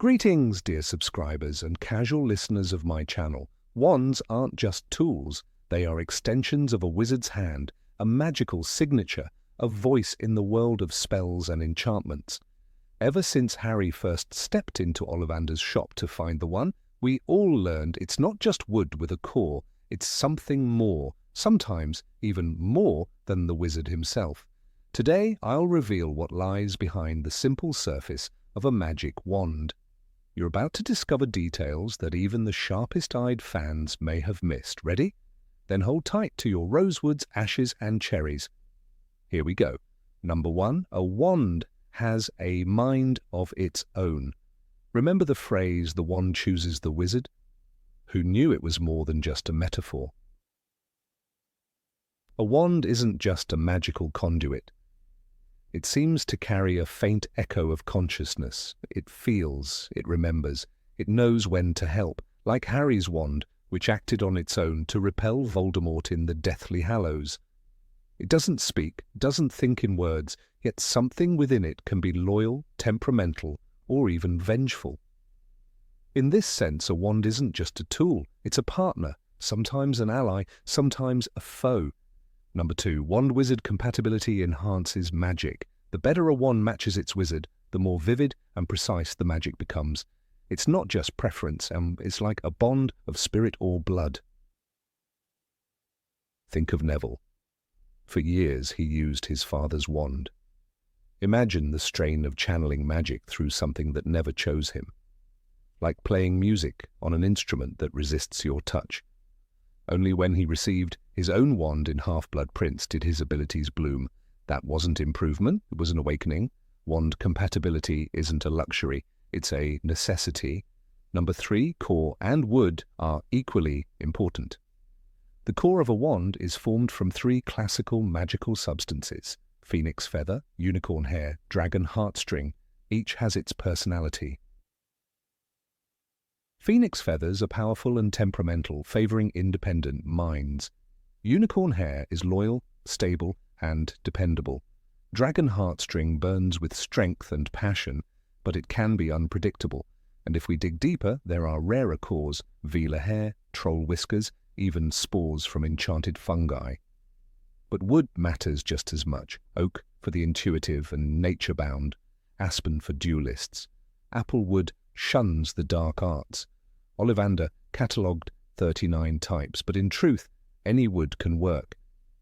Greetings, dear subscribers and casual listeners of my channel. Wands aren't just tools, they are extensions of a wizard's hand, a magical signature, a voice in the world of spells and enchantments. Ever since Harry first stepped into Ollivander's shop to find the one, we all learned it's not just wood with a core, it's something more, sometimes even more than the wizard himself. Today, I'll reveal what lies behind the simple surface of a magic wand. You're about to discover details that even the sharpest-eyed fans may have missed. Ready? Then hold tight to your rosewoods, ashes, and cherries. Here we go. Number 1, a wand has a mind of its own. Remember the phrase, "the wand chooses the wizard"? Who knew it was more than just a metaphor? A wand isn't just a magical conduit. It seems to carry a faint echo of consciousness. It feels, it remembers, it knows when to help, like Harry's wand, which acted on its own to repel Voldemort in the Deathly Hallows. It doesn't speak, doesn't think in words, yet something within it can be loyal, temperamental, or even vengeful. In this sense, a wand isn't just a tool, it's a partner, sometimes an ally, sometimes a foe. Number 2, wand-wizard compatibility enhances magic. The better a wand matches its wizard, the more vivid and precise the magic becomes. It's not just preference, it's like a bond of spirit or blood. Think of Neville. For years he used his father's wand. Imagine the strain of channeling magic through something that never chose him. Like playing music on an instrument that resists your touch. Only when he received his own wand in Half-Blood Prince did his abilities bloom. That wasn't improvement, it was an awakening. Wand compatibility isn't a luxury, it's a necessity. Number 3, core and wood are equally important. The core of a wand is formed from 3 classical magical substances: phoenix feather, unicorn hair, dragon heartstring. Each has its personality. Phoenix feathers are powerful and temperamental, favoring independent minds. Unicorn hair is loyal, stable, and dependable. Dragon heartstring burns with strength and passion, but it can be unpredictable. And if we dig deeper, there are rarer cores: Velar hair, troll whiskers, even spores from enchanted fungi. But wood matters just as much. Oak for the intuitive and nature-bound, aspen for duelists. Applewood shuns the dark arts. Ollivander catalogued 39 types, but in truth, any wood can work,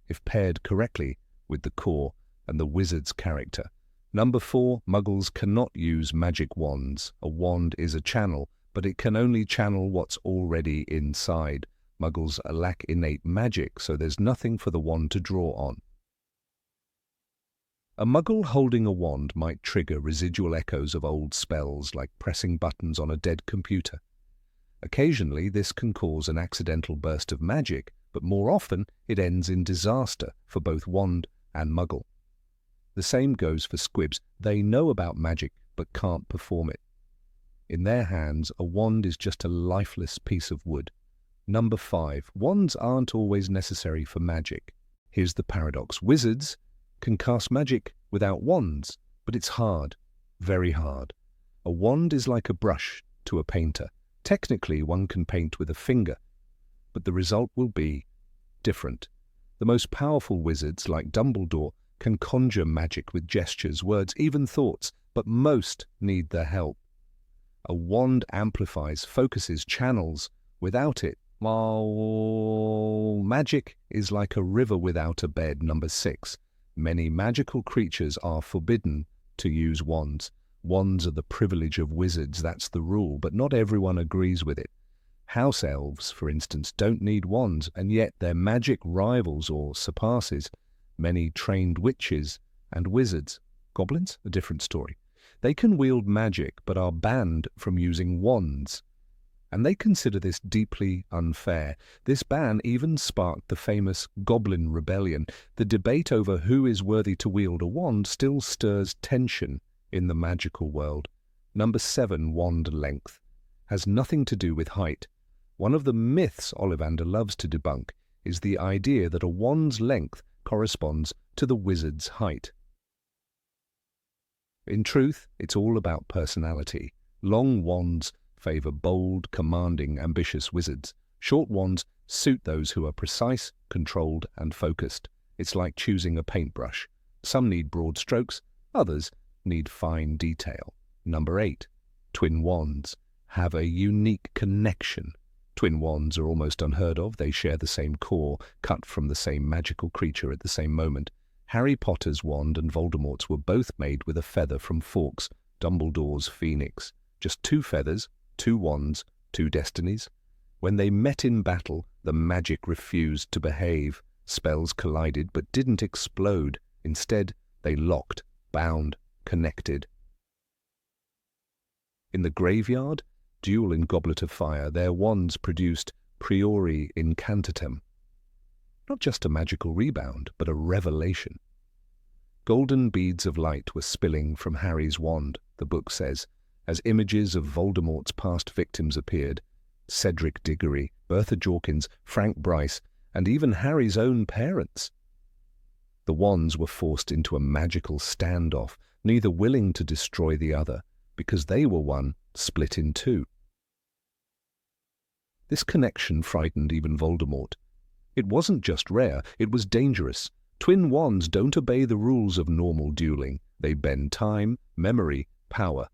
if paired correctly with the core and the wizard's character. Number 4, Muggles cannot use magic wands. A wand is a channel, but it can only channel what's already inside. Muggles lack innate magic, so there's nothing for the wand to draw on. A Muggle holding a wand might trigger residual echoes of old spells, like pressing buttons on a dead computer. Occasionally, this can cause an accidental burst of magic, but more often it ends in disaster for both wand and Muggle. The same goes for squibs. They know about magic, but can't perform it. In their hands, a wand is just a lifeless piece of wood. Number 5, wands aren't always necessary for magic. Here's the paradox. Wizards can cast magic without wands, but it's hard, very hard. A wand is like a brush to a painter. Technically, one can paint with a finger, but the result will be different. The most powerful wizards, like Dumbledore, can conjure magic with gestures, words, even thoughts, but most need their help. A wand amplifies, focuses, channels. Without it, magic is like a river without a bed. Number 6. Many magical creatures are forbidden to use wands. Wands are the privilege of wizards, that's the rule, but not everyone agrees with it. House elves, for instance, don't need wands, and yet their magic rivals or surpasses many trained witches and wizards. Goblins? A different story. They can wield magic, but are banned from using wands. And they consider this deeply unfair. This ban even sparked the famous Goblin Rebellion. The debate over who is worthy to wield a wand still stirs tension in the magical world. Number 7, wand length, has nothing to do with height. One of the myths Ollivander loves to debunk is the idea that a wand's length corresponds to the wizard's height. In truth, it's all about personality. Long wands favor bold, commanding, ambitious wizards. Short wands suit those who are precise, controlled, and focused. It's like choosing a paintbrush. Some need broad strokes, others need fine detail. Number 8. Twin wands have a unique connection. Twin wands are almost unheard of. They share the same core, cut from the same magical creature at the same moment. Harry Potter's wand and Voldemort's were both made with a feather from Fawkes, Dumbledore's phoenix. Just 2 feathers, 2 wands, 2 destinies. When they met in battle, the magic refused to behave. Spells collided but didn't explode. Instead, they locked, bound, connected. In the graveyard, Duel in Goblet of Fire, their wands produced priori incantatem. Not just a magical rebound, but a revelation. Golden beads of light were spilling from Harry's wand, the book says, as images of Voldemort's past victims appeared. Cedric Diggory, Bertha Jorkins, Frank Bryce, and even Harry's own parents. The wands were forced into a magical standoff, neither willing to destroy the other, because they were one split in 2. This connection frightened even Voldemort. It wasn't just rare, it was dangerous. Twin wands don't obey the rules of normal dueling. They bend time, memory, power.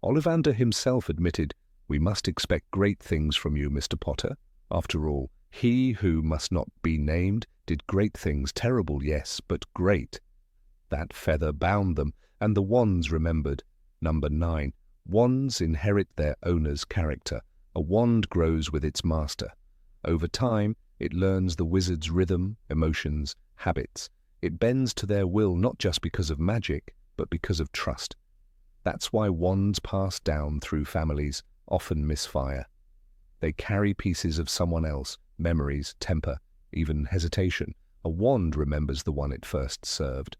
Ollivander himself admitted, "We must expect great things from you, Mr. Potter. After all, he who must not be named did great things, terrible, yes, but great." That feather bound them, and the wands remembered. Number 9. Wands inherit their owner's character. A wand grows with its master. Over time, it learns the wizard's rhythm, emotions, habits. It bends to their will not just because of magic, but because of trust. That's why wands pass down through families often misfire. They carry pieces of someone else, memories, temper, even hesitation. A wand remembers the one it first served.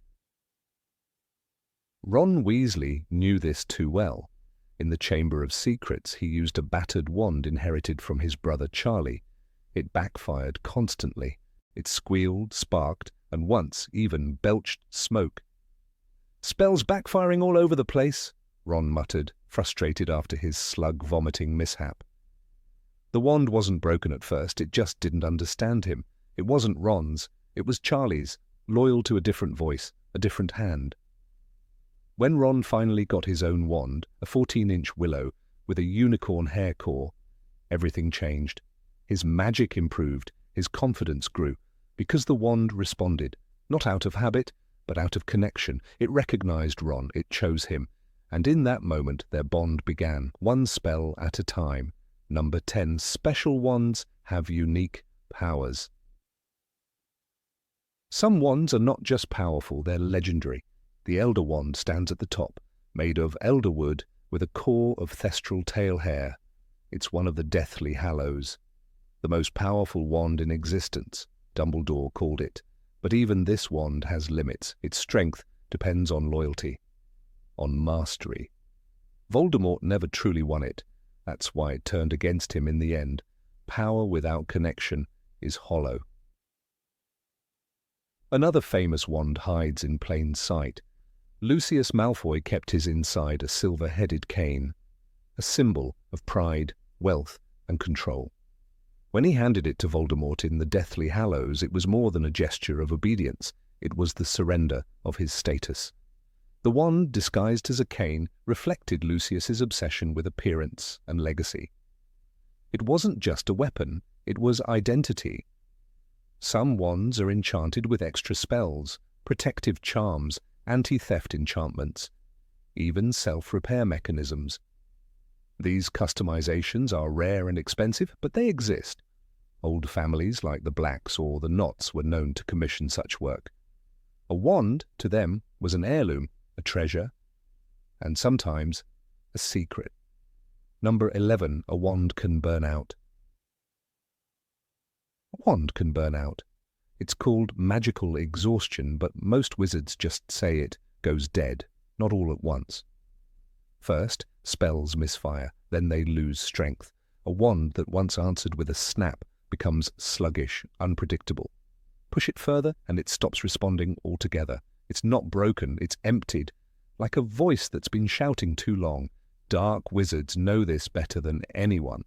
Ron Weasley knew this too well. In the Chamber of Secrets, he used a battered wand inherited from his brother Charlie. It backfired constantly. It squealed, sparked, and once even belched smoke. "Spells backfiring all over the place," Ron muttered, frustrated after his slug-vomiting mishap. The wand wasn't broken at first, it just didn't understand him. It wasn't Ron's, it was Charlie's, loyal to a different voice, a different hand. When Ron finally got his own wand, a 14-inch willow with a unicorn hair core, everything changed. His magic improved, his confidence grew, because the wand responded, not out of habit, but out of connection. It recognized Ron, it chose him, and in that moment their bond began, one spell at a time. Number 10. Special wands have unique powers. Some wands are not just powerful, they're legendary. The Elder Wand stands at the top, made of elder wood with a core of thestral tail hair. It's one of the Deathly Hallows. The most powerful wand in existence, Dumbledore called it. But even this wand has limits. Its strength depends on loyalty, on mastery. Voldemort never truly won it. That's why it turned against him in the end. Power without connection is hollow. Another famous wand hides in plain sight. Lucius Malfoy kept his inside a silver-headed cane, a symbol of pride, wealth, and control. When he handed it to Voldemort in the Deathly Hallows, it was more than a gesture of obedience. It was the surrender of his status. The wand, disguised as a cane, reflected Lucius's obsession with appearance and legacy. It wasn't just a weapon, it was identity. Some wands are enchanted with extra spells, protective charms, anti-theft enchantments, even self-repair mechanisms. These customizations are rare and expensive, but they exist. Old families like the Blacks or the Knotts were known to commission such work. A wand, to them, was an heirloom, a treasure, and sometimes a secret. Number 11. A wand can burn out. A wand can burn out. It's called magical exhaustion, but most wizards just say it goes dead, not all at once. First, spells misfire, then they lose strength. A wand that once answered with a snap becomes sluggish, unpredictable. Push it further and it stops responding altogether. It's not broken, it's emptied, like a voice that's been shouting too long. Dark wizards know this better than anyone.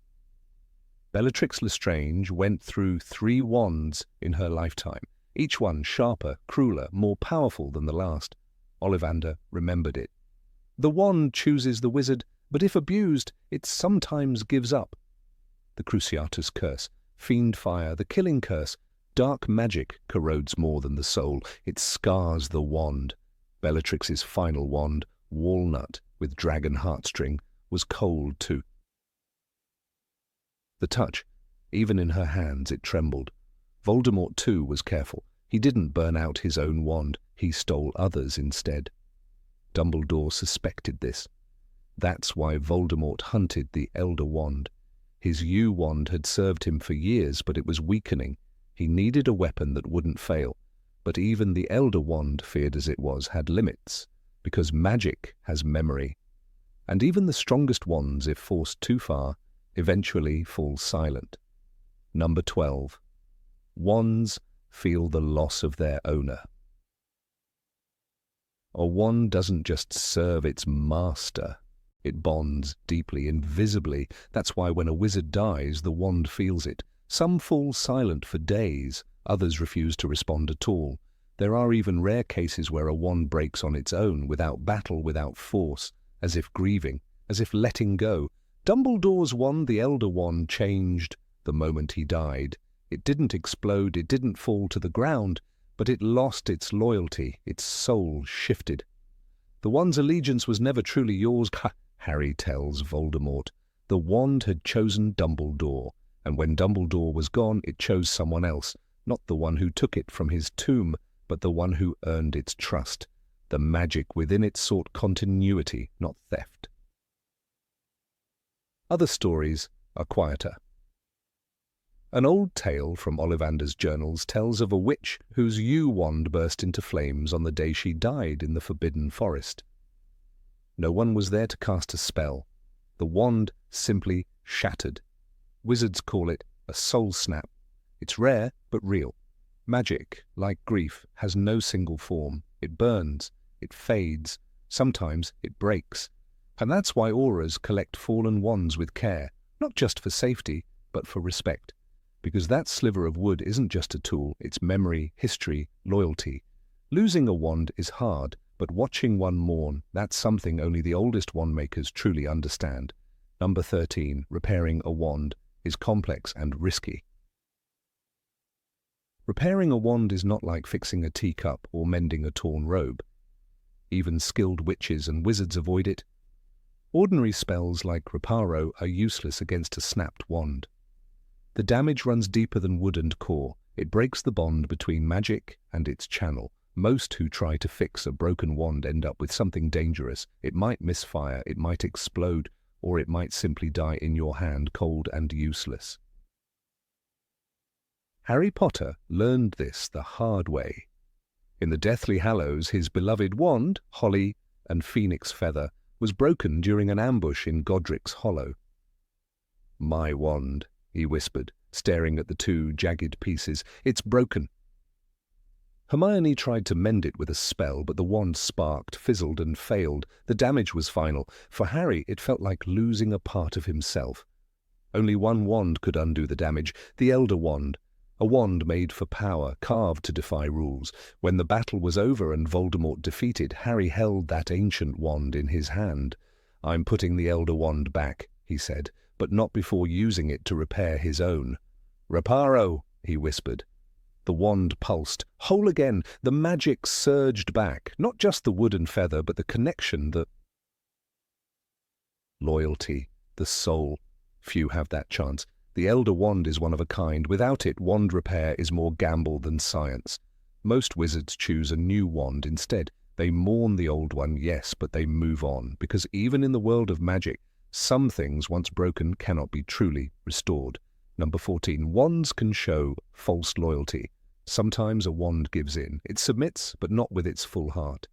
Bellatrix Lestrange went through 3 wands in her lifetime, each one sharper, crueler, more powerful than the last. Ollivander remembered it. The wand chooses the wizard, but if abused, it sometimes gives up. The Cruciatus curse, fiend fire, the killing curse. Dark magic corrodes more than the soul. It scars the wand. Bellatrix's final wand, walnut with dragon heartstring, was cold too. The touch, even in her hands, it trembled. Voldemort too was careful. He didn't burn out his own wand. He stole others instead. Dumbledore suspected this. That's why Voldemort hunted the Elder Wand. His U-wand had served him for years, but it was weakening. He needed a weapon that wouldn't fail. But even the Elder Wand, feared as it was, had limits, because magic has memory. And even the strongest wands, if forced too far, eventually fall silent. Number 12. Wands feel the loss of their owner. A wand doesn't just serve its master. It bonds deeply, invisibly. That's why when a wizard dies, the wand feels it. Some fall silent for days, others refuse to respond at all. There are even rare cases where a wand breaks on its own, without battle, without force, as if grieving, as if letting go. Dumbledore's wand, the Elder Wand, changed the moment he died. It didn't explode, it didn't fall to the ground, but it lost its loyalty, its soul shifted. The wand's allegiance was never truly yours, Harry tells Voldemort. The wand had chosen Dumbledore, and when Dumbledore was gone, it chose someone else, not the one who took it from his tomb, but the one who earned its trust. The magic within it sought continuity, not theft. Other stories are quieter. An old tale from Ollivander's journals tells of a witch whose U-wand burst into flames on the day she died in the Forbidden Forest. No one was there to cast a spell. The wand simply shattered. Wizards call it a soul snap. It's rare, but real. Magic, like grief, has no single form. It burns, it fades, sometimes it breaks. And that's why Aurors collect fallen wands with care, not just for safety, but for respect. Because that sliver of wood isn't just a tool, it's memory, history, loyalty. Losing a wand is hard, but watching one mourn, that's something only the oldest wand-makers truly understand. Number 13, repairing a wand, is complex and risky. Repairing a wand is not like fixing a teacup or mending a torn robe. Even skilled witches and wizards avoid it. Ordinary spells like reparo are useless against a snapped wand. The damage runs deeper than wood and core. It breaks the bond between magic and its channel. Most who try to fix a broken wand end up with something dangerous. It might misfire, it might explode, or it might simply die in your hand, cold and useless. Harry Potter learned this the hard way. In the Deathly Hallows, his beloved wand, Holly and Phoenix Feather, was broken during an ambush in Godric's Hollow. "My wand," he whispered, staring at the 2 jagged pieces. "It's broken." Hermione tried to mend it with a spell, but the wand sparked, fizzled, and failed. The damage was final. For Harry, it felt like losing a part of himself. Only one wand could undo the damage, the Elder Wand, a wand made for power, carved to defy rules. When the battle was over and Voldemort defeated, Harry held that ancient wand in his hand. "I'm putting the Elder Wand back," he said, but not before using it to repair his own. "Reparo," he whispered. The wand pulsed, whole again. The magic surged back, not just the wood and feather, but the connection, the loyalty, the soul. Few have that chance. The Elder Wand is one of a kind. Without it, wand repair is more gamble than science. Most wizards choose a new wand instead. They mourn the old one, yes, but they move on, because even in the world of magic, some things once broken cannot be truly restored. Number 14. Wands can show false loyalty. Sometimes a wand gives in. It submits, but not with its full heart.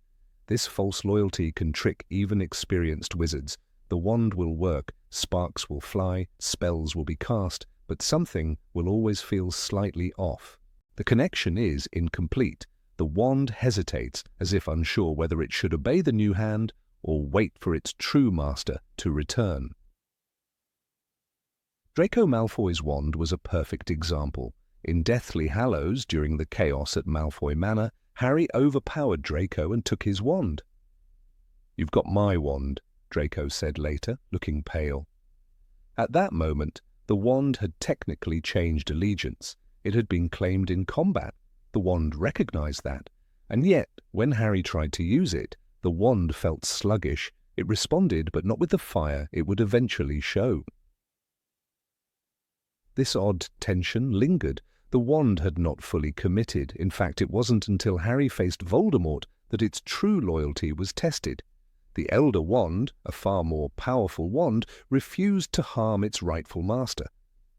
This false loyalty can trick even experienced wizards. The wand will work, sparks will fly, spells will be cast, but something will always feel slightly off. The connection is incomplete. The wand hesitates, as if unsure whether it should obey the new hand or wait for its true master to return. Draco Malfoy's wand was a perfect example. In Deathly Hallows, during the chaos at Malfoy Manor, Harry overpowered Draco and took his wand. "You've got my wand," Draco said later, looking pale. At that moment, the wand had technically changed allegiance. It had been claimed in combat. The wand recognized that. And yet, when Harry tried to use it, the wand felt sluggish. It responded, but not with the fire it would eventually show. This odd tension lingered. The wand had not fully committed. In fact, it wasn't until Harry faced Voldemort that its true loyalty was tested. The Elder Wand, a far more powerful wand, refused to harm its rightful master.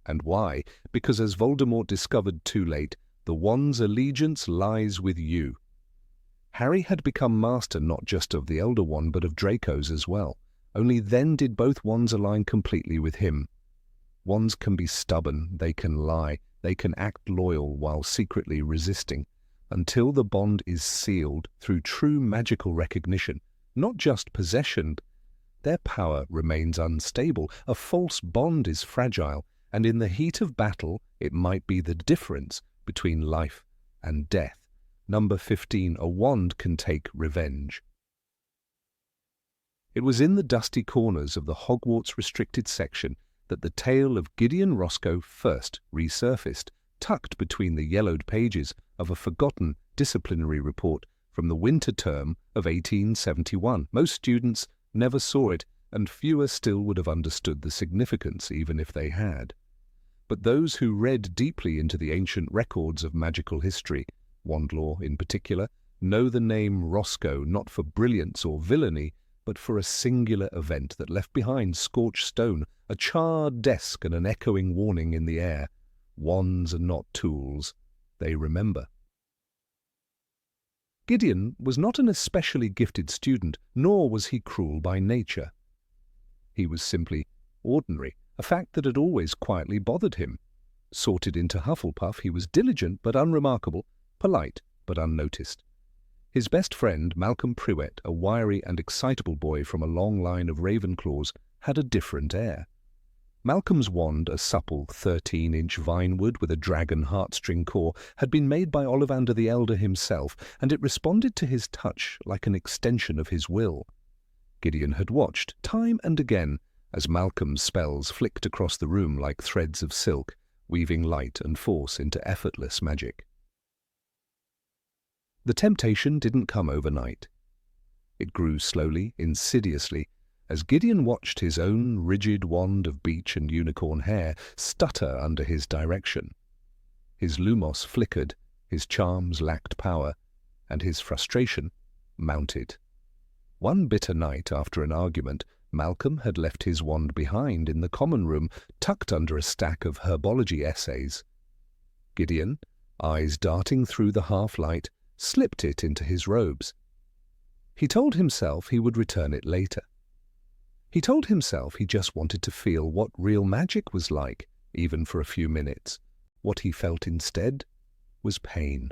And why? Because, as Voldemort discovered too late, the wand's allegiance lies with you. Harry had become master not just of the Elder Wand, but of Draco's as well. Only then did both wands align completely with him. Wands can be stubborn, they can lie, they can act loyal while secretly resisting, until the bond is sealed through true magical recognition, not just possession. Their power remains unstable. A false bond is fragile, and in the heat of battle, it might be the difference between life and death. Number 15, a wand can take revenge. It was in the dusty corners of the Hogwarts restricted section that the tale of Gideon Roscoe first resurfaced, tucked between the yellowed pages of a forgotten disciplinary report from the winter term of 1871. Most students never saw it, and fewer still would have understood the significance even if they had. But those who read deeply into the ancient records of magical history, wand lore in particular, know the name Roscoe not for brilliance or villainy, but for a singular event that left behind scorched stone, a charred desk and an echoing warning in the air. Wands are not tools. They remember. Gideon was not an especially gifted student, nor was he cruel by nature. He was simply ordinary, a fact that had always quietly bothered him. Sorted into Hufflepuff, he was diligent but unremarkable, polite but unnoticed. His best friend, Malcolm Prewett, a wiry and excitable boy from a long line of Ravenclaws, had a different air. Malcolm's wand, a supple 13-inch vinewood with a dragon heartstring core, had been made by Ollivander the Elder himself, and it responded to his touch like an extension of his will. Gideon had watched, time and again, as Malcolm's spells flicked across the room like threads of silk, weaving light and force into effortless magic. The temptation didn't come overnight. It grew slowly, insidiously, as Gideon watched his own rigid wand of beech and unicorn hair stutter under his direction. His lumos flickered, his charms lacked power, and his frustration mounted. One bitter night after an argument, Malcolm had left his wand behind in the common room, tucked under a stack of herbology essays. Gideon, eyes darting through the half-light, slipped it into his robes. He told himself he would return it later. He told himself he just wanted to feel what real magic was like, even for a few minutes. What he felt instead was pain.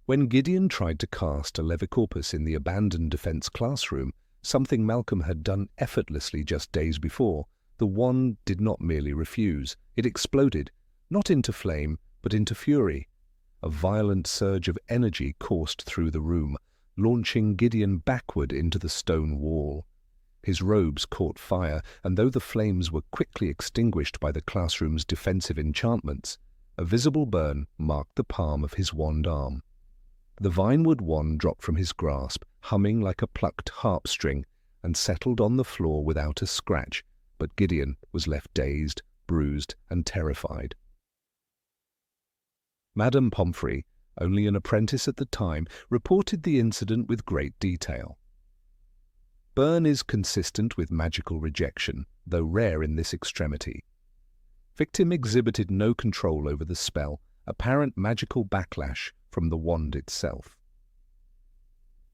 When Gideon tried to cast a Levicorpus in the abandoned defense classroom, something Malcolm had done effortlessly just days before, the wand did not merely refuse. It exploded, not into flame, but into fury. A violent surge of energy coursed through the room, launching Gideon backward into the stone wall. His robes caught fire, and though the flames were quickly extinguished by the classroom's defensive enchantments, a visible burn marked the palm of his wand arm. The vinewood wand dropped from his grasp, humming like a plucked harp string, and settled on the floor without a scratch, but Gideon was left dazed, bruised, and terrified. Madame Pomfrey, only an apprentice at the time, reported the incident with great detail. Burn is consistent with magical rejection, though rare in this extremity. Victim exhibited no control over the spell, apparent magical backlash from the wand itself.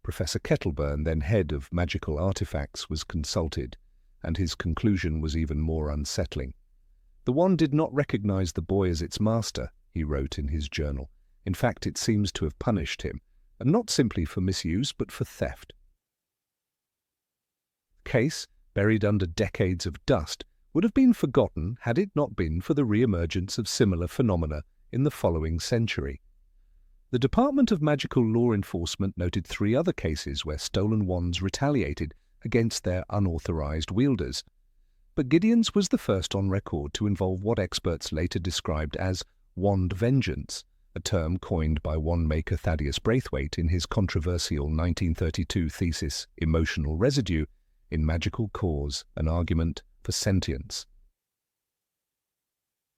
Professor Kettleburn, then head of magical artifacts, was consulted, and his conclusion was even more unsettling. The wand did not recognize the boy as its master, he wrote in his journal. In fact, it seems to have punished him, and not simply for misuse, but for theft. case, buried under decades of dust, would have been forgotten had it not been for the re-emergence of similar phenomena in the following century. The Department of Magical Law Enforcement noted 3 other cases where stolen wands retaliated against their unauthorized wielders. But Gideon's was the first on record to involve what experts later described as wand vengeance, a term coined by wand-maker Thaddeus Braithwaite in his controversial 1932 thesis Emotional Residue in Magical Cause, an Argument for Sentience.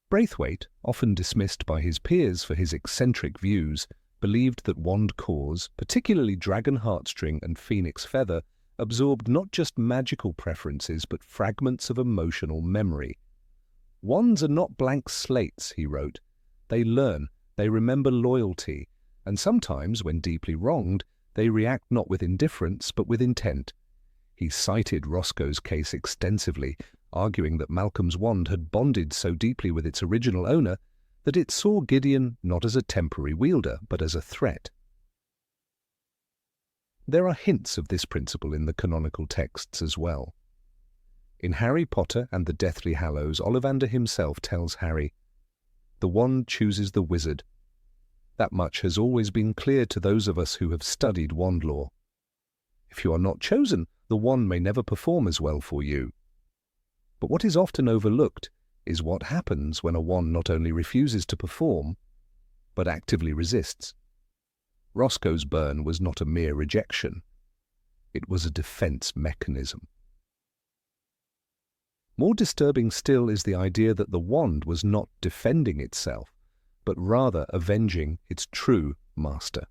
Braithwaite, often dismissed by his peers for his eccentric views, believed that wand cause, particularly dragon heartstring and phoenix feather, absorbed not just magical preferences but fragments of emotional memory. Wands are not blank slates, he wrote. They learn, they remember loyalty, and sometimes, when deeply wronged, they react not with indifference but with intent. He cited Roscoe's case extensively, arguing that Malcolm's wand had bonded so deeply with its original owner that it saw Gideon not as a temporary wielder but as a threat. There are hints of this principle in the canonical texts as well. In Harry Potter and the Deathly Hallows, Ollivander himself tells Harry, "The wand chooses the wizard." That much has always been clear to those of us who have studied wand lore. If you are not chosen, the wand may never perform as well for you. But what is often overlooked is what happens when a wand not only refuses to perform, but actively resists. Roscoe's burn was not a mere rejection. It was a defense mechanism. More disturbing still is the idea that the wand was not defending itself, but rather avenging its true master.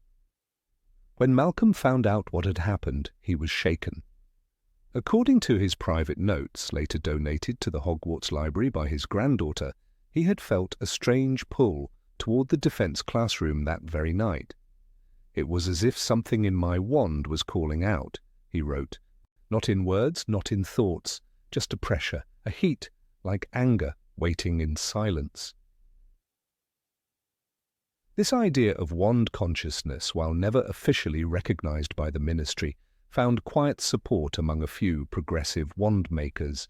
When Malcolm found out what had happened, he was shaken. According to his private notes, later donated to the Hogwarts library by his granddaughter, he had felt a strange pull toward the defense classroom that very night. "It was as if something in my wand was calling out," he wrote. "Not in words, not in thoughts, just a pressure, a heat, like anger, waiting in silence." This idea of wand consciousness, while never officially recognized by the ministry, found quiet support among a few progressive wand makers.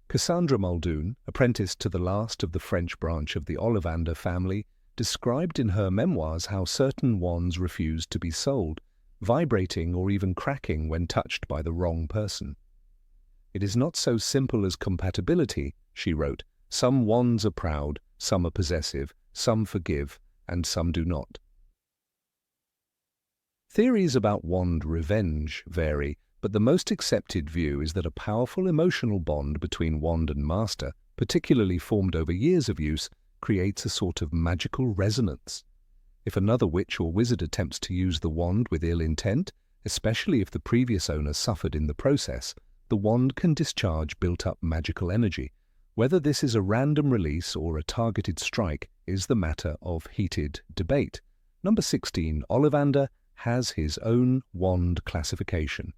Cassandra Muldoon, apprenticed to the last of the French branch of the Ollivander family, described in her memoirs how certain wands refused to be sold, vibrating or even cracking when touched by the wrong person. "It is not so simple as compatibility," she wrote. "Some wands are proud, some are possessive, some forgive, and some do not." Theories about wand revenge vary, but the most accepted view is that a powerful emotional bond between wand and master, particularly formed over years of use, creates a sort of magical resonance. If another witch or wizard attempts to use the wand with ill intent, especially if the previous owner suffered in the process, the wand can discharge built-up magical energy. Whether this is a random release or a targeted strike is the matter of heated debate. Number 16, Ollivander has his own wand classification.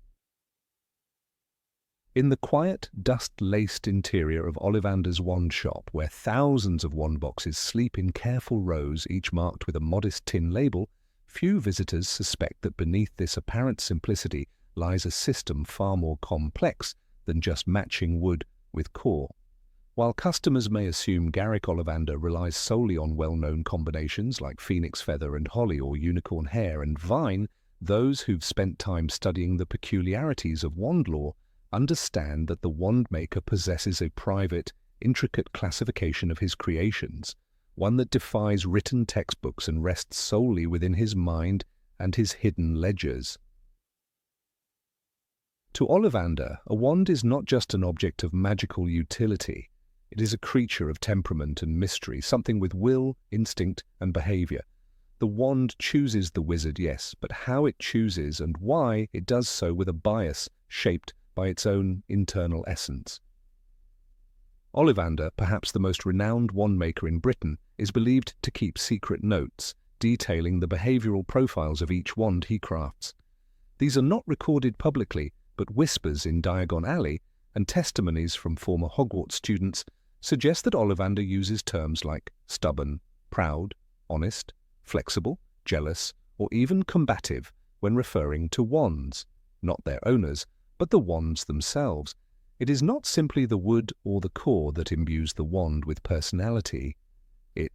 In the quiet, dust-laced interior of Ollivander's wand shop, where thousands of wand boxes sleep in careful rows, each marked with a modest tin label, few visitors suspect that beneath this apparent simplicity lies a system far more complex than just matching wood with core. While customers may assume Garrick Ollivander relies solely on well-known combinations like phoenix feather and holly or unicorn hair and vine, those who've spent time studying the peculiarities of wand lore understand that the wand maker possesses a private, intricate classification of his creations, one that defies written textbooks and rests solely within his mind and his hidden ledgers. To Ollivander, a wand is not just an object of magical utility. It is a creature of temperament and mystery, something with will, instinct, and behavior. The wand chooses the wizard, yes, but how it chooses and why it does so with a bias shaped by its own internal essence. Ollivander, perhaps the most renowned wand maker in Britain, is believed to keep secret notes detailing the behavioral profiles of each wand he crafts. These are not recorded publicly, but whispers in Diagon Alley and testimonies from former Hogwarts students suggest that Ollivander uses terms like stubborn, proud, honest, flexible, jealous, or even combative when referring to wands, not their owners, but the wands themselves. It is not simply the wood or the core that imbues the wand with personality. It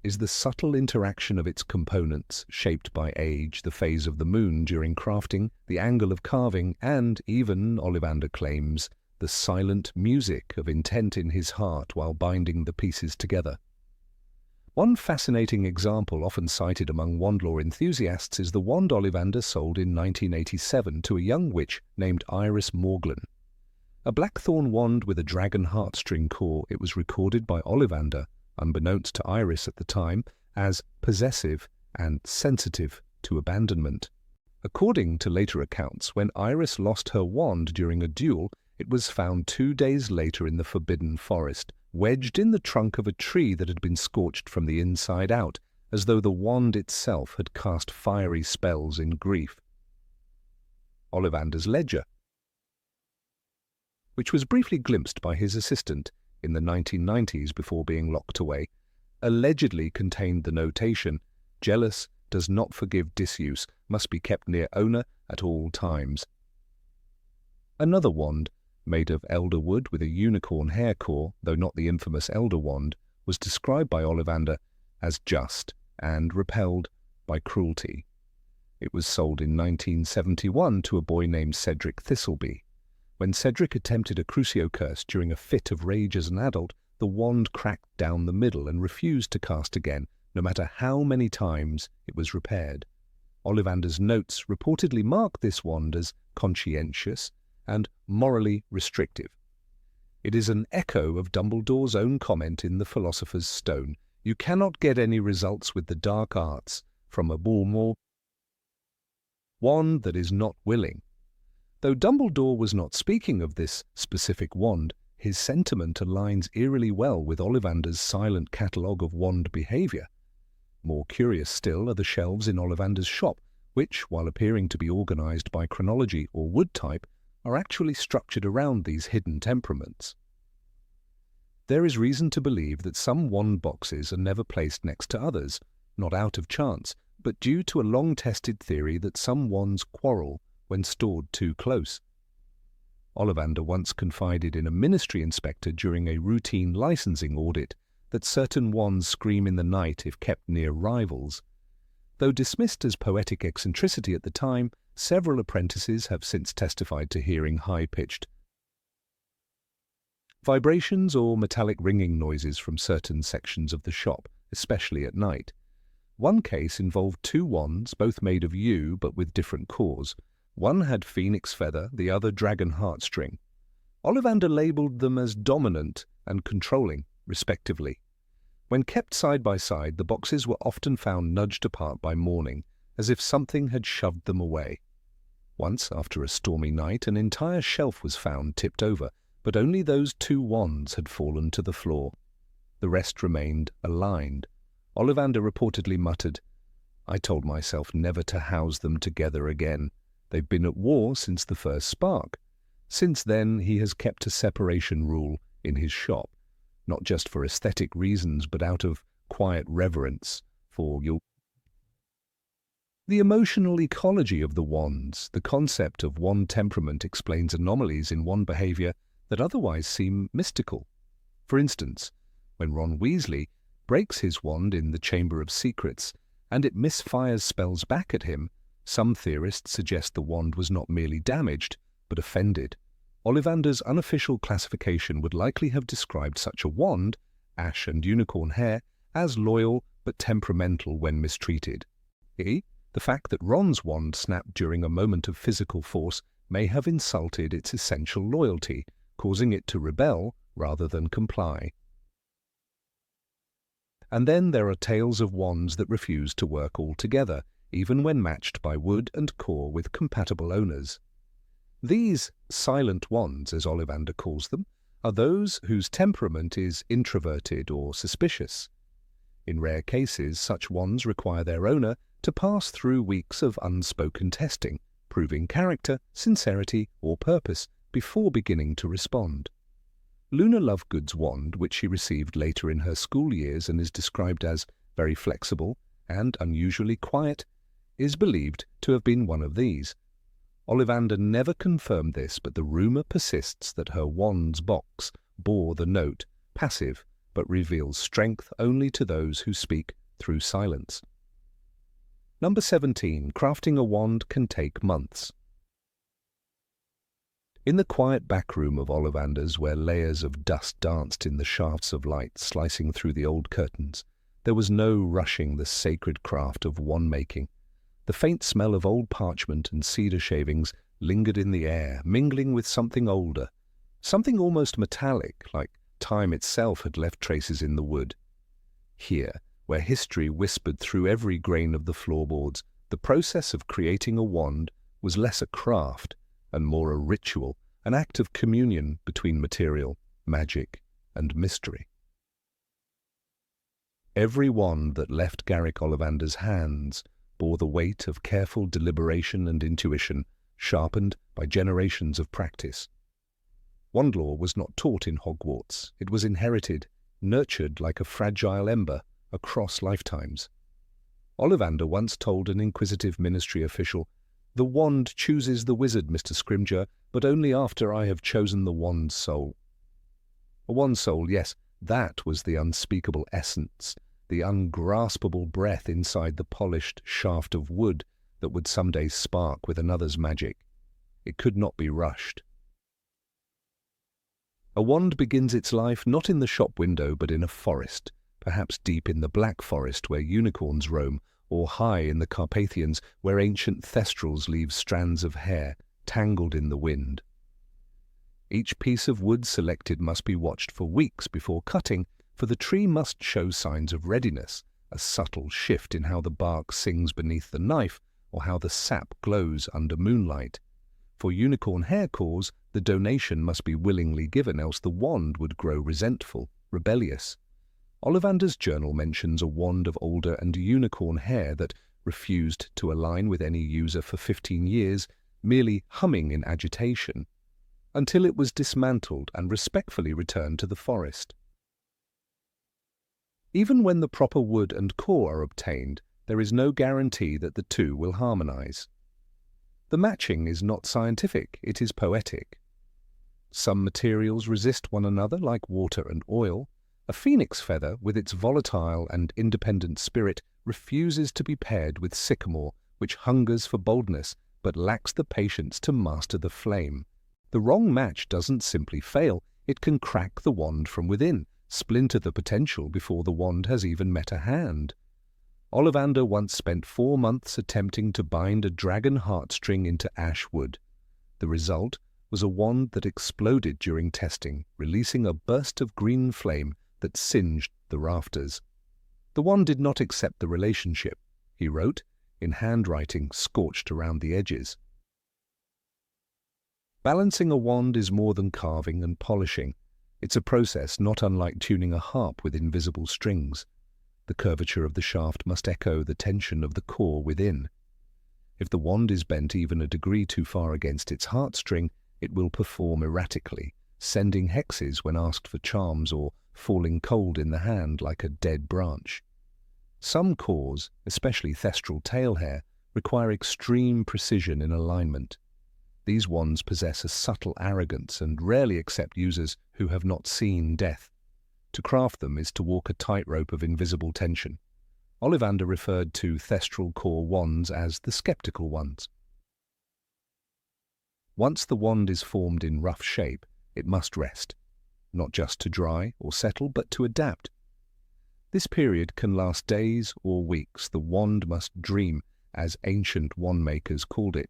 is the subtle interaction of its components, shaped by age, the phase of the moon during crafting, the angle of carving, and even, Ollivander claims, the silent music of intent in his heart while binding the pieces together. One fascinating example often cited among wand lore enthusiasts is the wand Ollivander sold in 1987 to a young witch named Iris Morglin. A blackthorn wand with a dragon heartstring core, it was recorded by Ollivander, unbeknownst to Iris at the time, as possessive and sensitive to abandonment. According to later accounts, when Iris lost her wand during a duel, it was found 2 days later in the Forbidden Forest, wedged in the trunk of a tree that had been scorched from the inside out, as though the wand itself had cast fiery spells in grief. Ollivander's ledger, which was briefly glimpsed by his assistant in the 1990s before being locked away, allegedly contained the notation, "Jealous, does not forgive disuse, must be kept near owner at all times." Another wand, made of elder wood with a unicorn hair core, though not the infamous elder wand, was described by Ollivander as just and repelled by cruelty. It was sold in 1971 to a boy named Cedric Thistleby. When Cedric attempted a Crucio curse during a fit of rage as an adult, the wand cracked down the middle and refused to cast again, no matter how many times it was repaired. Ollivander's notes reportedly mark this wand as conscientious and morally restrictive. It is an echo of Dumbledore's own comment in The Philosopher's Stone, "You cannot get any results with the dark arts from a wand that is not willing." Though Dumbledore was not speaking of this specific wand, his sentiment aligns eerily well with Ollivander's silent catalogue of wand behaviour. More curious still are the shelves in Ollivander's shop, which, while appearing to be organised by chronology or wood type, are actually structured around these hidden temperaments. There is reason to believe that some wand boxes are never placed next to others, not out of chance, but due to a long-tested theory that some wands quarrel when stored too close. Ollivander once confided in a ministry inspector during a routine licensing audit that certain wands scream in the night if kept near rivals. Though dismissed as poetic eccentricity at the time, several apprentices have since testified to hearing high-pitched vibrations or metallic ringing noises from certain sections of the shop, especially at night. One case involved 2 wands, both made of yew but with different cores. One had phoenix feather, the other dragon heartstring. Ollivander labelled them as dominant and controlling, respectively. When kept side by side, the boxes were often found nudged apart by morning, as if something had shoved them away. Once, after a stormy night, an entire shelf was found tipped over, but only those 2 wands had fallen to the floor. The rest remained aligned. Ollivander reportedly muttered, "I told myself never to house them together again. They've been at war since the first spark." Since then, he has kept a separation rule in his shop, not just for aesthetic reasons, but out of quiet reverence for the emotional ecology of the wands. The concept of wand temperament explains anomalies in wand behaviour that otherwise seem mystical. For instance, when Ron Weasley breaks his wand in the Chamber of Secrets and it misfires spells back at him, some theorists suggest the wand was not merely damaged, but offended. Ollivander's unofficial classification would likely have described such a wand, ash and unicorn hair, as loyal but temperamental when mistreated. The fact that Ron's wand snapped during a moment of physical force may have insulted its essential loyalty, causing it to rebel rather than comply. And then there are tales of wands that refuse to work altogether, even when matched by wood and core with compatible owners. These silent wands, as Ollivander calls them, are those whose temperament is introverted or suspicious. In rare cases, such wands require their owner to pass through weeks of unspoken testing, proving character, sincerity, or purpose before beginning to respond. Luna Lovegood's wand, which she received later in her school years and is described as very flexible and unusually quiet, is believed to have been one of these. Ollivander never confirmed this, but the rumour persists that her wand's box bore the note, passive, but reveals strength only to those who speak through silence. Number 17. Crafting a wand can take months. In the quiet back room of Ollivander's, where layers of dust danced in the shafts of light slicing through the old curtains, there was no rushing the sacred craft of wand-making. The faint smell of old parchment and cedar shavings lingered in the air, mingling with something older, something almost metallic, like time itself had left traces in the wood. Here, where history whispered through every grain of the floorboards, the process of creating a wand was less a craft and more a ritual, an act of communion between material, magic, and mystery. Every wand that left Garrick Ollivander's hands bore the weight of careful deliberation and intuition, sharpened by generations of practice. Wand lore was not taught in Hogwarts. It was inherited, nurtured like a fragile ember across lifetimes. Ollivander once told an inquisitive ministry official, "The wand chooses the wizard, Mr. Scrimgeour, but only after I have chosen the wand's soul." A wand soul, yes, that was the unspeakable essence, the ungraspable breath inside the polished shaft of wood that would someday spark with another's magic. It could not be rushed. A wand begins its life not in the shop window but in a forest, perhaps deep in the Black Forest where unicorns roam, or high in the Carpathians where ancient thestrals leave strands of hair tangled in the wind. Each piece of wood selected must be watched for weeks before cutting, for the tree must show signs of readiness, a subtle shift in how the bark sings beneath the knife or how the sap glows under moonlight. For unicorn hair cores, the donation must be willingly given, else the wand would grow resentful, rebellious. Ollivander's journal mentions a wand of alder and unicorn hair that refused to align with any user for 15 years, merely humming in agitation, until it was dismantled and respectfully returned to the forest. Even when the proper wood and core are obtained, there is no guarantee that the two will harmonize. The matching is not scientific, it is poetic. Some materials resist one another like water and oil. A phoenix feather, with its volatile and independent spirit, refuses to be paired with sycamore, which hungers for boldness but lacks the patience to master the flame. The wrong match doesn't simply fail, it can crack the wand from within, splinter the potential before the wand has even met a hand. Ollivander once spent 4 months attempting to bind a dragon heartstring into ash wood. The result was a wand that exploded during testing, releasing a burst of green flame that singed the rafters. The wand did not accept the relationship, he wrote, in handwriting scorched around the edges. Balancing a wand is more than carving and polishing. It's a process not unlike tuning a harp with invisible strings. The curvature of the shaft must echo the tension of the core within. If the wand is bent even a degree too far against its heartstring, it will perform erratically, sending hexes when asked for charms or falling cold in the hand like a dead branch. Some cores, especially thestral tail hair, require extreme precision in alignment. These wands possess a subtle arrogance and rarely accept users who have not seen death. To craft them is to walk a tightrope of invisible tension. Ollivander referred to thestral core wands as the skeptical ones. Once the wand is formed in rough shape, it must rest, not just to dry or settle, but to adapt. This period can last days or weeks. The wand must dream, as ancient wand-makers called it.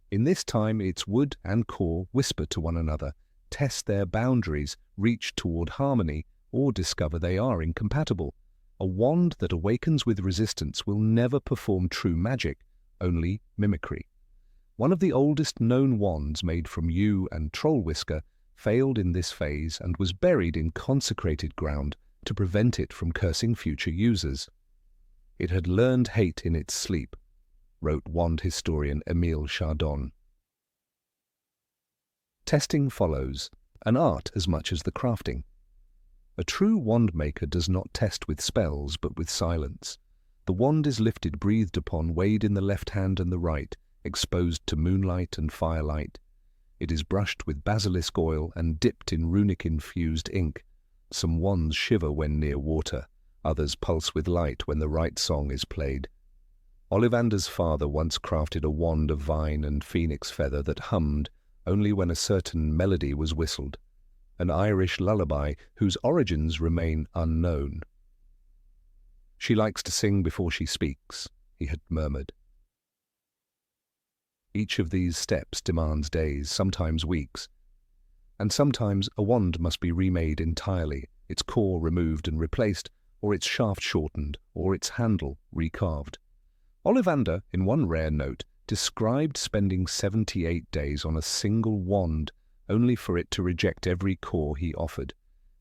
In this time, its wood and core whisper to one another, test their boundaries, reach toward harmony, or discover they are incompatible. A wand that awakens with resistance will never perform true magic, only mimicry. One of the oldest known wands made from yew and troll whisker failed in this phase and was buried in consecrated ground to prevent it from cursing future users. It had learned hate in its sleep, wrote wand historian Émile Chardon. Testing follows, an art as much as the crafting. A true wand maker does not test with spells but with silence. The wand is lifted, breathed upon, weighed in the left hand and the right, exposed to moonlight and firelight. It is brushed with basilisk oil and dipped in runic-infused ink. Some wands shiver when near water, others pulse with light when the right song is played. Ollivander's father once crafted a wand of vine and phoenix feather that hummed only when a certain melody was whistled, an Irish lullaby whose origins remain unknown. "She likes to sing before she speaks," he had murmured. Each of these steps demands days, sometimes weeks, and sometimes a wand must be remade entirely, its core removed and replaced, or its shaft shortened, or its handle recarved. Ollivander, in one rare note, described spending 78 days on a single wand, only for it to reject every core he offered.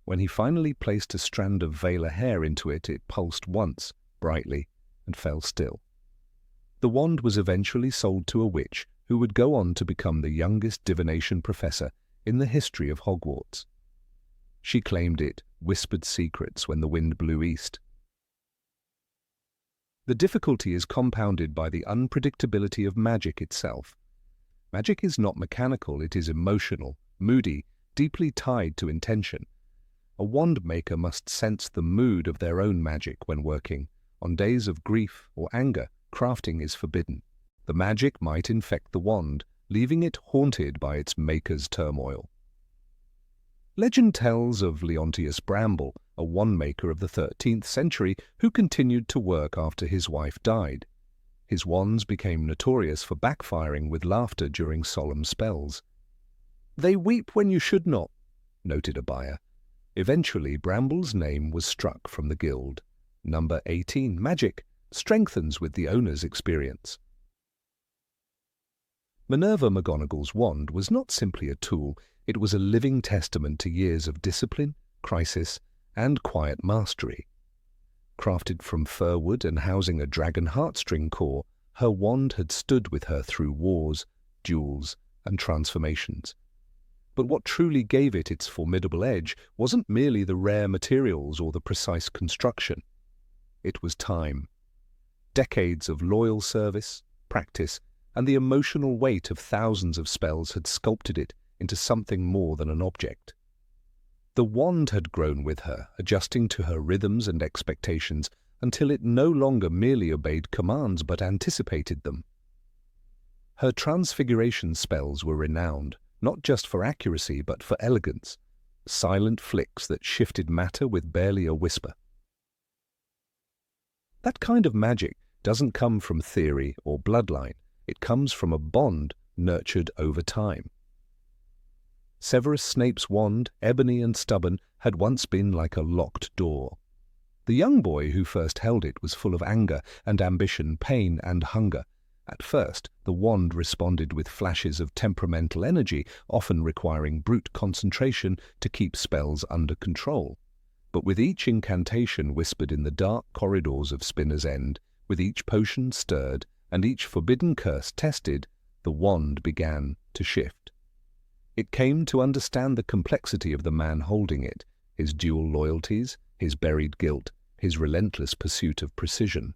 When he finally placed a strand of Vela hair into it, it pulsed once, brightly, and fell still. The wand was eventually sold to a witch who would go on to become the youngest divination professor in the history of Hogwarts. She claimed it whispered secrets when the wind blew east. The difficulty is compounded by the unpredictability of magic itself. Magic is not mechanical, it is emotional, moody, deeply tied to intention. A wand maker must sense the mood of their own magic when working. On days of grief or anger, crafting is forbidden. The magic might infect the wand, leaving it haunted by its maker's turmoil. Legend tells of Leontius Bramble, a wand-maker of the 13th century who continued to work after his wife died. His wands became notorious for backfiring with laughter during solemn spells. "They weep when you should not," noted a buyer. Eventually, Bramble's name was struck from the guild. Number 18, magic, strengthens with the owner's experience. Minerva McGonagall's wand was not simply a tool, it was a living testament to years of discipline, crisis, and quiet mastery. Crafted from fir wood and housing a dragon heartstring core, her wand had stood with her through wars, duels, and transformations. But what truly gave it its formidable edge wasn't merely the rare materials or the precise construction. It was time. Decades of loyal service, practice, and the emotional weight of thousands of spells had sculpted it into something more than an object. The wand had grown with her, adjusting to her rhythms and expectations until it no longer merely obeyed commands but anticipated them. Her transfiguration spells were renowned, not just for accuracy but for elegance, silent flicks that shifted matter with barely a whisper. That kind of magic doesn't come from theory or bloodline, it comes from a bond nurtured over time. Severus Snape's wand, ebony and stubborn, had once been like a locked door. The young boy who first held it was full of anger and ambition, pain and hunger. At first, the wand responded with flashes of temperamental energy, often requiring brute concentration to keep spells under control. But with each incantation whispered in the dark corridors of Spinner's End, with each potion stirred and each forbidden curse tested, the wand began to shift. It came to understand the complexity of the man holding it, his dual loyalties, his buried guilt, his relentless pursuit of precision.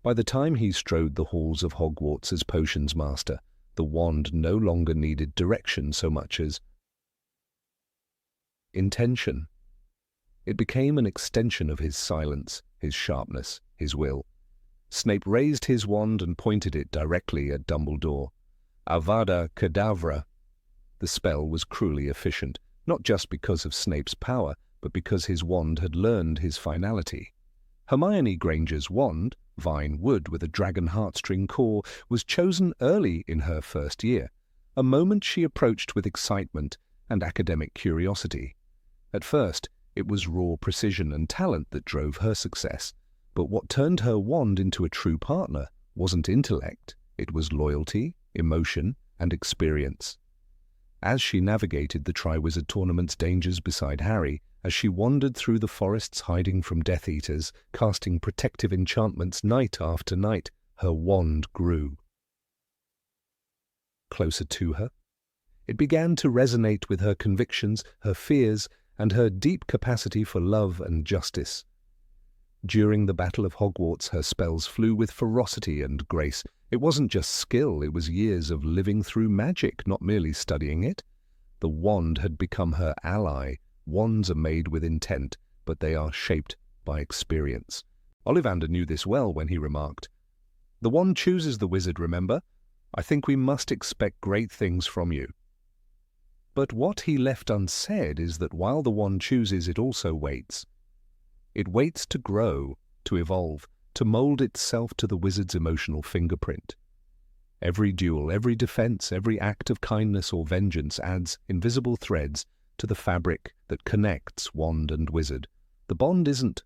By the time he strode the halls of Hogwarts as potions master, the wand no longer needed direction so much as intention. It became an extension of his silence, his sharpness, his will. Snape raised his wand and pointed it directly at Dumbledore. Avada Kedavra. The spell was cruelly efficient, not just because of Snape's power, but because his wand had learned his finality. Hermione Granger's wand, vine wood with a dragon heartstring core, was chosen early in her first year, a moment she approached with excitement and academic curiosity. At first, it was raw precision and talent that drove her success, but what turned her wand into a true partner wasn't intellect, it was loyalty, emotion, and experience. As she navigated the Triwizard Tournament's dangers beside Harry, as she wandered through the forests hiding from Death Eaters, casting protective enchantments night after night, her wand grew. Closer to her, it began to resonate with her convictions, her fears, and her deep capacity for love and justice. During the Battle of Hogwarts, her spells flew with ferocity and grace, It wasn't just skill, it was years of living through magic, not merely studying it. The wand had become her ally. Wands are made with intent, but they are shaped by experience. Ollivander knew this well when he remarked, "The wand chooses the wizard, remember? I think we must expect great things from you." But what he left unsaid is that while the wand chooses, it also waits. It waits to grow, to evolve, to mold itself to the wizard's emotional fingerprint. Every duel, every defense, every act of kindness or vengeance adds invisible threads to the fabric that connects wand and wizard. The bond isn't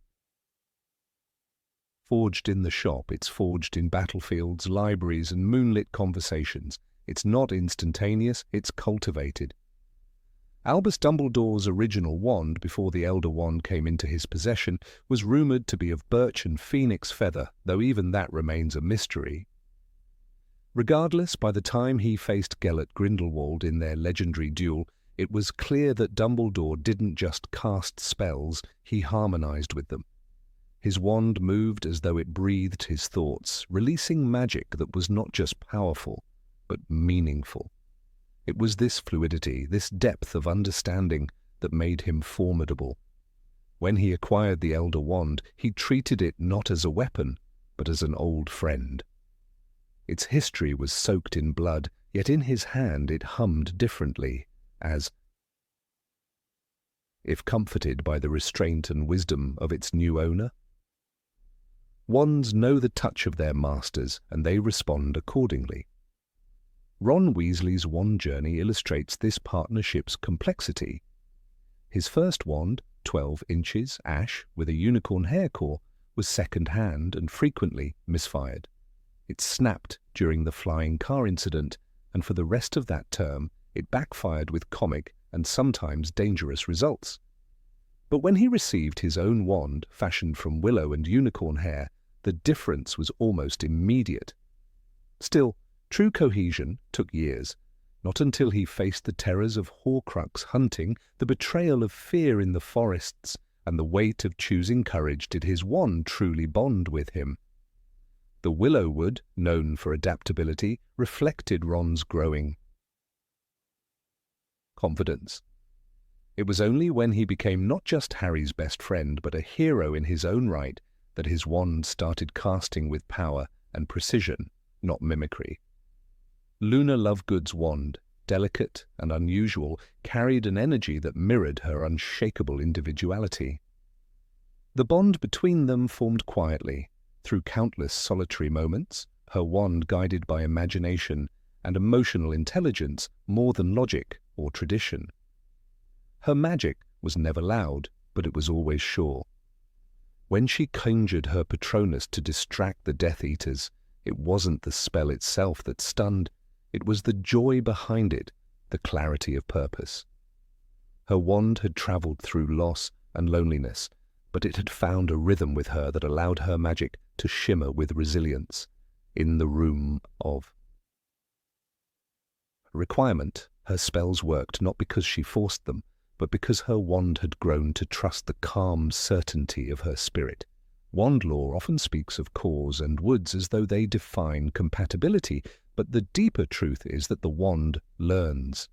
forged in the shop, it's forged in battlefields, libraries, and moonlit conversations. It's not instantaneous, it's cultivated. Albus Dumbledore's original wand, before the Elder Wand came into his possession, was rumoured to be of birch and phoenix feather, though even that remains a mystery. Regardless, by the time he faced Gellert Grindelwald in their legendary duel, it was clear that Dumbledore didn't just cast spells, he harmonized with them. His wand moved as though it breathed his thoughts, releasing magic that was not just powerful, but meaningful. It was this fluidity, this depth of understanding that made him formidable. When he acquired the Elder Wand, he treated it not as a weapon, but as an old friend. Its history was soaked in blood, yet in his hand it hummed differently, as if comforted by the restraint and wisdom of its new owner. Wands know the touch of their masters, and they respond accordingly. Ron Weasley's wand journey illustrates this partnership's complexity. His first wand, 12 inches, ash, with a unicorn hair core, was second-hand and frequently misfired. It snapped during the flying car incident, and for the rest of that term, it backfired with comic and sometimes dangerous results. But when he received his own wand, fashioned from willow and unicorn hair, the difference was almost immediate. Still, true cohesion took years, not until he faced the terrors of Horcrux hunting, the betrayal of fear in the forests, and the weight of choosing courage did his wand truly bond with him. The willow wood, known for adaptability, reflected Ron's growing confidence. It was only when he became not just Harry's best friend, but a hero in his own right, that his wand started casting with power and precision, not mimicry. Luna Lovegood's wand, delicate and unusual, carried an energy that mirrored her unshakable individuality. The bond between them formed quietly, through countless solitary moments, her wand guided by imagination and emotional intelligence more than logic or tradition. Her magic was never loud, but it was always sure. When she conjured her Patronus to distract the Death Eaters, it wasn't the spell itself that stunned, it was the joy behind it, the clarity of purpose. Her wand had travelled through loss and loneliness, but it had found a rhythm with her that allowed her magic to shimmer with resilience. In the room of requirement, her spells worked not because she forced them, but because her wand had grown to trust the calm certainty of her spirit. Wand lore often speaks of cores and woods as though they define compatibility, but the deeper truth is that the wand learns.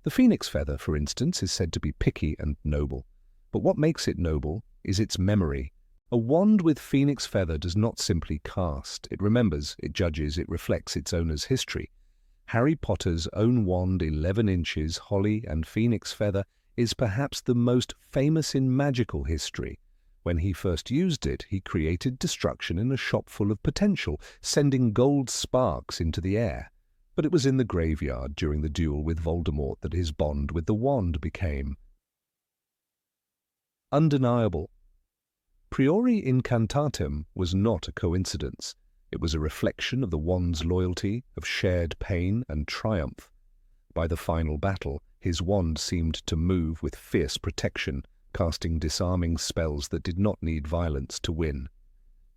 The phoenix feather, for instance, is said to be picky and noble, but what makes it noble is its memory. A wand with phoenix feather does not simply cast, it remembers, it judges, it reflects its owner's history. Harry Potter's own wand, 11 inches, holly and phoenix feather, is perhaps the most famous in magical history. When he first used it, he created destruction in a shop full of potential, sending gold sparks into the air. But it was in the graveyard during the duel with Voldemort that his bond with the wand became undeniable. Priori Incantatem was not a coincidence. It was a reflection of the wand's loyalty, of shared pain and triumph. By the final battle, his wand seemed to move with fierce protection, casting disarming spells that did not need violence to win.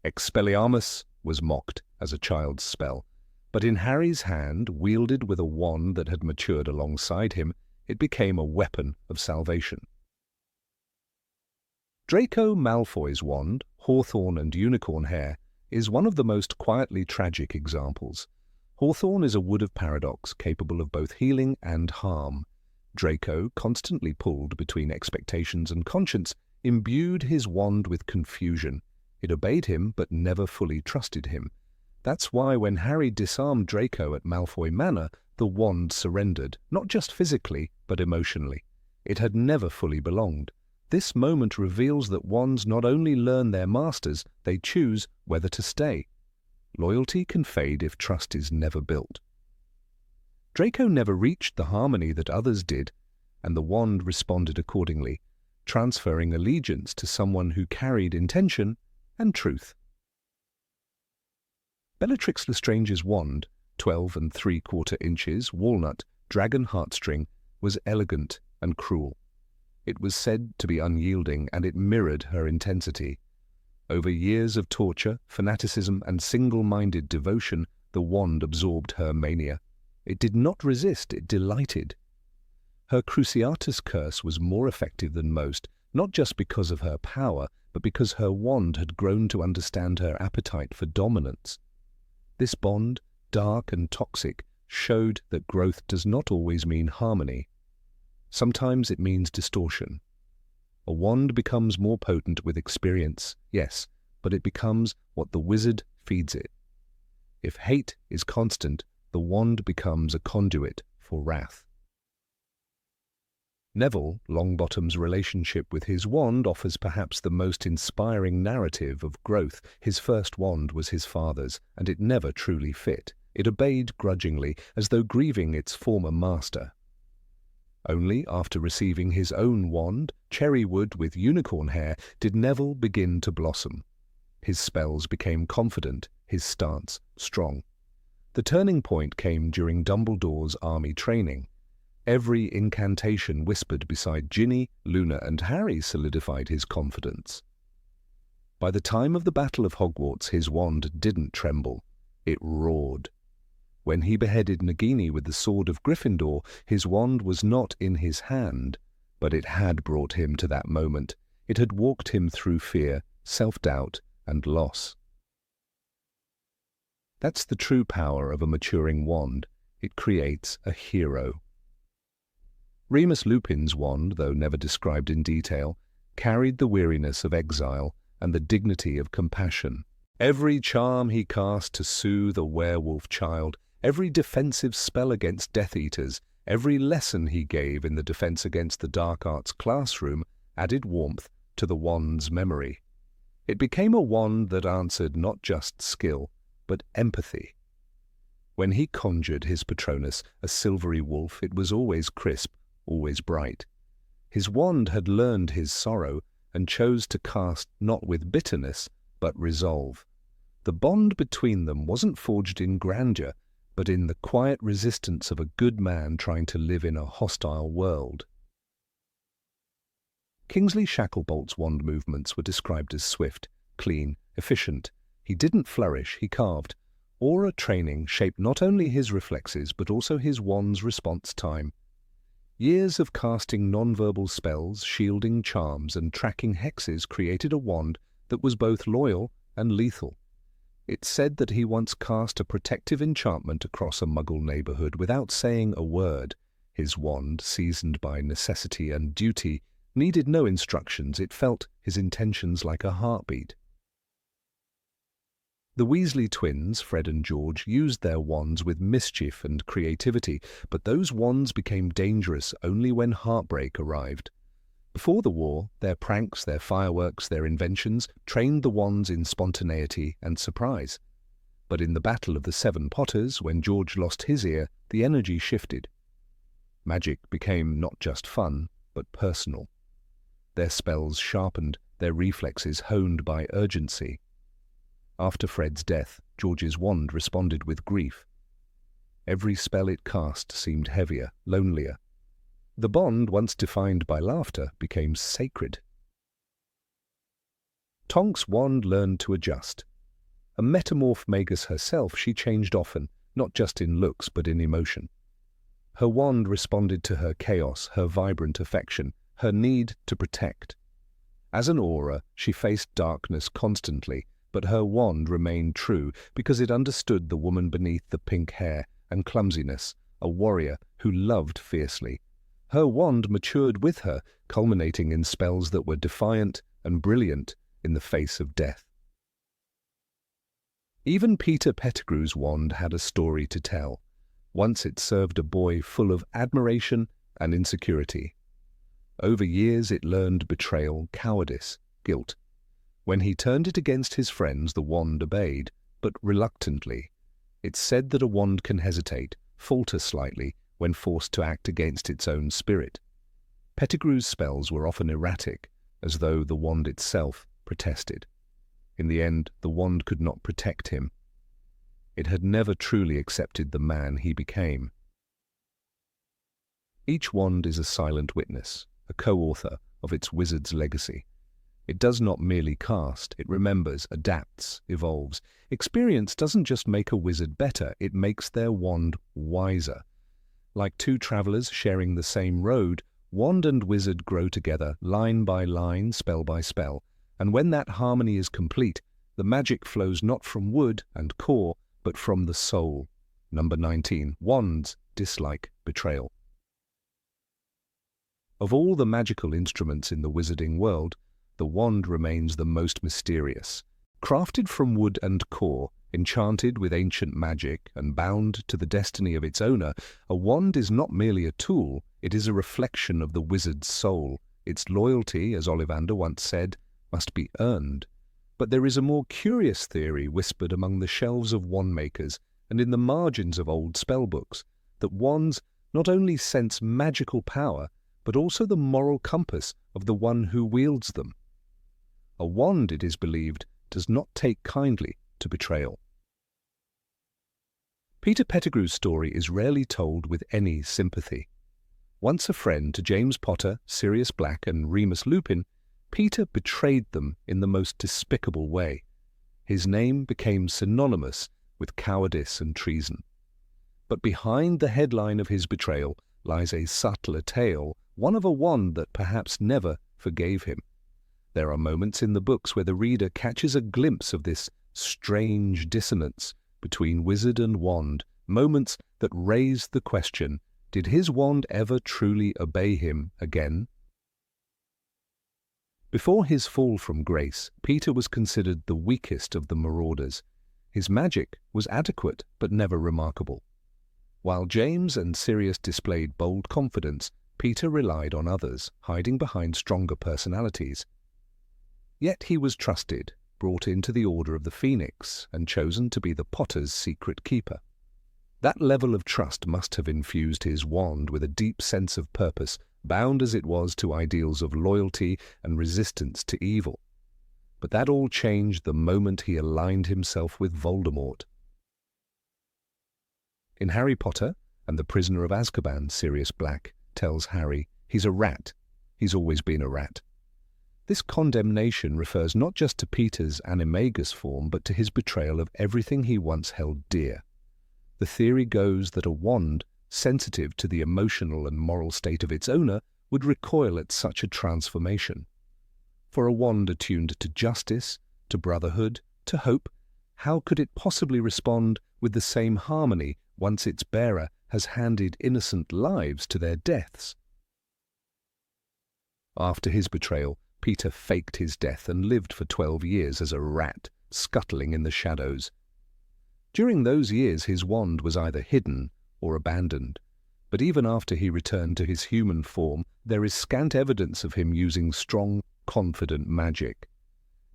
Expelliarmus was mocked as a child's spell, but in Harry's hand, wielded with a wand that had matured alongside him, it became a weapon of salvation. Draco Malfoy's wand, hawthorn and unicorn hair, is one of the most quietly tragic examples. Hawthorne is a wood of paradox capable of both healing and harm. Draco, constantly pulled between expectations and conscience, imbued his wand with confusion. It obeyed him but never fully trusted him. That's why when Harry disarmed Draco at Malfoy Manor, the wand surrendered, not just physically, but emotionally. It had never fully belonged. This moment reveals that wands not only learn their masters, they choose whether to stay. Loyalty can fade if trust is never built. Draco never reached the harmony that others did, and the wand responded accordingly, transferring allegiance to someone who carried intention and truth. Bellatrix Lestrange's wand, 12 3/4 inches, walnut, dragon heartstring, was elegant and cruel. It was said to be unyielding, and it mirrored her intensity. Over years of torture, fanaticism, and single-minded devotion, the wand absorbed her mania. It did not resist, it delighted. Her Cruciatus curse was more effective than most, not just because of her power, but because her wand had grown to understand her appetite for dominance. This bond, dark and toxic, showed that growth does not always mean harmony. Sometimes it means distortion. A wand becomes more potent with experience, yes, but it becomes what the wizard feeds it. If hate is constant, the wand becomes a conduit for wrath. Neville Longbottom's relationship with his wand offers perhaps the most inspiring narrative of growth. His first wand was his father's, and it never truly fit. It obeyed grudgingly, as though grieving its former master. Only after receiving his own wand, Cherrywood with unicorn hair, did Neville begin to blossom. His spells became confident, his stance strong. The turning point came during Dumbledore's army training. Every incantation whispered beside Ginny, Luna, and Harry solidified his confidence. By the time of the Battle of Hogwarts, his wand didn't tremble. It roared. When he beheaded Nagini with the sword of Gryffindor, his wand was not in his hand, but it had brought him to that moment. It had walked him through fear, self-doubt, and loss. That's the true power of a maturing wand. It creates a hero. Remus Lupin's wand, though never described in detail, carried the weariness of exile and the dignity of compassion. Every charm he cast to soothe a werewolf child, every defensive spell against Death Eaters, every lesson he gave in the defense against the dark arts classroom added warmth to the wand's memory. It became a wand that answered not just skill, but empathy. When he conjured his Patronus, a silvery wolf, it was always crisp, always bright. His wand had learned his sorrow and chose to cast not with bitterness, but resolve. The bond between them wasn't forged in grandeur, but in the quiet resistance of a good man trying to live in a hostile world. Kingsley Shacklebolt's wand movements were described as swift, clean, efficient. He didn't flourish, he carved. Aura training shaped not only his reflexes, but also his wand's response time. Years of casting non-verbal spells, shielding charms, and tracking hexes created a wand that was both loyal and lethal. It's said that he once cast a protective enchantment across a Muggle neighborhood without saying a word. His wand, seasoned by necessity and duty, needed no instructions. It felt his intentions like a heartbeat. The Weasley twins, Fred and George, used their wands with mischief and creativity, but those wands became dangerous only when heartbreak arrived. Before the war, their pranks, their fireworks, their inventions trained the wands in spontaneity and surprise. But in the Battle of the Seven Potters, when George lost his ear, the energy shifted. Magic became not just fun, but personal. Their spells sharpened, their reflexes honed by urgency. After Fred's death, George's wand responded with grief. Every spell it cast seemed heavier, lonelier. The bond, once defined by laughter, became sacred. Tonk's wand learned to adjust. A metamorph magus herself, she changed often, not just in looks but in emotion. Her wand responded to her chaos, her vibrant affection, her need to protect. As an aura, she faced darkness constantly, but her wand remained true because it understood the woman beneath the pink hair and clumsiness, a warrior who loved fiercely. Her wand matured with her, culminating in spells that were defiant and brilliant in the face of death. Even Peter Pettigrew's wand had a story to tell. Once it served a boy full of admiration and insecurity. Over years it learned betrayal, cowardice, guilt. When he turned it against his friends, the wand obeyed, but reluctantly. It's said that a wand can hesitate, falter slightly, when forced to act against its own spirit. Pettigrew's spells were often erratic, as though the wand itself protested. In the end, the wand could not protect him. It had never truly accepted the man he became. Each wand is a silent witness, a co-author of its wizard's legacy. It does not merely cast, it remembers, adapts, evolves. Experience doesn't just make a wizard better, it makes their wand wiser. Like two travelers sharing the same road, wand and wizard grow together, line by line, spell by spell. And when that harmony is complete, the magic flows not from wood and core, but from the soul. Number 19. Wands dislike betrayal. Of all the magical instruments in the wizarding world, the wand remains the most mysterious. Crafted from wood and core, enchanted with ancient magic, and bound to the destiny of its owner, a wand is not merely a tool, it is a reflection of the wizard's soul. Its loyalty, as Ollivander once said, must be earned. But there is a more curious theory whispered among the shelves of wand-makers and in the margins of old spellbooks, that wands not only sense magical power, but also the moral compass of the one who wields them. A wand, it is believed, does not take kindly to betrayal. Peter Pettigrew's story is rarely told with any sympathy. Once a friend to James Potter, Sirius Black, and Remus Lupin, Peter betrayed them in the most despicable way. His name became synonymous with cowardice and treason. But behind the headline of his betrayal lies a subtler tale, one of a wand that perhaps never forgave him. There are moments in the books where the reader catches a glimpse of this strange dissonance between wizard and wand, moments that raise the question, did his wand ever truly obey him again? Before his fall from grace, Peter was considered the weakest of the marauders. His magic was adequate but never remarkable. While James and Sirius displayed bold confidence, Peter relied on others, hiding behind stronger personalities. Yet he was trusted, brought into the Order of the Phoenix, and chosen to be the Potter's secret keeper. That level of trust must have infused his wand with a deep sense of purpose, bound as it was to ideals of loyalty and resistance to evil. But that all changed the moment he aligned himself with Voldemort. In Harry Potter and the Prisoner of Azkaban, Sirius Black tells Harry, he's a rat. He's always been a rat. This condemnation refers not just to Peter's animagus form, but to his betrayal of everything he once held dear. The theory goes that a wand, sensitive to the emotional and moral state of its owner, would recoil at such a transformation. For a wand attuned to justice, to brotherhood, to hope, how could it possibly respond with the same harmony once its bearer has handed innocent lives to their deaths? After his betrayal, Peter faked his death and lived for 12 years as a rat, scuttling in the shadows. During those years his wand was either hidden or abandoned, but even after he returned to his human form, there is scant evidence of him using strong, confident magic.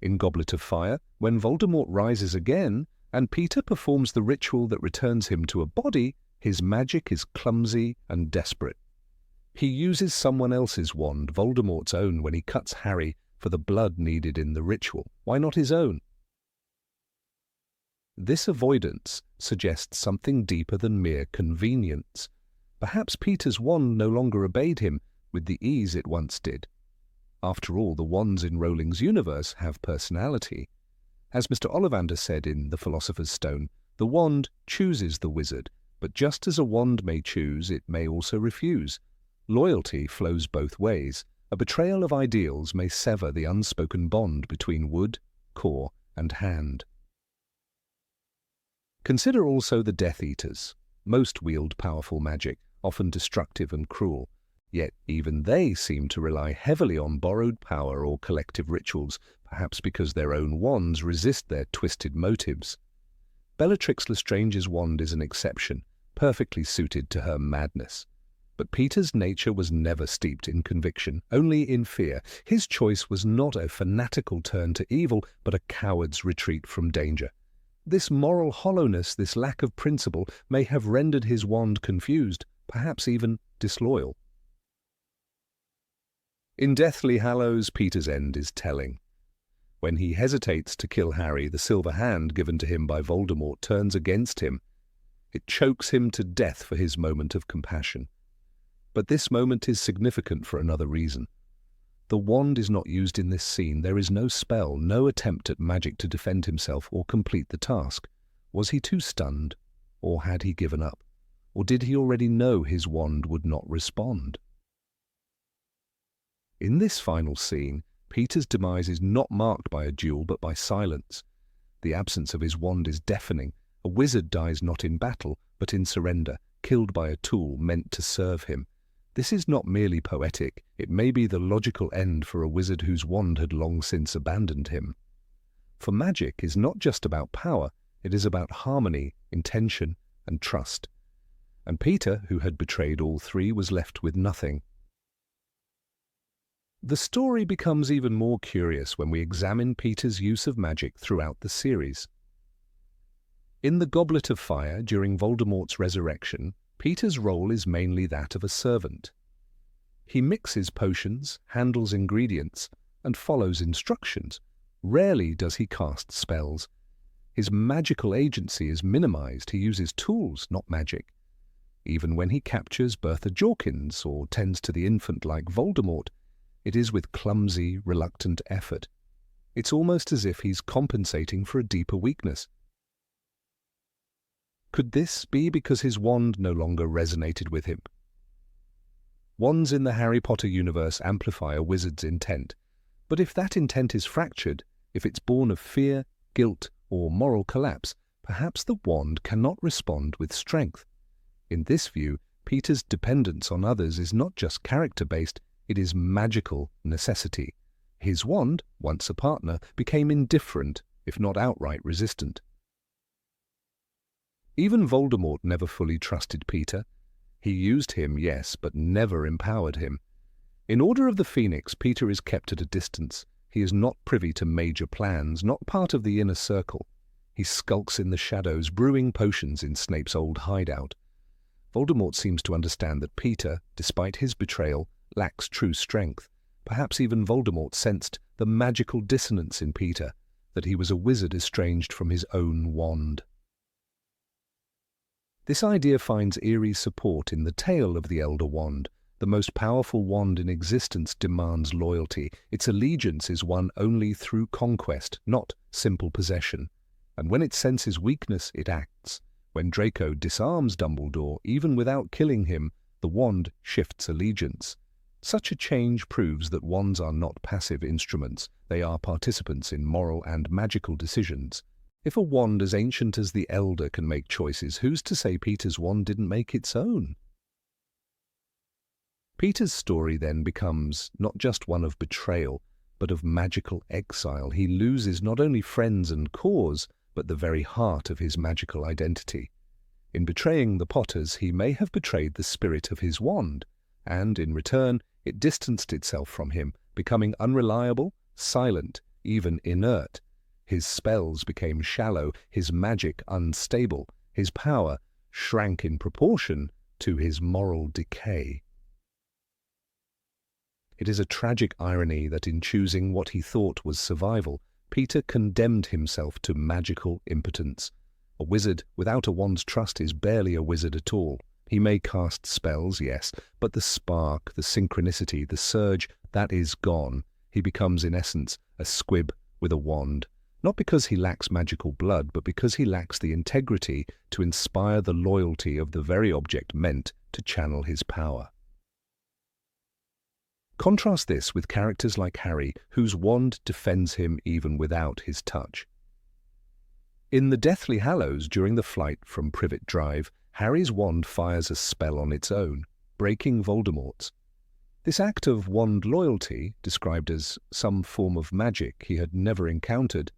In Goblet of Fire, when Voldemort rises again, and Peter performs the ritual that returns him to a body, his magic is clumsy and desperate. He uses someone else's wand, Voldemort's own, when he cuts Harry for the blood needed in the ritual. Why not his own? This avoidance suggests something deeper than mere convenience. Perhaps Peter's wand no longer obeyed him with the ease it once did. After all, the wands in Rowling's universe have personality. As Mr. Ollivander said in The Philosopher's Stone, the wand chooses the wizard, but just as a wand may choose, it may also refuse. Loyalty flows both ways. A betrayal of ideals may sever the unspoken bond between wood, core, and hand. Consider also the Death Eaters. Most wield powerful magic, often destructive and cruel. Yet even they seem to rely heavily on borrowed power or collective rituals, perhaps because their own wands resist their twisted motives. Bellatrix Lestrange's wand is an exception, perfectly suited to her madness. But Peter's nature was never steeped in conviction, only in fear. His choice was not a fanatical turn to evil, but a coward's retreat from danger. This moral hollowness, this lack of principle, may have rendered his wand confused, perhaps even disloyal. In Deathly Hallows, Peter's end is telling. When he hesitates to kill Harry, the silver hand given to him by Voldemort turns against him. It chokes him to death for his moment of compassion. But this moment is significant for another reason. The wand is not used in this scene. There is no spell, no attempt at magic to defend himself or complete the task. Was he too stunned? Or had he given up? Or did he already know his wand would not respond? In this final scene, Peter's demise is not marked by a duel but by silence. The absence of his wand is deafening. A wizard dies not in battle, but in surrender, killed by a tool meant to serve him. This is not merely poetic, it may be the logical end for a wizard whose wand had long since abandoned him. For magic is not just about power, it is about harmony, intention, and trust. And Peter, who had betrayed all three, was left with nothing. The story becomes even more curious when we examine Peter's use of magic throughout the series. In the Goblet of Fire, during Voldemort's resurrection, Peter's role is mainly that of a servant. He mixes potions, handles ingredients, and follows instructions. Rarely does he cast spells. His magical agency is minimized. He uses tools, not magic. Even when he captures Bertha Jorkins or tends to the infant like Voldemort, it is with clumsy, reluctant effort. It's almost as if he's compensating for a deeper weakness. Could this be because his wand no longer resonated with him? Wands in the Harry Potter universe amplify a wizard's intent, but if that intent is fractured, if it's born of fear, guilt, or moral collapse, perhaps the wand cannot respond with strength. In this view, Peter's dependence on others is not just character-based, it is magical necessity. His wand, once a partner, became indifferent, if not outright resistant. Even Voldemort never fully trusted Peter. He used him, yes, but never empowered him. In Order of the Phoenix, Peter is kept at a distance. He is not privy to major plans, not part of the inner circle. He skulks in the shadows, brewing potions in Snape's old hideout. Voldemort seems to understand that Peter, despite his betrayal, lacks true strength. Perhaps even Voldemort sensed the magical dissonance in Peter, that he was a wizard estranged from his own wand. This idea finds eerie support in the tale of the Elder Wand. The most powerful wand in existence demands loyalty. Its allegiance is won only through conquest, not simple possession. And when it senses weakness, it acts. When Draco disarms Dumbledore, even without killing him, the wand shifts allegiance. Such a change proves that wands are not passive instruments. They are participants in moral and magical decisions. If a wand as ancient as the Elder can make choices, who's to say Peter's wand didn't make its own? Peter's story then becomes not just one of betrayal, but of magical exile. He loses not only friends and cause, but the very heart of his magical identity. In betraying the Potters, he may have betrayed the spirit of his wand, and in return, it distanced itself from him, becoming unreliable, silent, even inert. His spells became shallow, his magic unstable, his power shrank in proportion to his moral decay. It is a tragic irony that in choosing what he thought was survival, Peter condemned himself to magical impotence. A wizard without a wand's trust is barely a wizard at all. He may cast spells, yes, but the spark, the synchronicity, the surge, that is gone. He becomes, in essence, a squib with a wand. Not because he lacks magical blood, but because he lacks the integrity to inspire the loyalty of the very object meant to channel his power. Contrast this with characters like Harry, whose wand defends him even without his touch. In the Deathly Hallows, during the flight from Privet Drive, Harry's wand fires a spell on its own, breaking Voldemort's. This act of wand loyalty, described as some form of magic he had never encountered,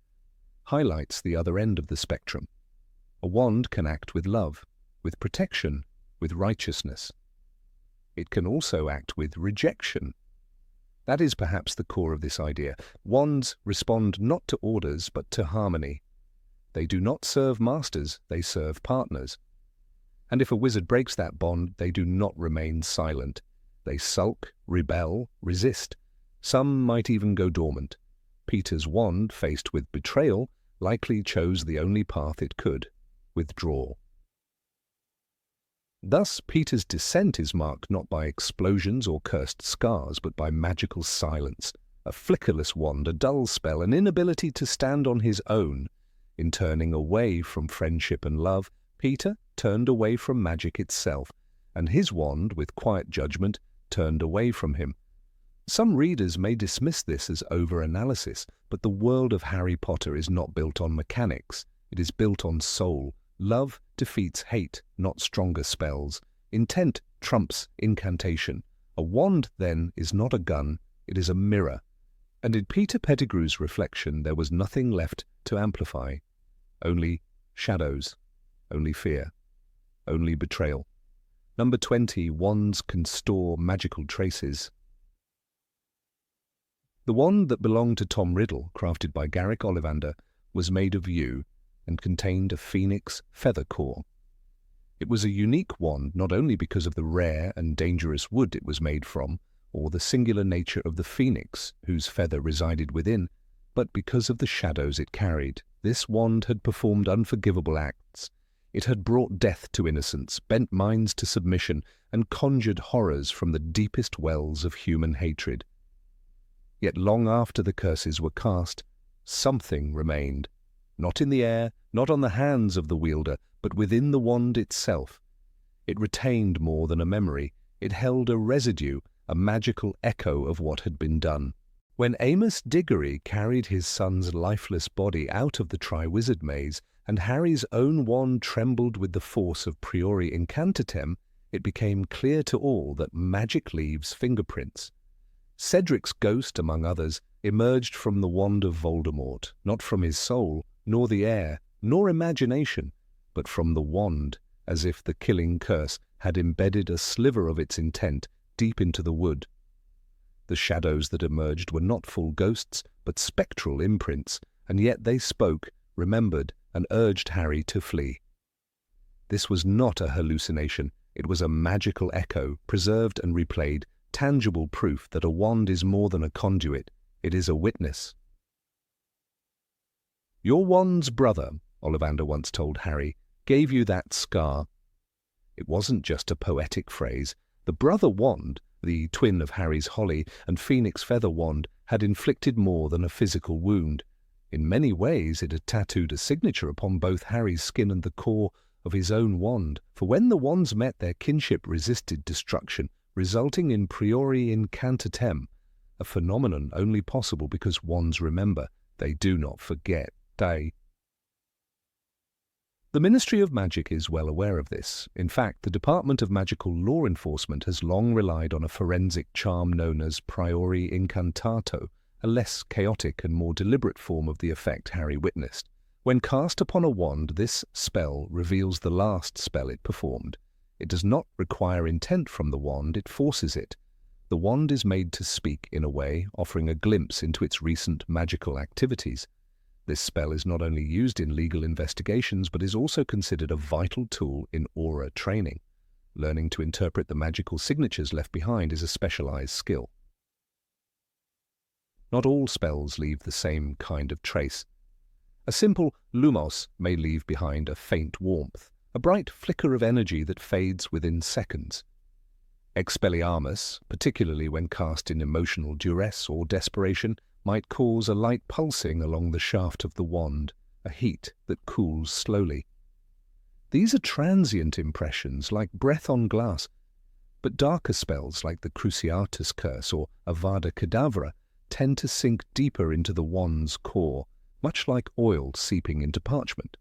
highlights the other end of the spectrum. A wand can act with love, with protection, with righteousness. It can also act with rejection. That is perhaps the core of this idea. Wands respond not to orders, but to harmony. They do not serve masters, they serve partners. And if a wizard breaks that bond, they do not remain silent. They sulk, rebel, resist. Some might even go dormant. Peter's wand, faced with betrayal, likely chose the only path it could: withdrawal. Thus, Peter's descent is marked not by explosions or cursed scars, but by magical silence, a flickerless wand, a dull spell, an inability to stand on his own. In turning away from friendship and love, Peter turned away from magic itself, and his wand, with quiet judgment, turned away from him. Some readers may dismiss this as over-analysis, but the world of Harry Potter is not built on mechanics. It is built on soul. Love defeats hate, not stronger spells. Intent trumps incantation. A wand, then, is not a gun, it is a mirror. And in Peter Pettigrew's reflection there was nothing left to amplify. Only shadows, only fear, only betrayal. Number 20, wands can store magical traces. The wand that belonged to Tom Riddle, crafted by Garrick Ollivander, was made of yew and contained a phoenix feather core. It was a unique wand not only because of the rare and dangerous wood it was made from, or the singular nature of the phoenix whose feather resided within, but because of the shadows it carried. This wand had performed unforgivable acts. It had brought death to innocence, bent minds to submission, and conjured horrors from the deepest wells of human hatred. Yet long after the curses were cast, something remained, not in the air, not on the hands of the wielder, but within the wand itself. It retained more than a memory. It held a residue, a magical echo of what had been done. When Amos Diggory carried his son's lifeless body out of the Triwizard Maze, and Harry's own wand trembled with the force of priori incantatem, it became clear to all that magic leaves fingerprints. Cedric's ghost, among others, emerged from the wand of Voldemort, not from his soul, nor the air, nor imagination, but from the wand, as if the killing curse had embedded a sliver of its intent deep into the wood. The shadows that emerged were not full ghosts, but spectral imprints, and yet they spoke, remembered, and urged Harry to flee. This was not a hallucination. It was a magical echo, preserved and replayed, tangible proof that a wand is more than a conduit. It is a witness. "Your wand's brother," Ollivander once told Harry, "gave you that scar." It wasn't just a poetic phrase. The brother wand, the twin of Harry's holly and phoenix feather wand, had inflicted more than a physical wound. In many ways it had tattooed a signature upon both Harry's skin and the core of his own wand, for when the wands met, their kinship resisted destruction, resulting in priori incantatem, a phenomenon only possible because wands remember. They do not forget. The Ministry of Magic is well aware of this. In fact, the Department of Magical Law Enforcement has long relied on a forensic charm known as priori incantato, a less chaotic and more deliberate form of the effect Harry witnessed. When cast upon a wand, this spell reveals the last spell it performed. It does not require intent from the wand, it forces it. The wand is made to speak in a way, offering a glimpse into its recent magical activities. This spell is not only used in legal investigations, but is also considered a vital tool in aura training. Learning to interpret the magical signatures left behind is a specialized skill. Not all spells leave the same kind of trace. A simple lumos may leave behind a faint warmth, a bright flicker of energy that fades within seconds. Expelliarmus, particularly when cast in emotional duress or desperation, might cause a light pulsing along the shaft of the wand, a heat that cools slowly. These are transient impressions, like breath on glass, but darker spells like the Cruciatus Curse or Avada Kedavra tend to sink deeper into the wand's core, much like oil seeping into parchment.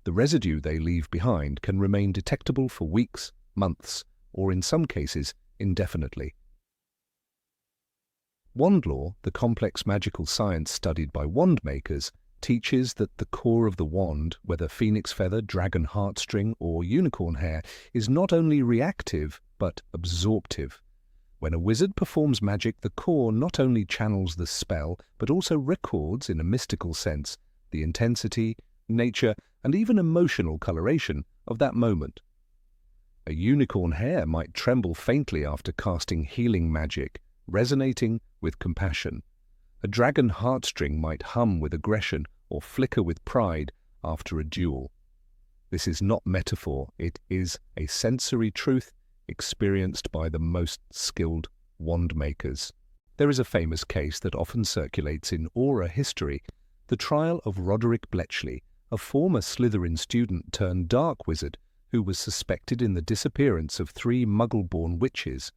The residue they leave behind can remain detectable for weeks, months, or in some cases, indefinitely. Wand lore, the complex magical science studied by wand makers, teaches that the core of the wand, whether phoenix feather, dragon heartstring, or unicorn hair, is not only reactive, but absorptive. When a wizard performs magic, the core not only channels the spell, but also records, in a mystical sense, the intensity, nature, and even emotional coloration of that moment. A unicorn hair might tremble faintly after casting healing magic, resonating with compassion. A dragon heartstring might hum with aggression or flicker with pride after a duel. This is not metaphor, it is a sensory truth experienced by the most skilled wand makers. There is a famous case that often circulates in aura history, the trial of Roderick Bletchley, a former Slytherin student turned dark wizard who was suspected in the disappearance of 3 Muggle-born witches.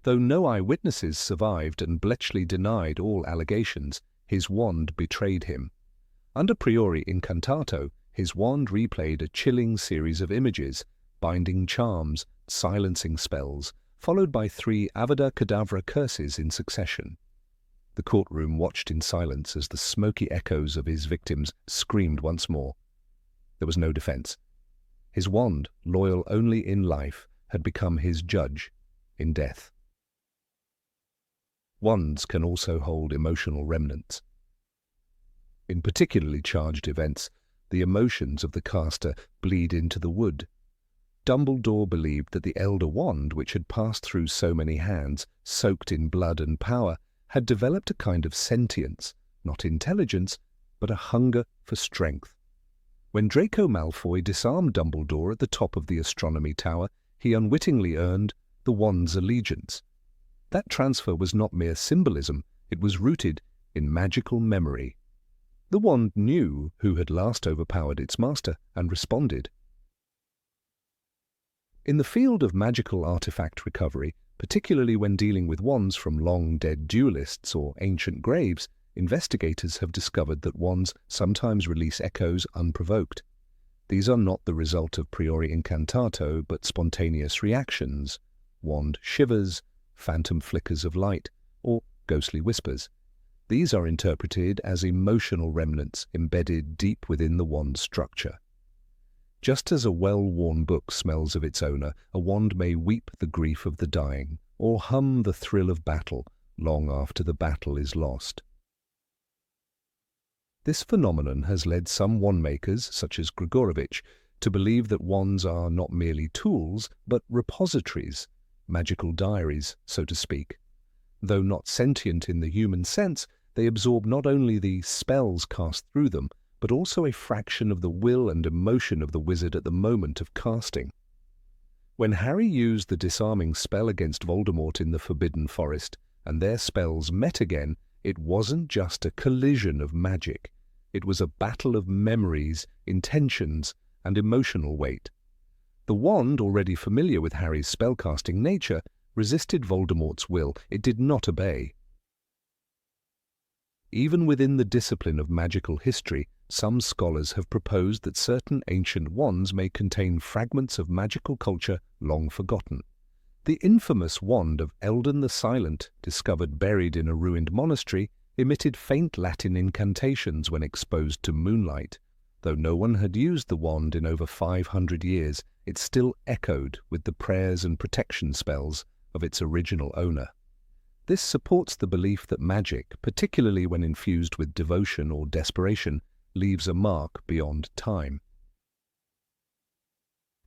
Though no eyewitnesses survived and Bletchley denied all allegations, his wand betrayed him. Under priori incantato, his wand replayed a chilling series of images, binding charms, silencing spells, followed by 3 Avada Kedavra curses in succession. The courtroom watched in silence as the smoky echoes of his victims screamed once more. There was no defense. His wand, loyal only in life, had become his judge in death. Wands can also hold emotional remnants. In particularly charged events, the emotions of the caster bleed into the wood. Dumbledore believed that the Elder Wand, which had passed through so many hands, soaked in blood and power, had developed a kind of sentience, not intelligence, but a hunger for strength. When Draco Malfoy disarmed Dumbledore at the top of the astronomy tower, he unwittingly earned the wand's allegiance. That transfer was not mere symbolism, it was rooted in magical memory. The wand knew who had last overpowered its master and responded. In the field of magical artifact recovery, particularly when dealing with wands from long-dead duelists or ancient graves, investigators have discovered that wands sometimes release echoes unprovoked. These are not the result of priori incantato, but spontaneous reactions, wand shivers, phantom flickers of light, or ghostly whispers. These are interpreted as emotional remnants embedded deep within the wand's structure. Just as a well-worn book smells of its owner, a wand may weep the grief of the dying, or hum the thrill of battle long after the battle is lost. This phenomenon has led some wand-makers, such as Grigorovich, to believe that wands are not merely tools, but repositories, magical diaries, so to speak. Though not sentient in the human sense, they absorb not only the spells cast through them, but also a fraction of the will and emotion of the wizard at the moment of casting. When Harry used the disarming spell against Voldemort in the Forbidden Forest, and their spells met again, it wasn't just a collision of magic. It was a battle of memories, intentions, and emotional weight. The wand, already familiar with Harry's spellcasting nature, resisted Voldemort's will. It did not obey. Even within the discipline of magical history, some scholars have proposed that certain ancient wands may contain fragments of magical culture long forgotten. The infamous wand of Eldon the Silent, discovered buried in a ruined monastery, emitted faint Latin incantations when exposed to moonlight. Though no one had used the wand in over 500 years, it still echoed with the prayers and protection spells of its original owner. This supports the belief that magic, particularly when infused with devotion or desperation, leaves a mark beyond time.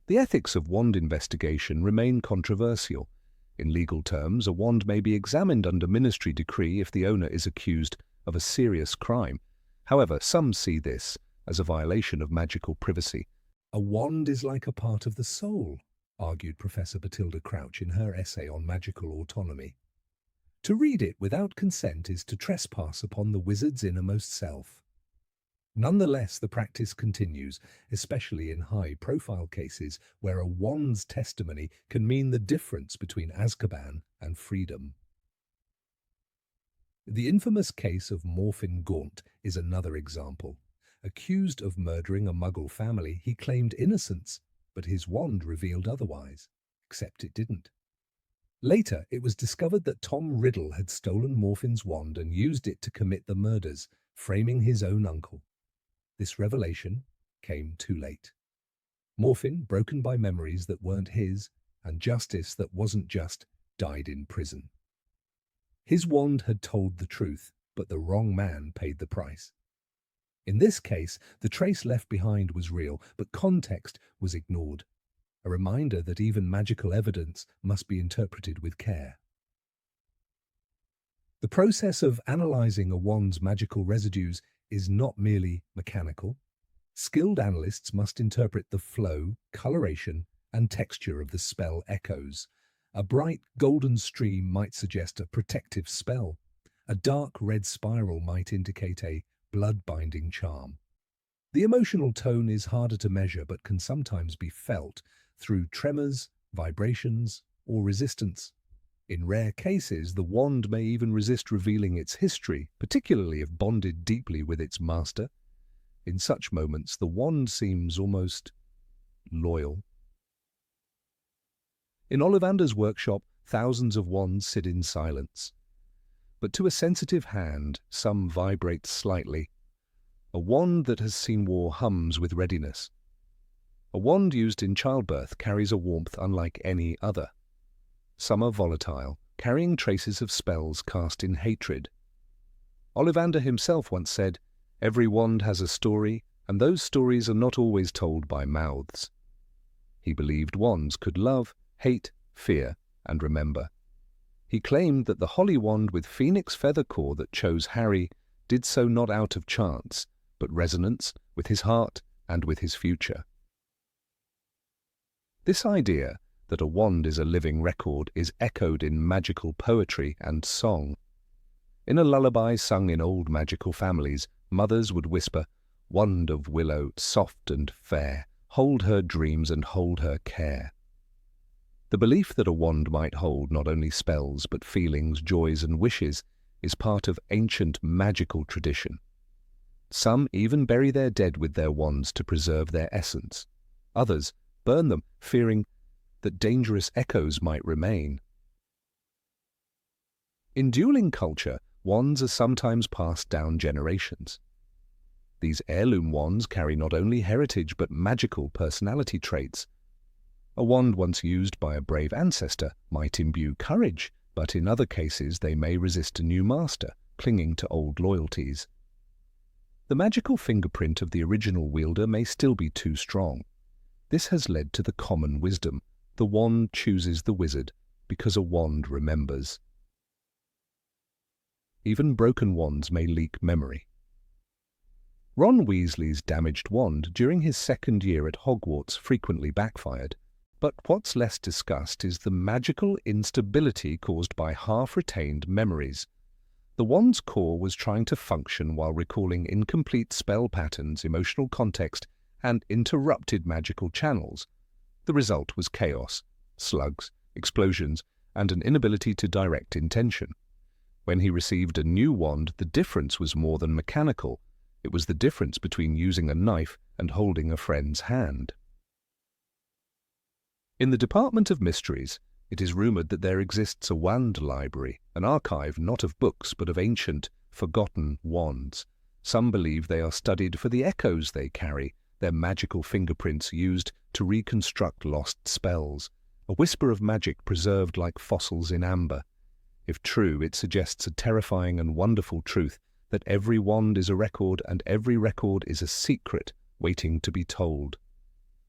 The ethics of wand investigation remain controversial. In legal terms, a wand may be examined under ministry decree if the owner is accused of a serious crime. However, some see this as a violation of magical privacy. A wand is like a part of the soul, argued Professor Batilda Crouch in her essay on magical autonomy. To read it without consent is to trespass upon the wizard's innermost self. Nonetheless, the practice continues, especially in high-profile cases where a wand's testimony can mean the difference between Azkaban and freedom. The infamous case of Morfin Gaunt is another example. Accused of murdering a Muggle family, he claimed innocence, but his wand revealed otherwise, except it didn't. Later, it was discovered that Tom Riddle had stolen Morfin's wand and used it to commit the murders, framing his own uncle. This revelation came too late. Morfin, broken by memories that weren't his, and justice that wasn't just, died in prison. His wand had told the truth, but the wrong man paid the price. In this case, the trace left behind was real, but context was ignored. A reminder that even magical evidence must be interpreted with care. The process of analyzing a wand's magical residues is not merely mechanical. Skilled analysts must interpret the flow, coloration, and texture of the spell echoes. A bright golden stream might suggest a protective spell. A dark red spiral might indicate a blood-binding charm. The emotional tone is harder to measure but can sometimes be felt through tremors, vibrations, or resistance. In rare cases, the wand may even resist revealing its history, particularly if bonded deeply with its master. In such moments, the wand seems almost loyal. In Ollivander's workshop, thousands of wands sit in silence. But to a sensitive hand, some vibrate slightly. A wand that has seen war hums with readiness. A wand used in childbirth carries a warmth unlike any other. Some are volatile, carrying traces of spells cast in hatred. Ollivander himself once said, "Every wand has a story, and those stories are not always told by mouths." He believed wands could love, hate, fear, and remember. He claimed that the holly wand with phoenix feather core that chose Harry did so not out of chance, but resonance with his heart and with his future. This idea that a wand is a living record is echoed in magical poetry and song. In a lullaby sung in old magical families, mothers would whisper, "Wand of willow, soft and fair, hold her dreams and hold her care." The belief that a wand might hold not only spells but feelings, joys and wishes is part of ancient magical tradition. Some even bury their dead with their wands to preserve their essence. Others burn them, fearing that dangerous echoes might remain. In dueling culture, wands are sometimes passed down generations. These heirloom wands carry not only heritage but magical personality traits. A wand once used by a brave ancestor might imbue courage, but in other cases they may resist a new master, clinging to old loyalties. The magical fingerprint of the original wielder may still be too strong. This has led to the common wisdom: the wand chooses the wizard, because a wand remembers. Even broken wands may leak memory. Ron Weasley's damaged wand during his second year at Hogwarts frequently backfired, but what's less discussed is the magical instability caused by half-retained memories. The wand's core was trying to function while recalling incomplete spell patterns, emotional context, and interrupted magical channels. The result was chaos, slugs, explosions, and an inability to direct intention. When he received a new wand, the difference was more than mechanical. It was the difference between using a knife and holding a friend's hand. In the Department of Mysteries, it is rumoured that there exists a wand library, an archive not of books but of ancient, forgotten wands. Some believe they are studied for the echoes they carry, their magical fingerprints used to reconstruct lost spells, a whisper of magic preserved like fossils in amber. If true, it suggests a terrifying and wonderful truth that every wand is a record and every record is a secret waiting to be told.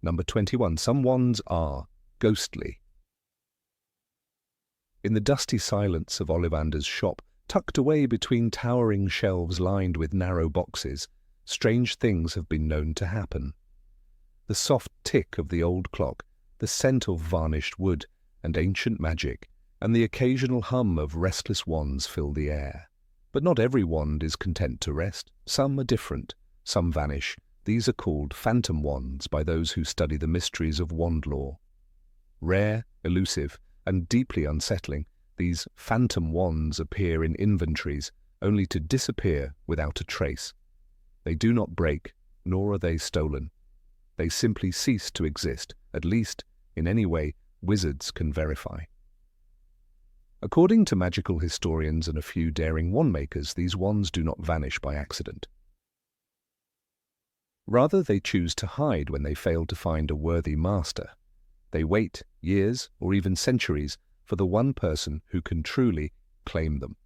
Number 21. Some wands are ghostly. In the dusty silence of Ollivander's shop, tucked away between towering shelves lined with narrow boxes, strange things have been known to happen. The soft tick of the old clock, the scent of varnished wood and ancient magic, and the occasional hum of restless wands fill the air. But not every wand is content to rest. Some are different. Some vanish. These are called phantom wands by those who study the mysteries of wand lore. Rare, elusive, and deeply unsettling, these phantom wands appear in inventories, only to disappear without a trace. They do not break, nor are they stolen. They simply cease to exist, at least, in any way, wizards can verify. According to magical historians and a few daring wand-makers, these wands do not vanish by accident. Rather, they choose to hide when they fail to find a worthy master. They wait years or even centuries for the one person who can truly claim them.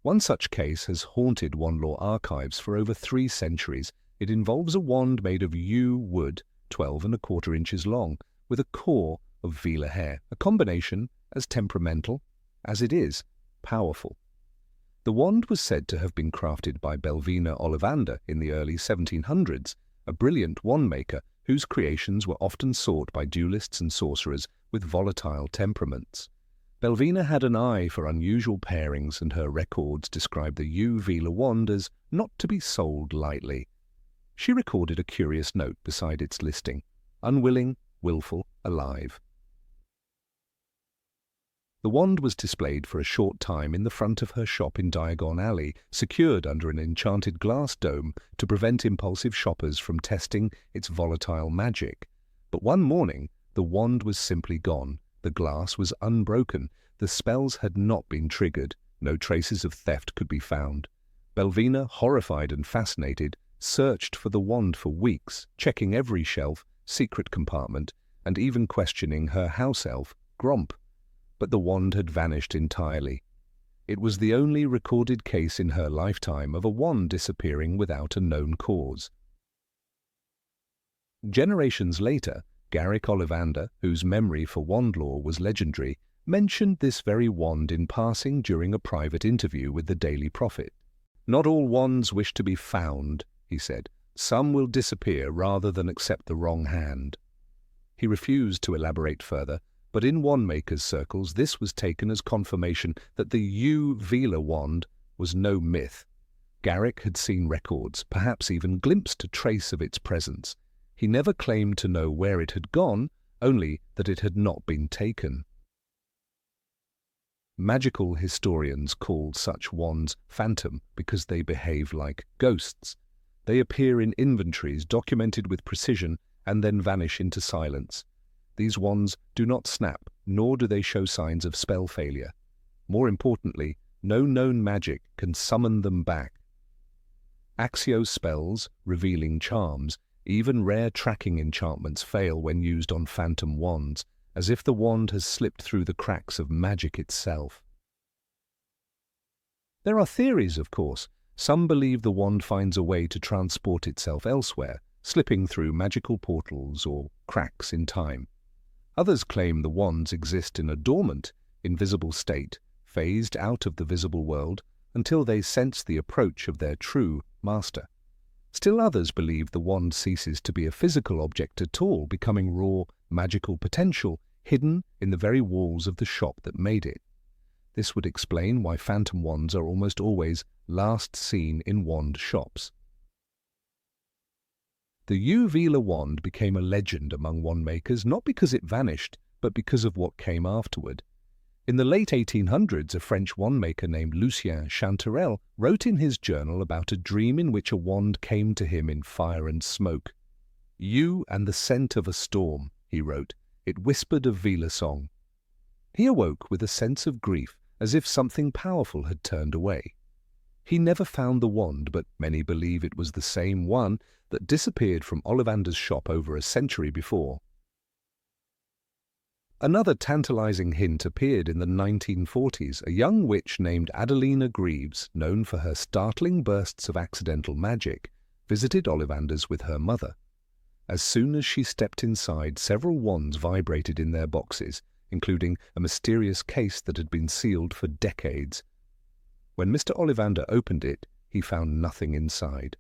One such case has haunted wand lore archives for over 3 centuries. It involves a wand made of yew wood, 12¼ inches long, with a core of velar hair, a combination as temperamental as it is powerful. The wand was said to have been crafted by Belvina Ollivander in the early 1700s, a brilliant wand maker whose creations were often sought by duelists and sorcerers with volatile temperaments. Belvina had an eye for unusual pairings, and her records describe the yew velar wand as not to be sold lightly. She recorded a curious note beside its listing: unwilling, willful, alive. The wand was displayed for a short time in the front of her shop in Diagon Alley, secured under an enchanted glass dome to prevent impulsive shoppers from testing its volatile magic. But one morning, the wand was simply gone. The glass was unbroken. The spells had not been triggered. No traces of theft could be found. Belvina, horrified and fascinated, searched for the wand for weeks, checking every shelf, secret compartment, and even questioning her house elf, Gromp. But the wand had vanished entirely. It was the only recorded case in her lifetime of a wand disappearing without a known cause. Generations later, Garrick Ollivander, whose memory for wand lore was legendary, mentioned this very wand in passing during a private interview with the Daily Prophet. "Not all wands wish to be found," he said. "Some will disappear rather than accept the wrong hand." He refused to elaborate further, but in wand-makers' circles this was taken as confirmation that the yew velar wand was no myth. Garrick had seen records, perhaps even glimpsed a trace of its presence. He never claimed to know where it had gone, only that it had not been taken. Magical historians called such wands phantom because they behave like ghosts. They appear in inventories documented with precision and then vanish into silence. These wands do not snap, nor do they show signs of spell failure. More importantly, no known magic can summon them back. Axio spells, revealing charms, even rare tracking enchantments fail when used on phantom wands, as if the wand has slipped through the cracks of magic itself. There are theories, of course. Some believe the wand finds a way to transport itself elsewhere, slipping through magical portals or cracks in time. Others claim the wands exist in a dormant, invisible state, phased out of the visible world until they sense the approach of their true master. Still others believe the wand ceases to be a physical object at all, becoming raw, magical potential hidden in the very walls of the shop that made it. This would explain why phantom wands are almost always last seen in wand shops. The yew velar wand became a legend among wand makers not because it vanished, but because of what came afterward. In the late 1800s, a French wand maker named Lucien Chanterelle wrote in his journal about a dream in which a wand came to him in fire and smoke. "Yew and the scent of a storm," he wrote. "It whispered a velar song." He awoke with a sense of grief, as if something powerful had turned away. He never found the wand, but many believe it was the same one that disappeared from Ollivander's shop over a century before. Another tantalizing hint appeared in the 1940s. A young witch named Adelina Greaves, known for her startling bursts of accidental magic, visited Ollivander's with her mother. As soon as she stepped inside, several wands vibrated in their boxes, including a mysterious case that had been sealed for decades. When Mr. Ollivander opened it, he found nothing inside.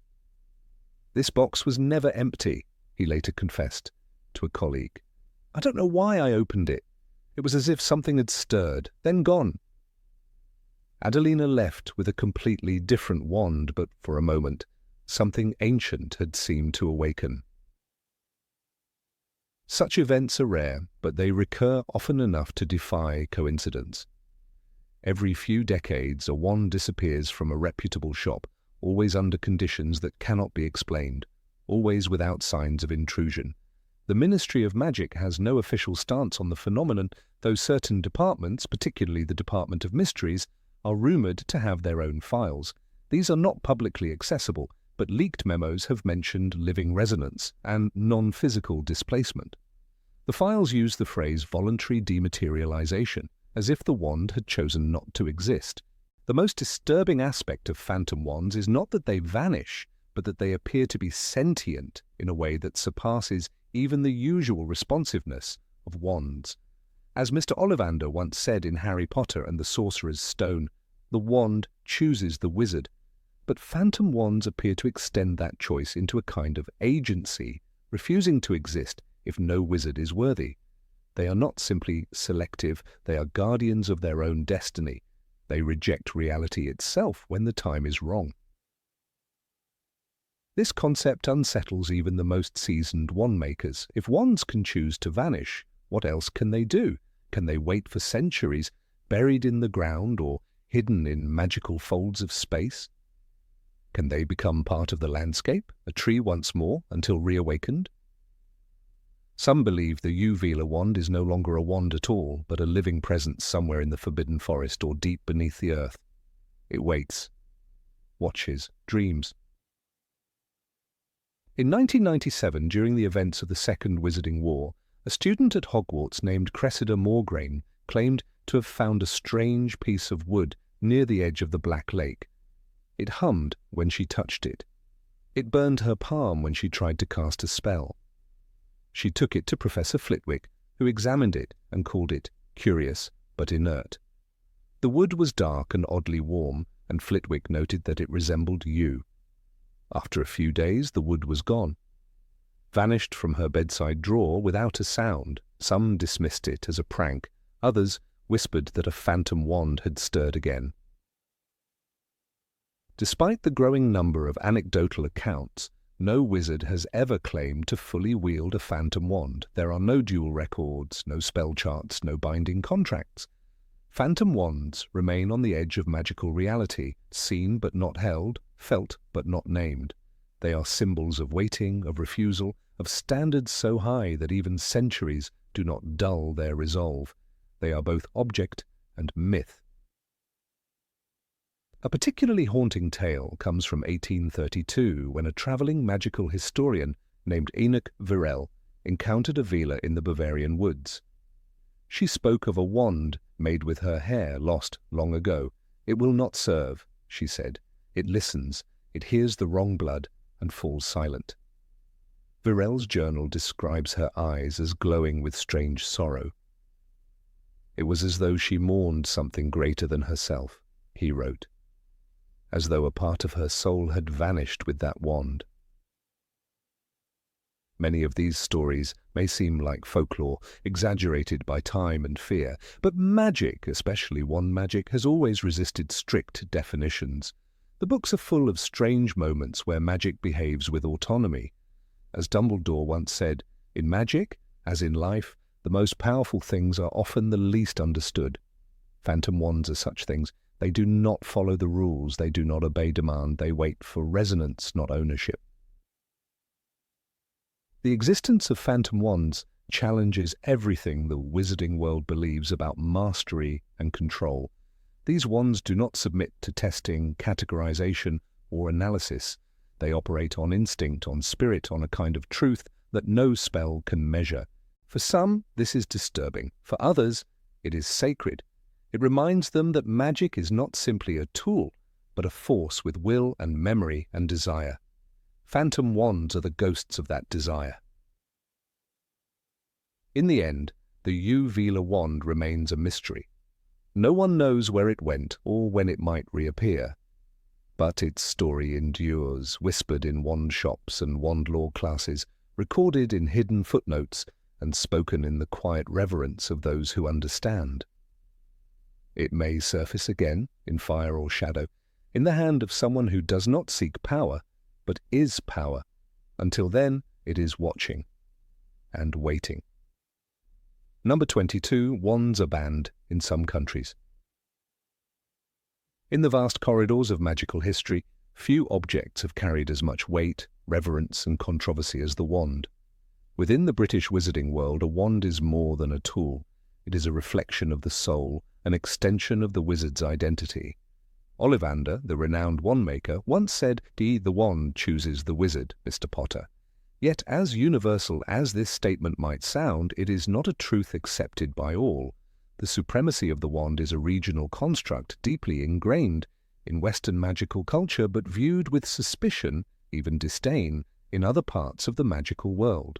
"This box was never empty," he later confessed to a colleague. "I don't know why I opened it. It was as if something had stirred, then gone." Adelina left with a completely different wand, but for a moment, something ancient had seemed to awaken. Such events are rare, but they recur often enough to defy coincidence. Every few decades, a wand disappears from a reputable shop, always under conditions that cannot be explained, always without signs of intrusion. The Ministry of Magic has no official stance on the phenomenon, though certain departments, particularly the Department of Mysteries, are rumoured to have their own files. These are not publicly accessible, but leaked memos have mentioned living resonance and non-physical displacement. The files use the phrase voluntary dematerialization, as if the wand had chosen not to exist. The most disturbing aspect of phantom wands is not that they vanish, but that they appear to be sentient in a way that surpasses even the usual responsiveness of wands. As Mr. Ollivander once said in Harry Potter and the Sorcerer's Stone, the wand chooses the wizard. But phantom wands appear to extend that choice into a kind of agency, refusing to exist if no wizard is worthy. They are not simply selective, they are guardians of their own destiny. They reject reality itself when the time is wrong. This concept unsettles even the most seasoned wand makers. If wands can choose to vanish, what else can they do? Can they wait for centuries, buried in the ground or hidden in magical folds of space? Can they become part of the landscape, a tree once more, until reawakened? Some believe the unravel wand is no longer a wand at all, but a living presence somewhere in the forbidden forest or deep beneath the earth. It waits, watches, dreams. In 1997, during the events of the Second Wizarding War, a student at Hogwarts named Cressida Morgraine claimed to have found a strange piece of wood near the edge of the Black Lake. It hummed when she touched it. It burned her palm when she tried to cast a spell. She took it to Professor Flitwick, who examined it and called it curious but inert. The wood was dark and oddly warm, and Flitwick noted that it resembled yew. After a few days, the wood was gone. Vanished from her bedside drawer without a sound. Some dismissed it as a prank. Others whispered that a phantom wand had stirred again. Despite the growing number of anecdotal accounts, no wizard has ever claimed to fully wield a phantom wand. There are no dual records, no spell charts, no binding contracts. Phantom wands remain on the edge of magical reality, seen but not held, felt but not named. They are symbols of waiting, of refusal, of standards so high that even centuries do not dull their resolve. They are both object and myth. A particularly haunting tale comes from 1832, when a travelling magical historian named Enoch Virel encountered a Veela in the Bavarian woods. She spoke of a wand made with her hair lost long ago. "It will not serve," she said. "It listens, it hears the wrong blood, and falls silent." Virel's journal describes her eyes as glowing with strange sorrow. "It was as though she mourned something greater than herself," he wrote, "as though a part of her soul had vanished with that wand." Many of these stories may seem like folklore, exaggerated by time and fear, but magic, especially wand magic, has always resisted strict definitions. The books are full of strange moments where magic behaves with autonomy. As Dumbledore once said, "In magic, as in life, the most powerful things are often the least understood." Phantom wands are such things. They do not follow the rules, they do not obey demand, they wait for resonance, not ownership. The existence of phantom wands challenges everything the wizarding world believes about mastery and control. These wands do not submit to testing, categorization, or analysis. They operate on instinct, on spirit, on a kind of truth that no spell can measure. For some, this is disturbing. For others, it is sacred. It reminds them that magic is not simply a tool, but a force with will and memory and desire. Phantom wands are the ghosts of that desire. In the end, the unravel wand remains a mystery. No one knows where it went or when it might reappear. But its story endures, whispered in wand shops and wand law classes, recorded in hidden footnotes, and spoken in the quiet reverence of those who understand. It may surface again, in fire or shadow, in the hand of someone who does not seek power, but is power. Until then, it is watching and waiting. Number 22, wands are banned in some countries. In the vast corridors of magical history, few objects have carried as much weight, reverence, and controversy as the wand. Within the British wizarding world, a wand is more than a tool. It is a reflection of the soul, an extension of the wizard's identity. Ollivander, the renowned wand-maker, once said, "The wand chooses the wizard, Mr. Potter." Yet, as universal as this statement might sound, it is not a truth accepted by all. The supremacy of the wand is a regional construct deeply ingrained in Western magical culture, but viewed with suspicion, even disdain, in other parts of the magical world.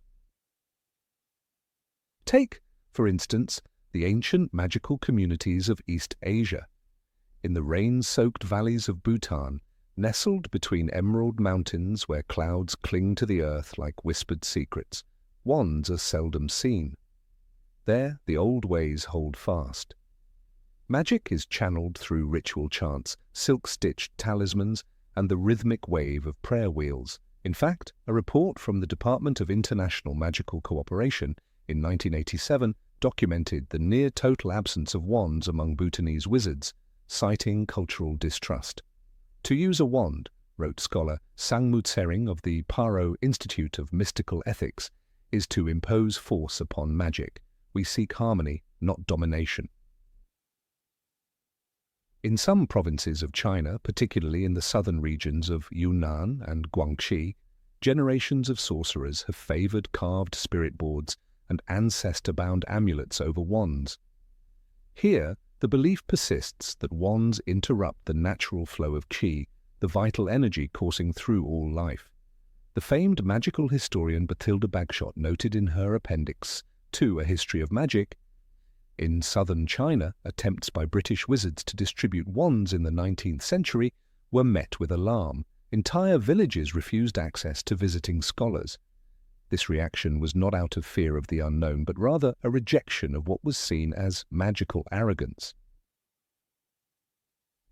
Take, for instance, the ancient magical communities of East Asia. In the rain-soaked valleys of Bhutan, nestled between emerald mountains where clouds cling to the earth like whispered secrets, wands are seldom seen. There, the old ways hold fast. Magic is channeled through ritual chants, silk-stitched talismans, and the rhythmic wave of prayer wheels. In fact, a report from the Department of International Magical Cooperation in 1987 documented the near-total absence of wands among Bhutanese wizards, citing cultural distrust. "To use a wand," wrote scholar Sangmu Tsering of the Paro Institute of Mystical Ethics, "is to impose force upon magic. We seek harmony, not domination." In some provinces of China, particularly in the southern regions of Yunnan and Guangxi, generations of sorcerers have favored carved spirit boards and ancestor-bound amulets over wands. Here, the belief persists that wands interrupt the natural flow of qi, the vital energy coursing through all life. The famed magical historian Bathilda Bagshot noted in her appendix to A History of Magic, in southern China, attempts by British wizards to distribute wands in the 19th century were met with alarm. Entire villages refused access to visiting scholars. This reaction was not out of fear of the unknown, but rather a rejection of what was seen as magical arrogance.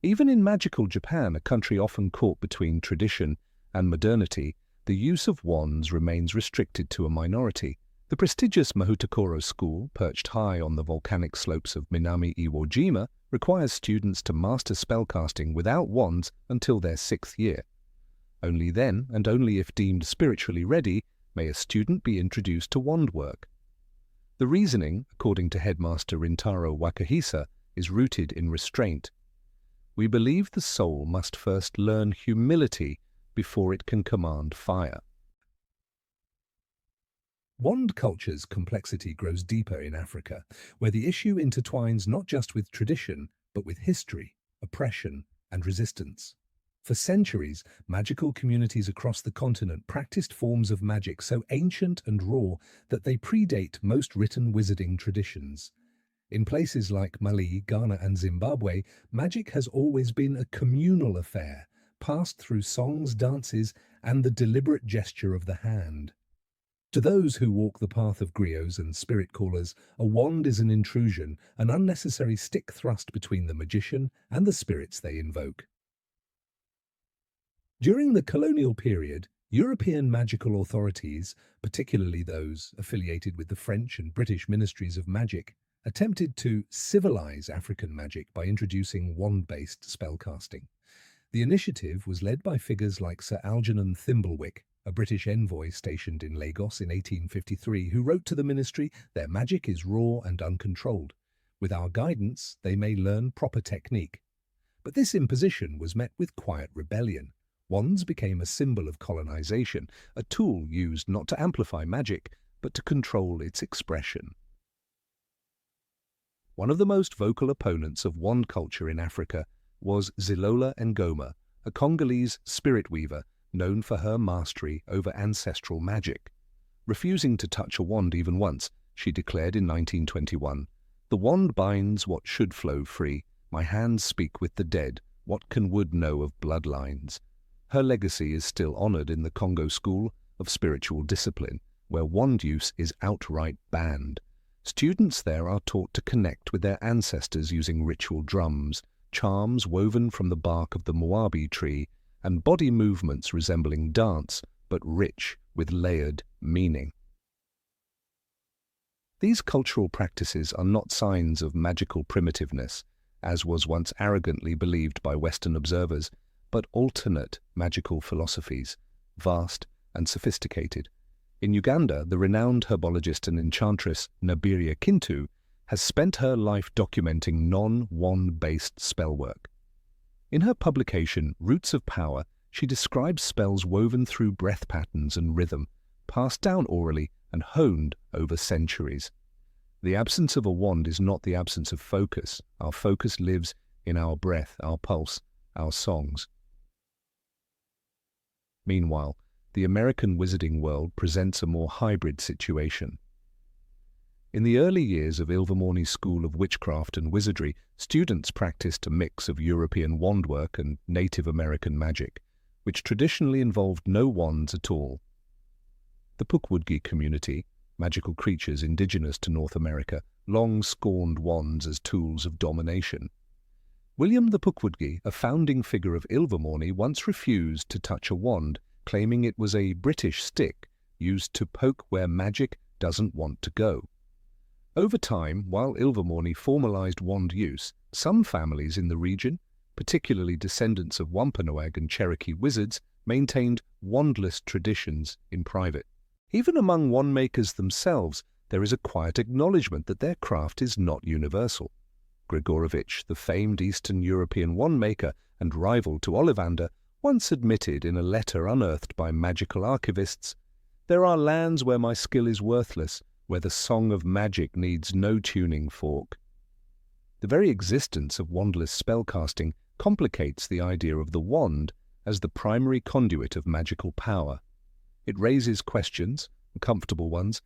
Even in magical Japan, a country often caught between tradition and modernity, the use of wands remains restricted to a minority. The prestigious Mahutakoro School, perched high on the volcanic slopes of Minami Iwo Jima, requires students to master spellcasting without wands until their 6th year. Only then, and only if deemed spiritually ready, may a student be introduced to wand work. The reasoning, according to headmaster Rintaro Wakahisa, is rooted in restraint. We believe the soul must first learn humility before it can command fire. Wand culture's complexity grows deeper in Africa, where the issue intertwines not just with tradition, but with history, oppression, and resistance. For centuries, magical communities across the continent practiced forms of magic so ancient and raw that they predate most written wizarding traditions. In places like Mali, Ghana, and Zimbabwe, magic has always been a communal affair, passed through songs, dances, and the deliberate gesture of the hand. To those who walk the path of griots and spirit callers, a wand is an intrusion, an unnecessary stick thrust between the magician and the spirits they invoke. During the colonial period, European magical authorities, particularly those affiliated with the French and British ministries of magic, attempted to civilize African magic by introducing wand-based spellcasting. The initiative was led by figures like Sir Algernon Thimblewick, a British envoy stationed in Lagos in 1853, who wrote to the ministry, "Their magic is raw and uncontrolled. With our guidance, they may learn proper technique." But this imposition was met with quiet rebellion. Wands became a symbol of colonization, a tool used not to amplify magic, but to control its expression. One of the most vocal opponents of wand culture in Africa was Zilola Ngoma, a Congolese spirit weaver known for her mastery over ancestral magic. Refusing to touch a wand even once, she declared in 1921, "The wand binds what should flow free. My hands speak with the dead. What can wood know of bloodlines?" Her legacy is still honored in the Congo School of Spiritual Discipline, where wand use is outright banned. Students there are taught to connect with their ancestors using ritual drums, charms woven from the bark of the Moabi tree, and body movements resembling dance, but rich with layered meaning. These cultural practices are not signs of magical primitiveness. as was once arrogantly believed by Western observers, but alternate magical philosophies, vast and sophisticated. In Uganda, the renowned herbologist and enchantress Nabiria Kintu has spent her life documenting non-wand-based spellwork. In her publication, Roots of Power, she describes spells woven through breath patterns and rhythm, passed down orally and honed over centuries. The absence of a wand is not the absence of focus. Our focus lives in our breath, our pulse, our songs. Meanwhile, the American wizarding world presents a more hybrid situation. In the early years of Ilvermorny's School of Witchcraft and Wizardry, students practiced a mix of European wandwork and Native American magic, which traditionally involved no wands at all. The Pukwudgie community, magical creatures indigenous to North America, long scorned wands as tools of domination. William the Pukwudgie, a founding figure of Ilvermorny, once refused to touch a wand, claiming it was a British stick used to poke where magic doesn't want to go. Over time, while Ilvermorny formalized wand use, some families in the region, particularly descendants of Wampanoag and Cherokee wizards, maintained wandless traditions in private. Even among wandmakers themselves, there is a quiet acknowledgement that their craft is not universal. Grigorovich, the famed Eastern European wandmaker and rival to Ollivander, once admitted in a letter unearthed by magical archivists, "There are lands where my skill is worthless, where the song of magic needs no tuning fork." The very existence of wandless spellcasting complicates the idea of the wand as the primary conduit of magical power. It raises questions, uncomfortable ones,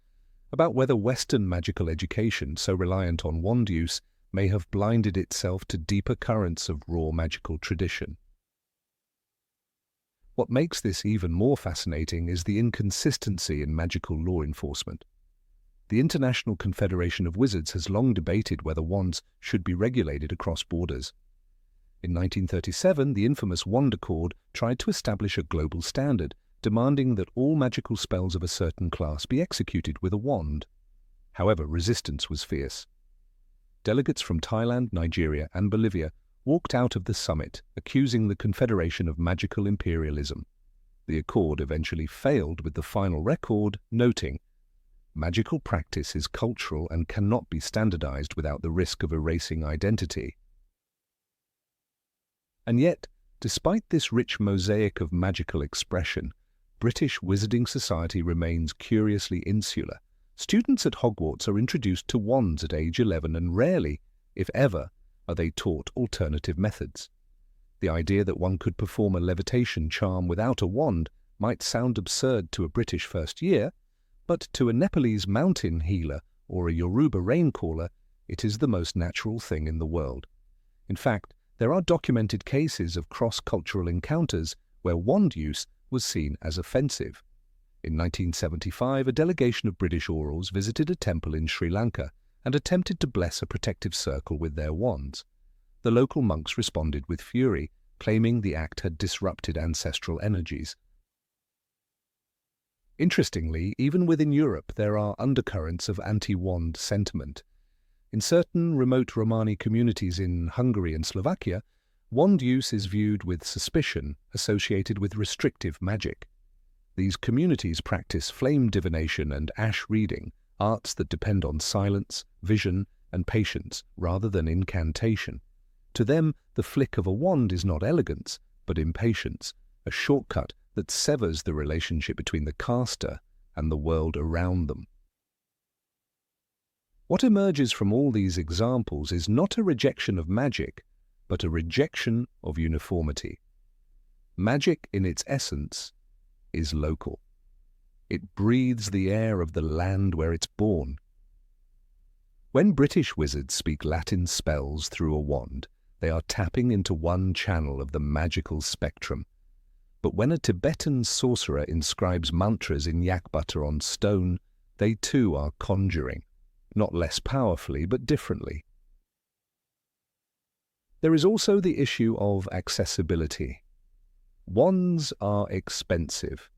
about whether Western magical education, so reliant on wand use, may have blinded itself to deeper currents of raw magical tradition. What makes this even more fascinating is the inconsistency in magical law enforcement. The International Confederation of Wizards has long debated whether wands should be regulated across borders. In 1937, the infamous Wand Accord tried to establish a global standard, demanding that all magical spells of a certain class be executed with a wand. However, resistance was fierce. Delegates from Thailand, Nigeria, and Bolivia walked out of the summit, accusing the Confederation of magical imperialism. The accord eventually failed, with the final record noting, "Magical practice is cultural and cannot be standardized without the risk of erasing identity." And yet, despite this rich mosaic of magical expression, British wizarding society remains curiously insular. Students at Hogwarts are introduced to wands at age 11 and rarely, if ever, are they taught alternative methods. The idea that one could perform a levitation charm without a wand might sound absurd to a British first year, but to a Nepalese mountain healer or a Yoruba rain caller, it is the most natural thing in the world. In fact, there are documented cases of cross-cultural encounters where wand use was seen as offensive. In 1975, a delegation of British orals visited a temple in Sri Lanka and attempted to bless a protective circle with their wands. The local monks responded with fury, claiming the act had disrupted ancestral energies. Interestingly, even within Europe, there are undercurrents of anti-wand sentiment. In certain remote Romani communities in Hungary and Slovakia, wand use is viewed with suspicion, associated with restrictive magic. These communities practice flame divination and ash reading, arts that depend on silence, vision, and patience rather than incantation. To them, the flick of a wand is not elegance, but impatience, a shortcut that severs the relationship between the caster and the world around them. What emerges from all these examples is not a rejection of magic, but a rejection of uniformity. Magic, in its essence, is local. It breathes the air of the land where it's born. When British wizards speak Latin spells through a wand, they are tapping into one channel of the magical spectrum. But when a Tibetan sorcerer inscribes mantras in yak butter on stone, they too are conjuring, not less powerfully but differently. There is also the issue of accessibility. Wands are expensive.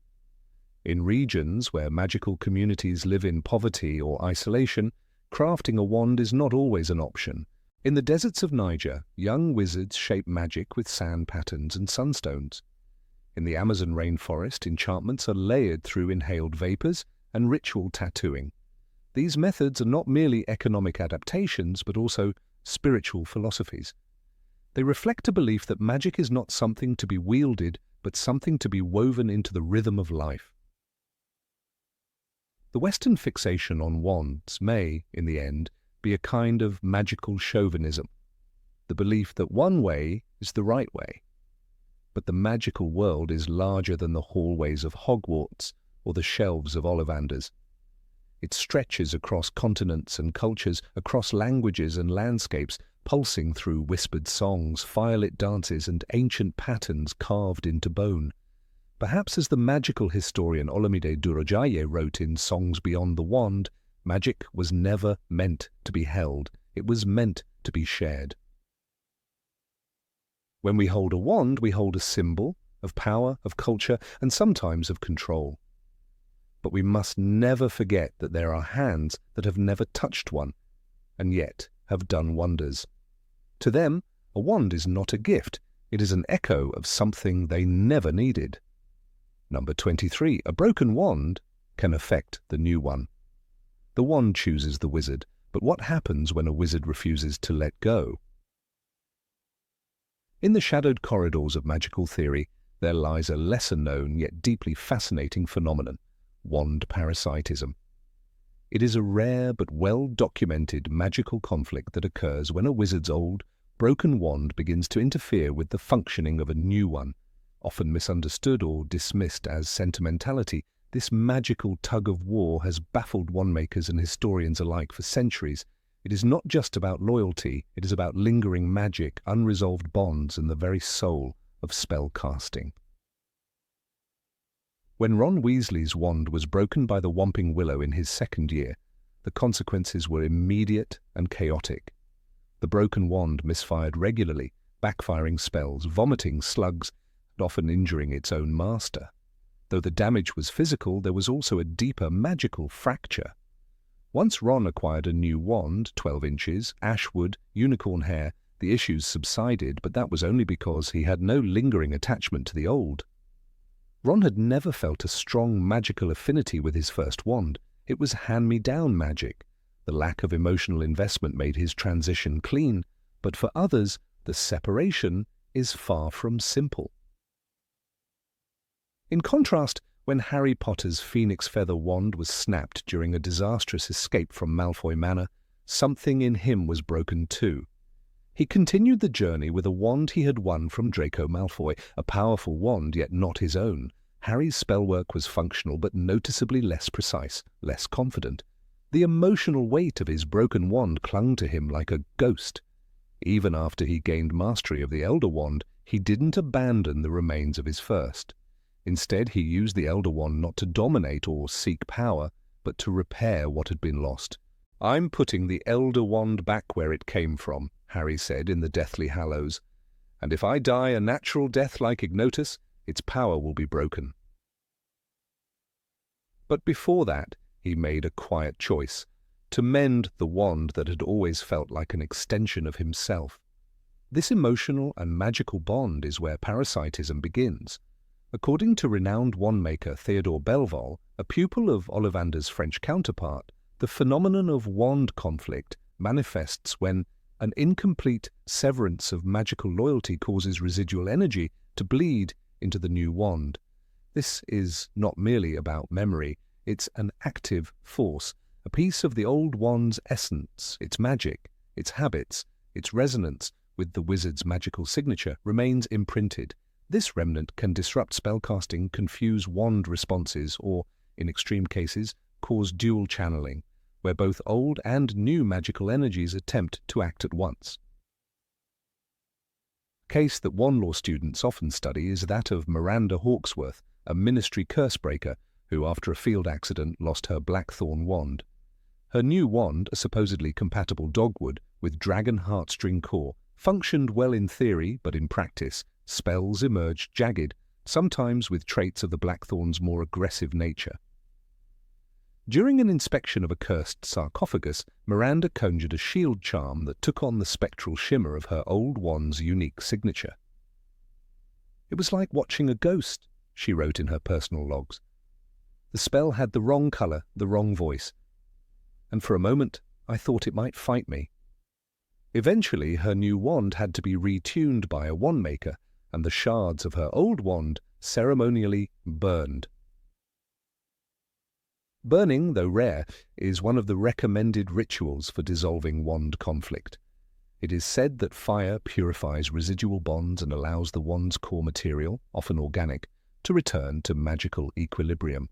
In regions where magical communities live in poverty or isolation, crafting a wand is not always an option, In the deserts of Niger, young wizards shape magic with sand patterns and sunstones. In the Amazon rainforest, enchantments are layered through inhaled vapors and ritual tattooing. These methods are not merely economic adaptations, but also spiritual philosophies. They reflect a belief that magic is not something to be wielded, but something to be woven into the rhythm of life. The Western fixation on wands may, in the end, be a kind of magical chauvinism, the belief that one way is the right way. But the magical world is larger than the hallways of Hogwarts or the shelves of Ollivanders. It stretches across continents and cultures, across languages and landscapes, pulsing through whispered songs, firelit dances, and ancient patterns carved into bone. Perhaps as the magical historian Olamide Durajaye wrote in Songs Beyond the Wand, magic was never meant to be held, it was meant to be shared. When we hold a wand, we hold a symbol of power, of culture, and sometimes of control. But we must never forget that there are hands that have never touched one, and yet have done wonders. To them, a wand is not a gift, it is an echo of something they never needed. Number 23. A broken wand can affect the new one. The wand chooses the wizard, but what happens when a wizard refuses to let go? In the shadowed corridors of magical theory, there lies a lesser-known yet deeply fascinating phenomenon: wand parasitism. It is a rare but well-documented magical conflict that occurs when a wizard's old, broken wand begins to interfere with the functioning of a new one. Often misunderstood or dismissed as sentimentality, this magical tug-of-war has baffled wandmakers and historians alike for centuries. It is not just about loyalty, it is about lingering magic, unresolved bonds, and the very soul of spellcasting. When Ron Weasley's wand was broken by the Whomping Willow in his second year, the consequences were immediate and chaotic. The broken wand misfired regularly, backfiring spells, vomiting slugs, and often injuring its own master. Though the damage was physical, there was also a deeper magical fracture. Once Ron acquired a new wand, 12 inches, ashwood, unicorn hair, the issues subsided, but that was only because he had no lingering attachment to the old. Ron had never felt a strong magical affinity with his first wand. It was hand-me-down magic. The lack of emotional investment made his transition clean, but for others, the separation is far from simple. In contrast, when Harry Potter's phoenix feather wand was snapped during a disastrous escape from Malfoy Manor, something in him was broken too. He continued the journey with a wand he had won from Draco Malfoy, a powerful wand yet not his own. Harry's spellwork was functional but noticeably less precise, less confident. The emotional weight of his broken wand clung to him like a ghost. Even after he gained mastery of the Elder Wand, he didn't abandon the remains of his first. Instead, he used the Elder Wand not to dominate or seek power, but to repair what had been lost. "I'm putting the Elder Wand back where it came from," Harry said in the Deathly Hallows, "and if I die a natural death like Ignotus, its power will be broken." But before that, he made a quiet choice, to mend the wand that had always felt like an extension of himself. This emotional and magical bond is where parasitism begins. According to renowned wandmaker Theodore Belval, a pupil of Ollivander's French counterpart, the phenomenon of wand conflict manifests when an incomplete severance of magical loyalty causes residual energy to bleed into the new wand. This is not merely about memory, it's an active force, a piece of the old wand's essence, its magic, its habits, its resonance with the wizard's magical signature remains imprinted. This remnant can disrupt spellcasting, confuse wand responses, or, in extreme cases, cause dual channeling, where both old and new magical energies attempt to act at once. A case that wand law students often study is that of Miranda Hawksworth, a ministry cursebreaker who, after a field accident, lost her blackthorn wand. Her new wand, a supposedly compatible dogwood with dragon heartstring core, functioned well in theory, but in practice, spells emerged jagged, sometimes with traits of the blackthorn's more aggressive nature. During an inspection of a cursed sarcophagus, Miranda conjured a shield charm that took on the spectral shimmer of her old wand's unique signature. "It was like watching a ghost," she wrote in her personal logs. "The spell had the wrong colour, the wrong voice, and for a moment I thought it might fight me." Eventually, her new wand had to be retuned by a wand maker, and the shards of her old wand ceremonially burned. Burning, though rare, is one of the recommended rituals for dissolving wand conflict. It is said that fire purifies residual bonds and allows the wand's core material, often organic, to return to magical equilibrium.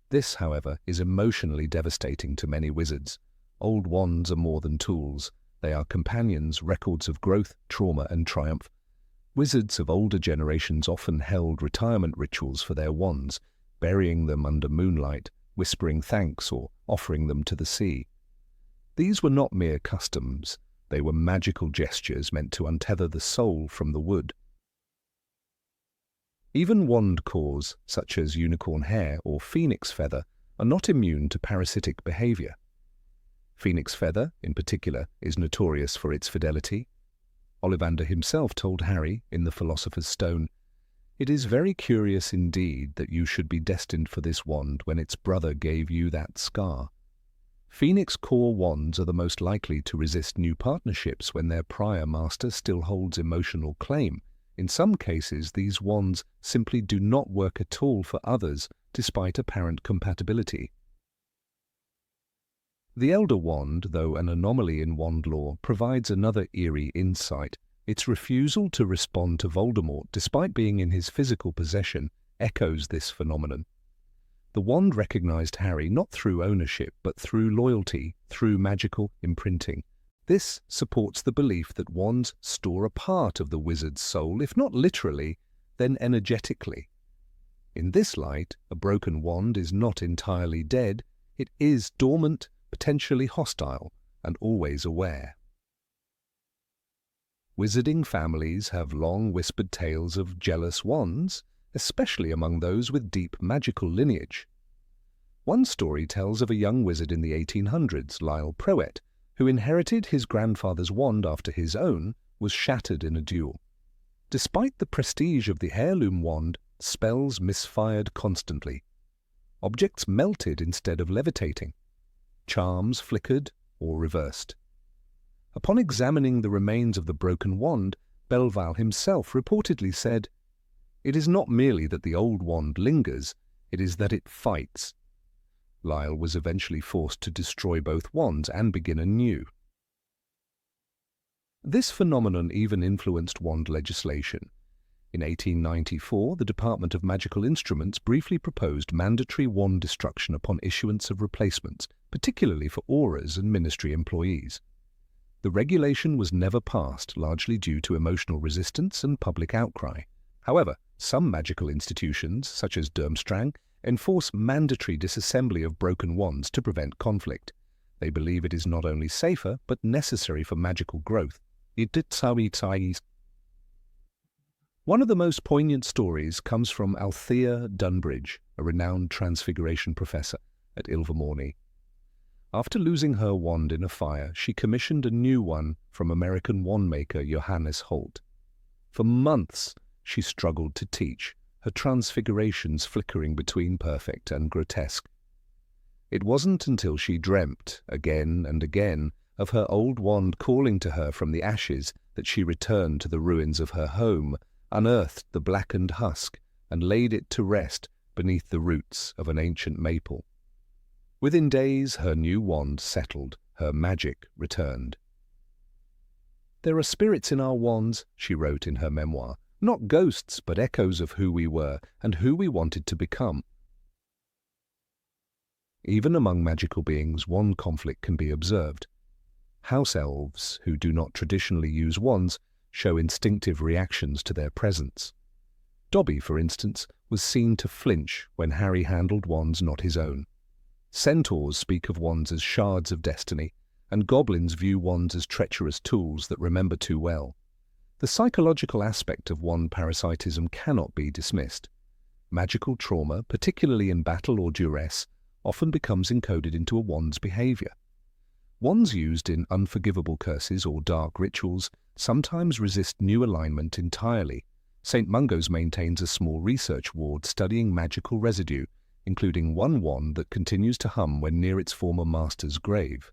This, however, is emotionally devastating to many wizards. Old wands are more than tools. They are companions, records of growth, trauma, and triumph. Wizards of older generations often held retirement rituals for their wands, burying them under moonlight, whispering thanks, or offering them to the sea. These were not mere customs. They were magical gestures meant to untether the soul from the wood. Even wand cores, such as unicorn hair or phoenix feather, are not immune to parasitic behavior. Phoenix feather, in particular, is notorious for its fidelity. Ollivander himself told Harry, in The Philosopher's Stone, "It is very curious indeed that you should be destined for this wand when its brother gave you that scar." Phoenix core wands are the most likely to resist new partnerships when their prior master still holds emotional claim. In some cases, these wands simply do not work at all for others, despite apparent compatibility. The Elder Wand, though an anomaly in wand lore, provides another eerie insight. Its refusal to respond to Voldemort, despite being in his physical possession, echoes this phenomenon. The wand recognized Harry not through ownership, but through loyalty, through magical imprinting. This supports the belief that wands store a part of the wizard's soul, if not literally, then energetically. In this light, a broken wand is not entirely dead. It is dormant, potentially hostile, and always aware. Wizarding families have long whispered tales of jealous wands, especially among those with deep magical lineage. One story tells of a young wizard in the 1800s, Lyle Prowett, who inherited his grandfather's wand after his own was shattered in a duel. Despite the prestige of the heirloom wand, spells misfired constantly. Objects melted instead of levitating. Charms flickered or reversed. Upon examining the remains of the broken wand, Belval himself reportedly said, "It is not merely that the old wand lingers, it is that it fights." Lyle was eventually forced to destroy both wands and begin anew. This phenomenon even influenced wand legislation. In 1894, the Department of Magical Instruments briefly proposed mandatory wand destruction upon issuance of replacements, particularly for auras and ministry employees. The regulation was never passed, largely due to emotional resistance and public outcry. However, some magical institutions, such as Durmstrang, enforce mandatory disassembly of broken wands to prevent conflict. They believe it is not only safer, but necessary for magical growth. One of the most poignant stories comes from Althea Dunbridge, a renowned transfiguration professor at Ilvermorny. After losing her wand in a fire, she commissioned a new one from American wand maker Johannes Holt. For months, she struggled to teach, her transfigurations flickering between perfect and grotesque. It wasn't until she dreamt, again and again, of her old wand calling to her from the ashes that she returned to the ruins of her home, unearthed the blackened husk, and laid it to rest beneath the roots of an ancient maple. Within days, her new wand settled, her magic returned. "There are spirits in our wands," she wrote in her memoir, "not ghosts, but echoes of who we were and who we wanted to become." Even among magical beings, wand conflict can be observed. House elves, who do not traditionally use wands, show instinctive reactions to their presence. Dobby, for instance, was seen to flinch when Harry handled wands not his own. Centaurs speak of wands as shards of destiny, and goblins view wands as treacherous tools that remember too well. The psychological aspect of wand parasitism cannot be dismissed. Magical trauma, particularly in battle or duress, often becomes encoded into a wand's behavior. Wands used in unforgivable curses or dark rituals sometimes resist new alignment entirely. St. Mungo's maintains a small research ward studying magical residue, including one wand that continues to hum when near its former master's grave.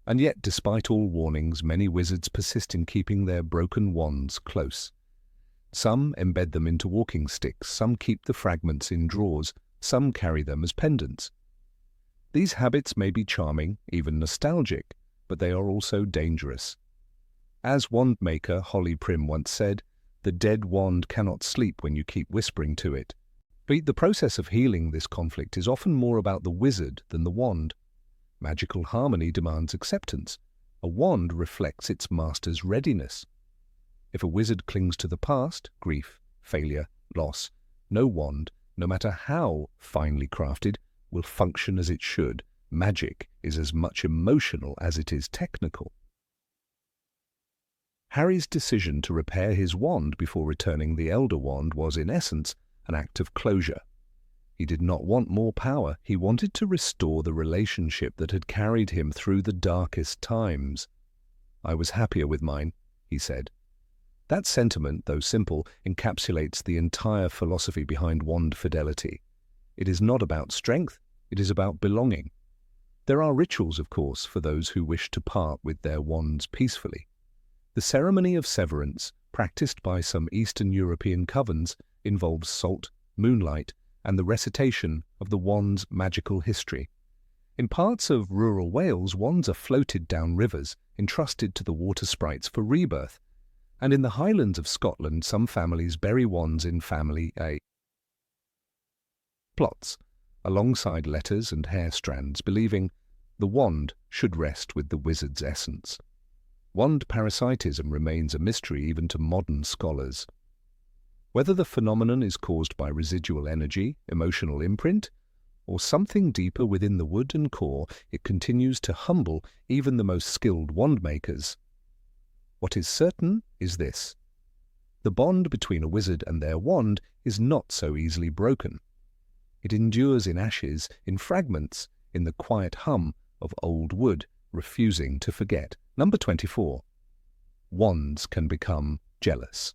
And yet, despite all warnings, many wizards persist in keeping their broken wands close. Some embed them into walking sticks, some keep the fragments in drawers, some carry them as pendants. These habits may be charming, even nostalgic, but they are also dangerous. As wand maker Holly Prim once said, "The dead wand cannot sleep when you keep whispering to it." But the process of healing this conflict is often more about the wizard than the wand. Magical harmony demands acceptance. A wand reflects its master's readiness. If a wizard clings to the past, grief, failure, loss, no wand, no matter how finely crafted, will function as it should. Magic is as much emotional as it is technical. Harry's decision to repair his wand before returning the Elder Wand was, in essence, an act of closure. He did not want more power. He wanted to restore the relationship that had carried him through the darkest times. "I was happier with mine," he said. That sentiment, though simple, encapsulates the entire philosophy behind wand fidelity. It is not about strength, it is about belonging. There are rituals, of course, for those who wish to part with their wands peacefully. The ceremony of severance, practiced by some Eastern European covens, involves salt, moonlight, and the recitation of the wand's magical history. In parts of rural Wales, wands are floated down rivers, entrusted to the water sprites for rebirth. And in the Highlands of Scotland, some families bury wands in family plots, alongside letters and hair strands, believing the wand should rest with the wizard's essence. Wand parasitism remains a mystery even to modern scholars. Whether the phenomenon is caused by residual energy, emotional imprint, or something deeper within the wood and core, it continues to humble even the most skilled wand makers. What is certain is this: the bond between a wizard and their wand is not so easily broken. It endures in ashes, in fragments, in the quiet hum of old wood, refusing to forget. Number 24. Wands can become jealous.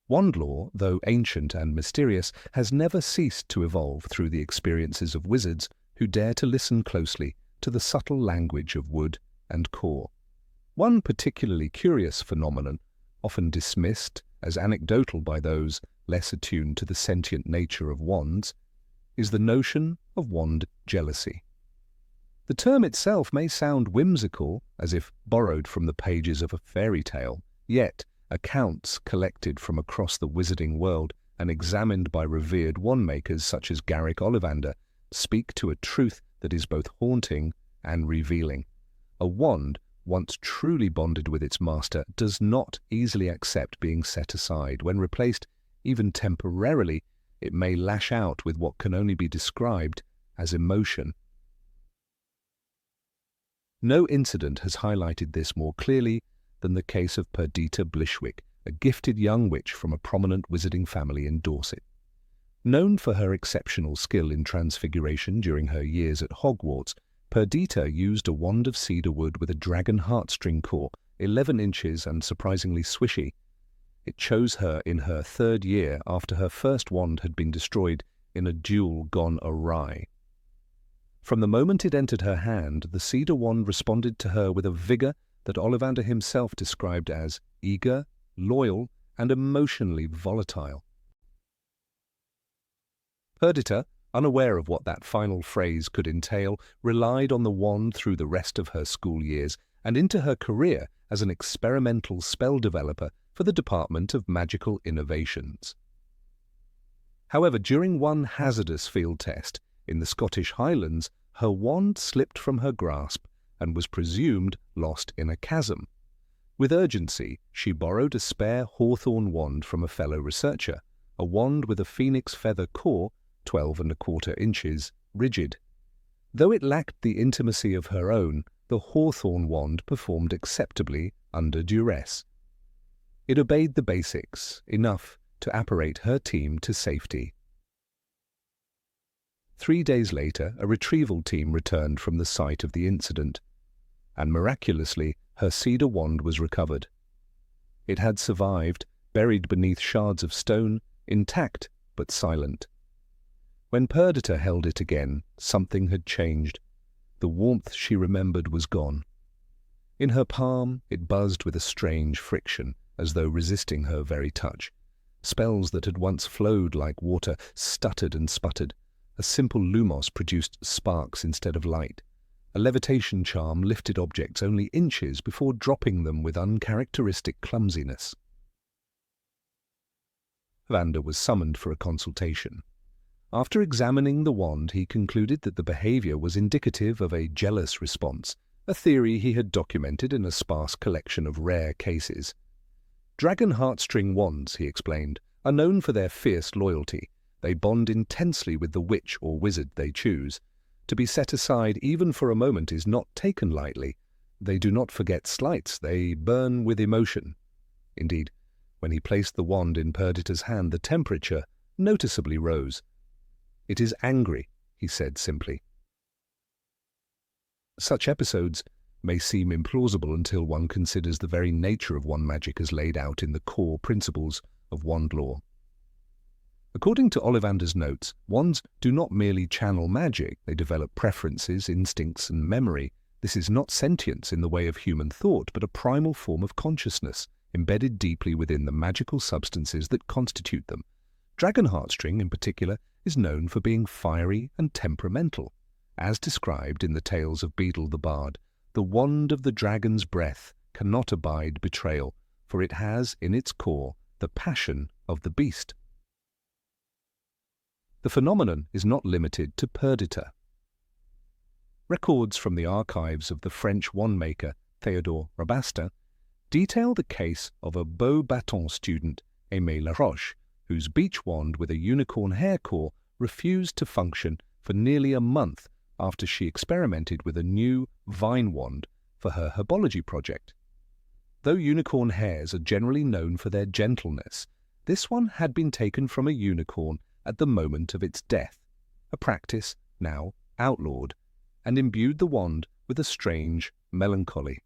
Wand lore, though ancient and mysterious, has never ceased to evolve through the experiences of wizards who dare to listen closely to the subtle language of wood and core. One particularly curious phenomenon, often dismissed as anecdotal by those less attuned to the sentient nature of wands, is the notion of wand jealousy. The term itself may sound whimsical, as if borrowed from the pages of a fairy tale, yet accounts collected from across the wizarding world and examined by revered wand-makers such as Ollivander speak to a truth that is both haunting and revealing. A wand, once truly bonded with its master, does not easily accept being set aside. When replaced, even temporarily, it may lash out with what can only be described as emotion. No incident has highlighted this more clearly than the case of Perdita Blishwick, a gifted young witch from a prominent wizarding family in Dorset. Known for her exceptional skill in transfiguration during her years at Hogwarts, Perdita used a wand of cedar wood with a dragon heartstring core, 11 inches and surprisingly swishy. It chose her in her 3rd year after her first wand had been destroyed in a duel gone awry. From the moment it entered her hand, the cedar wand responded to her with a vigor that Ollivander himself described as eager, loyal, and emotionally volatile. Perdita, unaware of what that final phrase could entail, relied on the wand through the rest of her school years and into her career as an experimental spell developer for the Department of Magical Innovations. However, during one hazardous field test in the Scottish Highlands, her wand slipped from her grasp and was presumed lost in a chasm. With urgency, she borrowed a spare hawthorn wand from a fellow researcher, a wand with a phoenix feather core, 12¼ inches, rigid. Though it lacked the intimacy of her own, the hawthorn wand performed acceptably under duress. It obeyed the basics, enough to apparate her team to safety. 3 days later, a retrieval team returned from the site of the incident, and miraculously, her cedar wand was recovered. It had survived, buried beneath shards of stone, intact but silent. When Perdita held it again, something had changed. The warmth she remembered was gone. In her palm, it buzzed with a strange friction, as though resisting her very touch. Spells that had once flowed like water stuttered and sputtered. A simple lumos produced sparks instead of light. A levitation charm lifted objects only inches before dropping them with uncharacteristic clumsiness. Ollivander was summoned for a consultation. After examining the wand, he concluded that the behavior was indicative of a jealous response, a theory he had documented in a sparse collection of rare cases. Dragon heartstring wands, he explained, are known for their fierce loyalty. They bond intensely with the witch or wizard they choose. To be set aside even for a moment is not taken lightly. They do not forget slights, they burn with emotion. Indeed, when he placed the wand in Perdita's hand, the temperature noticeably rose. "It is angry," he said simply. Such episodes may seem implausible until one considers the very nature of wand magic as laid out in the core principles of wand lore. According to Ollivander's notes, wands do not merely channel magic, they develop preferences, instincts, and memory. This is not sentience in the way of human thought, but a primal form of consciousness, embedded deeply within the magical substances that constitute them. Dragon heartstring, in particular, is known for being fiery and temperamental. As described in the tales of Beedle the Bard, the wand of the dragon's breath cannot abide betrayal, for it has in its core the passion of the beast. The phenomenon is not limited to Perdita. Records from the archives of the French wandmaker Théodore Rabasta detail the case of a beau bâton student, Aimé Laroche, whose beech wand with a unicorn hair core refused to function for nearly a month after she experimented with a new vine wand for her herbology project. Though unicorn hairs are generally known for their gentleness, this one had been taken from a unicorn at the moment of its death, a practice now outlawed, and imbued the wand with a strange melancholy.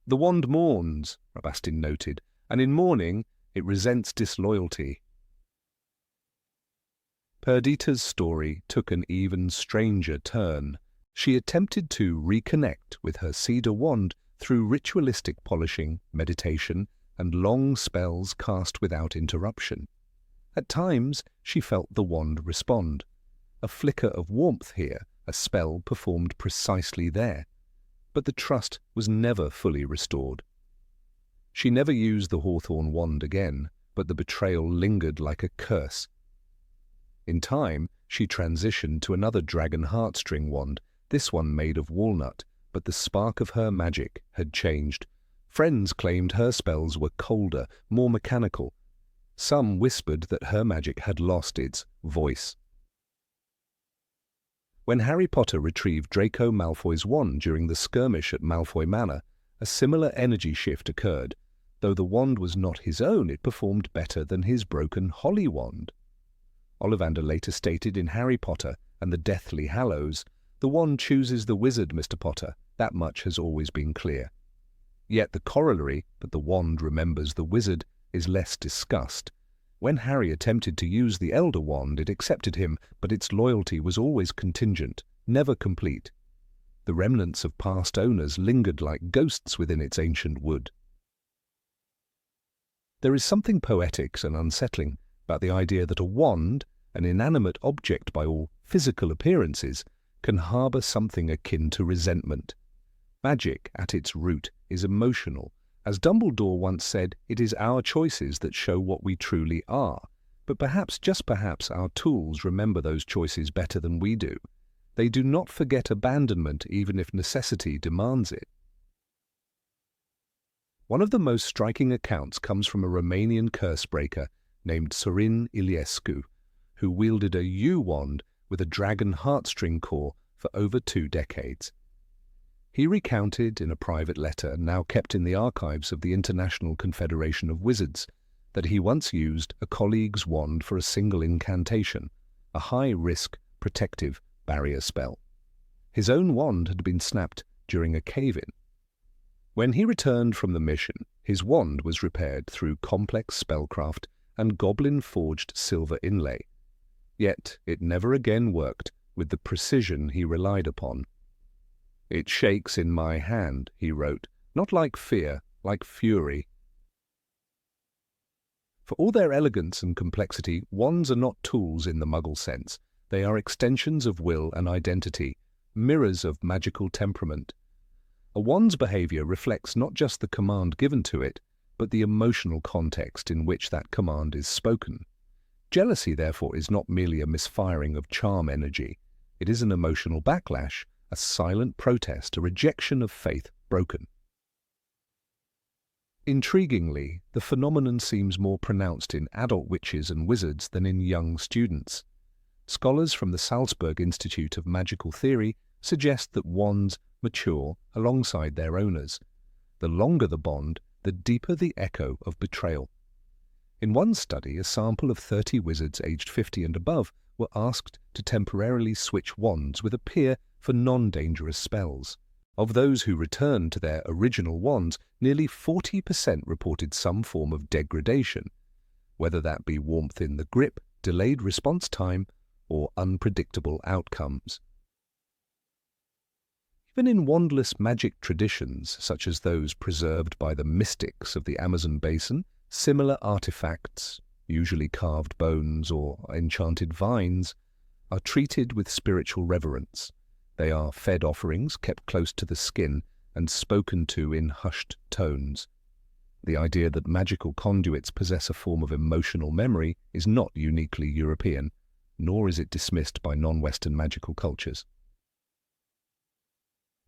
"The wand mourns," Rabastin noted, "and in mourning it resents disloyalty." Perdita's story took an even stranger turn. She attempted to reconnect with her cedar wand through ritualistic polishing, meditation, and long spells cast without interruption. At times, she felt the wand respond. A flicker of warmth here, a spell performed precisely there. But the trust was never fully restored. She never used the hawthorn wand again, but the betrayal lingered like a curse. In time, she transitioned to another dragon heartstring wand, this one made of walnut, but the spark of her magic had changed. Friends claimed her spells were colder, more mechanical. Some whispered that her magic had lost its voice. When Harry Potter retrieved Draco Malfoy's wand during the skirmish at Malfoy Manor, a similar energy shift occurred. Though the wand was not his own, it performed better than his broken Holly wand. Ollivander later stated in Harry Potter and the Deathly Hallows, "The wand chooses the wizard, Mr. Potter. That much has always been clear." Yet the corollary, that the wand remembers the wizard, is less discussed. When Harry attempted to use the Elder Wand, it accepted him, but its loyalty was always contingent, never complete. The remnants of past owners lingered like ghosts within its ancient wood. There is something poetic and unsettling about the idea that a wand, an inanimate object by all physical appearances, can harbour something akin to resentment. Magic, at its root, is emotional. As Dumbledore once said, it is our choices that show what we truly are. But perhaps, just perhaps, our tools remember those choices better than we do. They do not forget abandonment even if necessity demands it. One of the most striking accounts comes from a Romanian curse-breaker named Sorin Iliescu, who wielded a yew wand with a dragon heartstring core for over 2 decades. He recounted in a private letter, now kept in the archives of the International Confederation of Wizards, that he once used a colleague's wand for a single incantation, a high-risk protective barrier spell. His own wand had been snapped during a cave-in. When he returned from the mission, his wand was repaired through complex spellcraft and goblin-forged silver inlay. Yet it never again worked with the precision he relied upon. "It shakes in my hand," he wrote, "not like fear, like fury." For all their elegance and complexity, wands are not tools in the Muggle sense. They are extensions of will and identity, mirrors of magical temperament. A wand's behavior reflects not just the command given to it, but the emotional context in which that command is spoken. Jealousy, therefore, is not merely a misfiring of charm energy. It is an emotional backlash, a silent protest, a rejection of faith broken. Intriguingly, the phenomenon seems more pronounced in adult witches and wizards than in young students. Scholars from the Salzburg Institute of Magical Theory suggest that wands mature alongside their owners. The longer the bond, the deeper the echo of betrayal. In one study, a sample of 30 wizards aged 50 and above were asked to temporarily switch wands with a peer for non-dangerous spells. Of those who returned to their original wands, nearly 40% reported some form of degradation, whether that be warmth in the grip, delayed response time, or unpredictable outcomes. Even in wandless magic traditions, such as those preserved by the mystics of the Amazon basin, similar artifacts, usually carved bones or enchanted vines, are treated with spiritual reverence. They are fed offerings kept close to the skin and spoken to in hushed tones. The idea that magical conduits possess a form of emotional memory is not uniquely European, nor is it dismissed by non-Western magical cultures.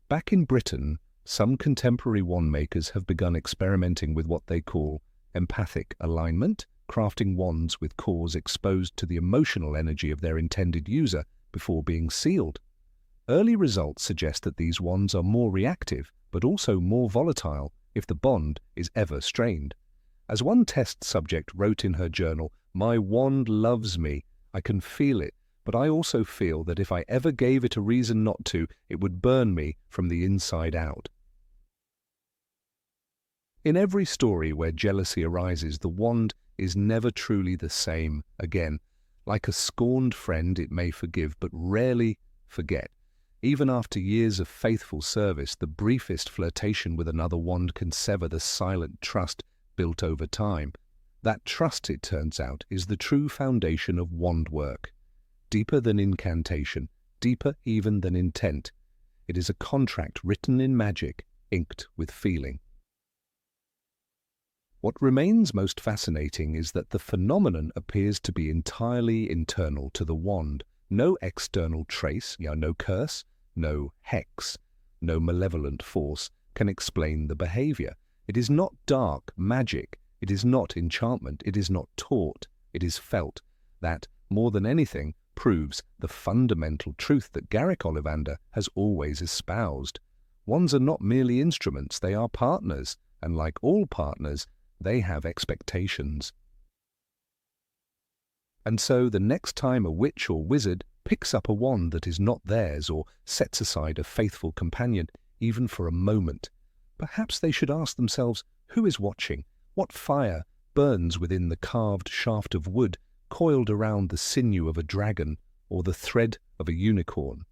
Back in Britain, some contemporary wand makers have begun experimenting with what they call empathic alignment, crafting wands with cores exposed to the emotional energy of their intended user before being sealed. Early results suggest that these wands are more reactive, but also more volatile if the bond is ever strained. As one test subject wrote in her journal, "My wand loves me. I can feel it, but I also feel that if I ever gave it a reason not to, it would burn me from the inside out." In every story where jealousy arises, the wand is never truly the same again. Like a scorned friend, it may forgive, but rarely forget. Even after years of faithful service, the briefest flirtation with another wand can sever the silent trust built over time. That trust, it turns out, is the true foundation of wand work. Deeper than incantation, deeper even than intent. It is a contract written in magic, inked with feeling. What remains most fascinating is that the phenomenon appears to be entirely internal to the wand. No external trace, no curse, no hex, no malevolent force can explain the behavior. It is not dark magic, it is not enchantment, it is not taught, it is felt. That, more than anything, proves the fundamental truth that Garrick Ollivander has always espoused. Wands are not merely instruments, they are partners, and like all partners, they have expectations. And so the next time a witch or wizard picks up a wand that is not theirs or sets aside a faithful companion, even for a moment, perhaps they should ask themselves, who is watching? What fire burns within the carved shaft of wood coiled around the sinew of a dragon or the thread of a unicorn?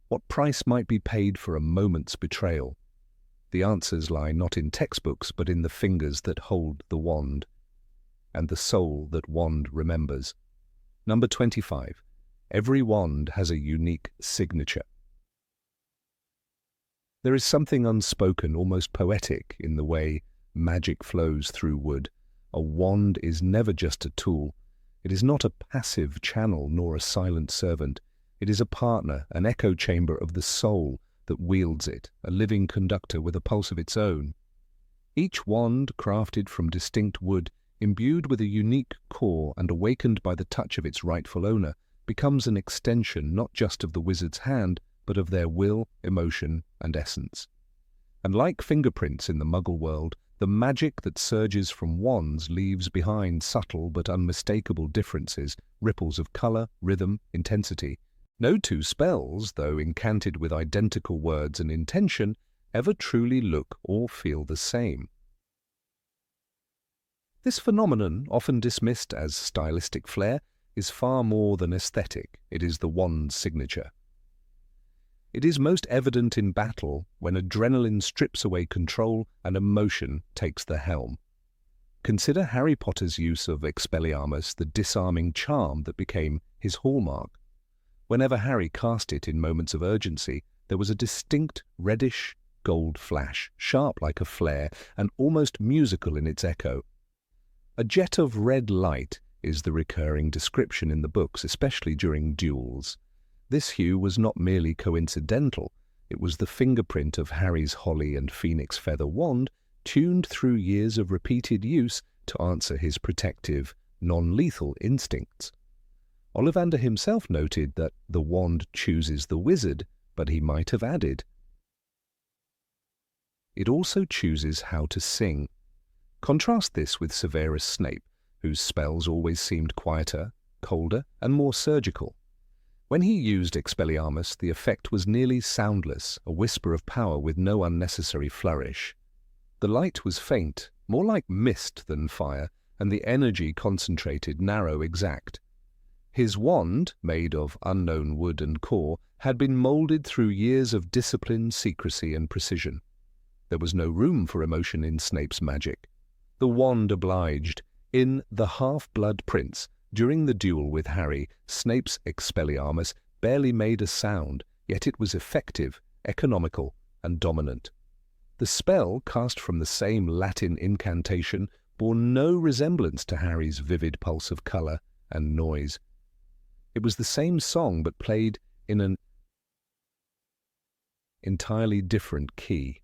What price might be paid for a moment's betrayal? The answers lie not in textbooks, but in the fingers that hold the wand, and the soul that wand remembers. Number 25. Every wand has a unique signature. There is something unspoken, almost poetic, in the way magic flows through wood. A wand is never just a tool. It is not a passive channel nor a silent servant. It is a partner, an echo chamber of the soul that wields it, a living conductor with a pulse of its own. Each wand, crafted from distinct wood, imbued with a unique core and awakened by the touch of its rightful owner, becomes an extension not just of the wizard's hand, but of their will, emotion, and essence. And like fingerprints in the Muggle world, the magic that surges from wands leaves behind subtle but unmistakable differences, ripples of colour, rhythm, intensity. No two spells, though incanted with identical words and intention, ever truly look or feel the same. This phenomenon, often dismissed as stylistic flair, is far more than aesthetic. It is the wand's signature. It is most evident in battle when adrenaline strips away control and emotion takes the helm. Consider Harry Potter's use of Expelliarmus, the disarming charm that became his hallmark. Whenever Harry cast it in moments of urgency, there was a distinct reddish gold flash, sharp like a flare and almost musical in its echo. A jet of red light is the recurring description in the books, especially during duels. This hue was not merely coincidental, it was the fingerprint of Harry's holly and phoenix feather wand, tuned through years of repeated use to answer his protective, non-lethal instincts. Ollivander himself noted that the wand chooses the wizard, but he might have added, it also chooses how to sing. Contrast this with Severus Snape, whose spells always seemed quieter, colder, and more surgical. When he used Expelliarmus, the effect was nearly soundless, a whisper of power with no unnecessary flourish. The light was faint, more like mist than fire, and the energy concentrated, narrow, exact. His wand, made of unknown wood and core, had been moulded through years of discipline, secrecy, and precision. There was no room for emotion in Snape's magic. The wand obliged. In The Half-Blood Prince, during the duel with Harry, Snape's Expelliarmus barely made a sound, yet it was effective, economical, and dominant. The spell, cast from the same Latin incantation, bore no resemblance to Harry's vivid pulse of colour and noise. It was the same song but played in an entirely different key.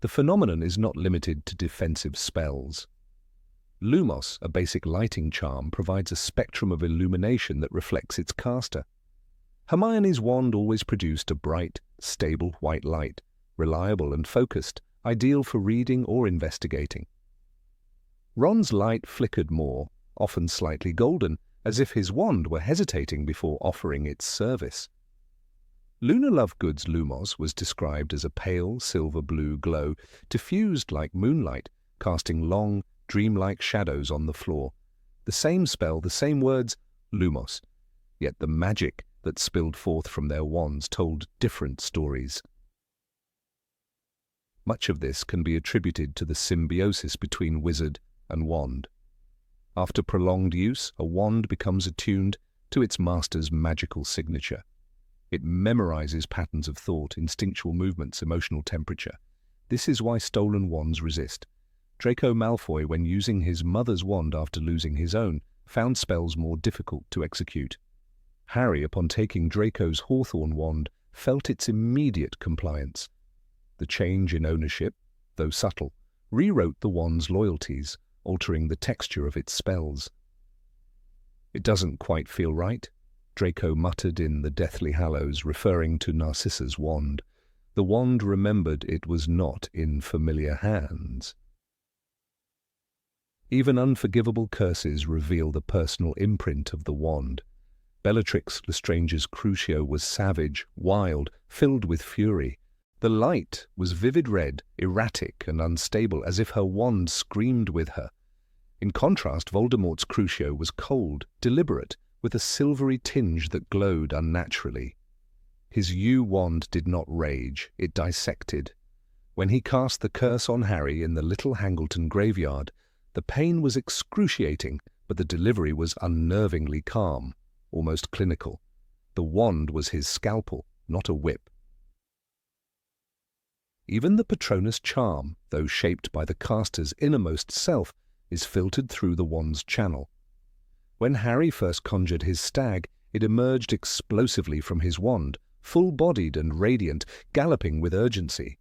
The phenomenon is not limited to defensive spells. Lumos, a basic lighting charm, provides a spectrum of illumination that reflects its caster. Hermione's wand always produced a bright, stable white light, reliable and focused, ideal for reading or investigating. Ron's light flickered more, often slightly golden, as if his wand were hesitating before offering its service. Luna Lovegood's Lumos was described as a pale silver-blue glow, diffused like moonlight, casting long, dreamlike shadows on the floor. The same spell, the same words, Lumos, yet the magic that spilled forth from their wands told different stories. Much of this can be attributed to the symbiosis between wizard and wand. After prolonged use, a wand becomes attuned to its master's magical signature. It memorizes patterns of thought, instinctual movements, emotional temperature. This is why stolen wands resist. Draco Malfoy, when using his mother's wand after losing his own, found spells more difficult to execute. Harry, upon taking Draco's Hawthorn wand, felt its immediate compliance. The change in ownership, though subtle, rewrote the wand's loyalties, altering the texture of its spells. "It doesn't quite feel right," Draco muttered in the Deathly Hallows, referring to Narcissa's wand. The wand remembered it was not in familiar hands. Even unforgivable curses reveal the personal imprint of the wand. Bellatrix Lestrange's Crucio was savage, wild, filled with fury. The light was vivid red, erratic and unstable, as if her wand screamed with her. In contrast, Voldemort's Crucio was cold, deliberate, with a silvery tinge that glowed unnaturally. His yew wand did not rage, it dissected. When he cast the curse on Harry in the Little Hangleton graveyard, the pain was excruciating, but the delivery was unnervingly calm, almost clinical. The wand was his scalpel, not a whip. Even the Patronus charm, though shaped by the caster's innermost self, is filtered through the wand's channel. When Harry first conjured his stag, it emerged explosively from his wand, full-bodied and radiant, galloping with urgency.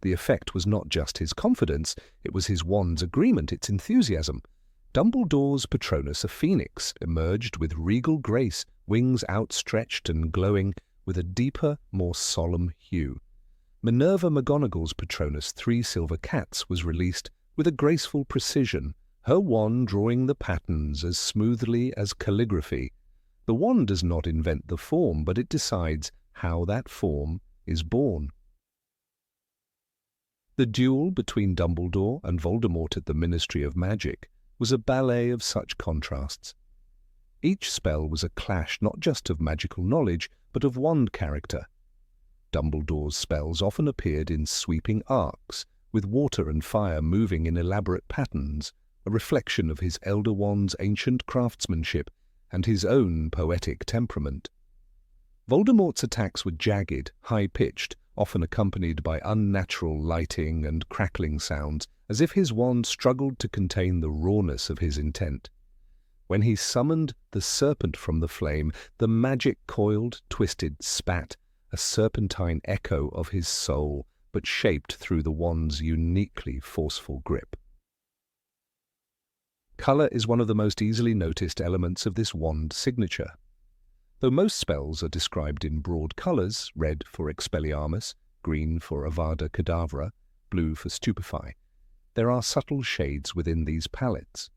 The effect was not just his confidence, it was his wand's agreement, its enthusiasm. Dumbledore's Patronus, a phoenix, emerged with regal grace, wings outstretched and glowing with a deeper, more solemn hue. Minerva McGonagall's Patronus, Three Silver Cats, was released with a graceful precision, her wand drawing the patterns as smoothly as calligraphy. The wand does not invent the form, but it decides how that form is born. The duel between Dumbledore and Voldemort at the Ministry of Magic was a ballet of such contrasts. Each spell was a clash not just of magical knowledge, but of wand character. Dumbledore's spells often appeared in sweeping arcs, with water and fire moving in elaborate patterns, a reflection of his Elder Wand's ancient craftsmanship and his own poetic temperament. Voldemort's attacks were jagged, high-pitched, often accompanied by unnatural lighting and crackling sounds, as if his wand struggled to contain the rawness of his intent. When he summoned the serpent from the flame, the magic coiled, twisted, spat, a serpentine echo of his soul, but shaped through the wand's uniquely forceful grip. Colour is one of the most easily noticed elements of this wand signature. Though most spells are described in broad colours, red for Expelliarmus, green for Avada Kedavra, blue for Stupefy, there are subtle shades within these palettes.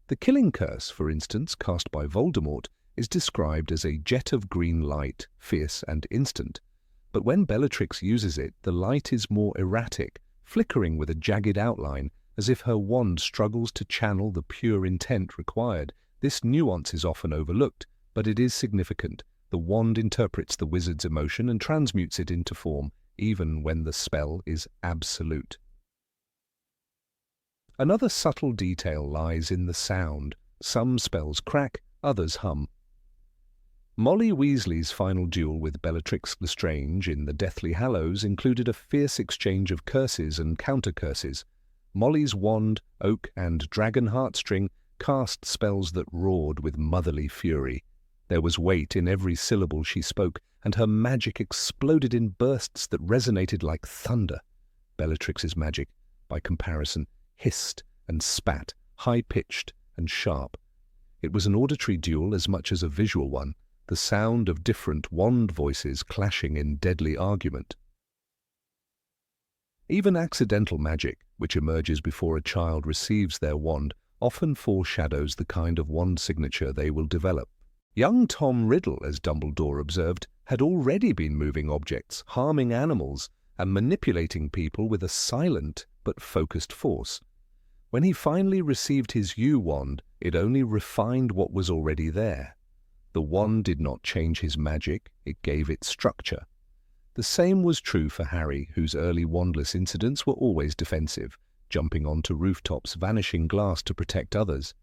The Killing Curse, for instance, cast by Voldemort, is described as a jet of green light, fierce and instant, but when Bellatrix uses it, the light is more erratic, flickering with a jagged outline, as if her wand struggles to channel the pure intent required. This nuance is often overlooked, but it is significant. The wand interprets the wizard's emotion and transmutes it into form, even when the spell is absolute. Another subtle detail lies in the sound. Some spells crack, others hum. Molly Weasley's final duel with Bellatrix Lestrange in the Deathly Hallows included a fierce exchange of curses and counter-curses. Molly's wand, oak and dragon heartstring cast spells that roared with motherly fury. There was weight in every syllable she spoke, and her magic exploded in bursts that resonated like thunder. Bellatrix's magic, by comparison, hissed and spat, high-pitched and sharp. It was an auditory duel as much as a visual one, the sound of different wand voices clashing in deadly argument. Even accidental magic, which emerges before a child receives their wand, often foreshadows the kind of wand signature they will develop. Young Tom Riddle, as Dumbledore observed, had already been moving objects, harming animals, and manipulating people with a silent but focused force. When he finally received his U-wand, it only refined what was already there. The wand did not change his magic, it gave it structure. The same was true for Harry, whose early wandless incidents were always defensive, jumping onto rooftops, vanishing glass to protect others.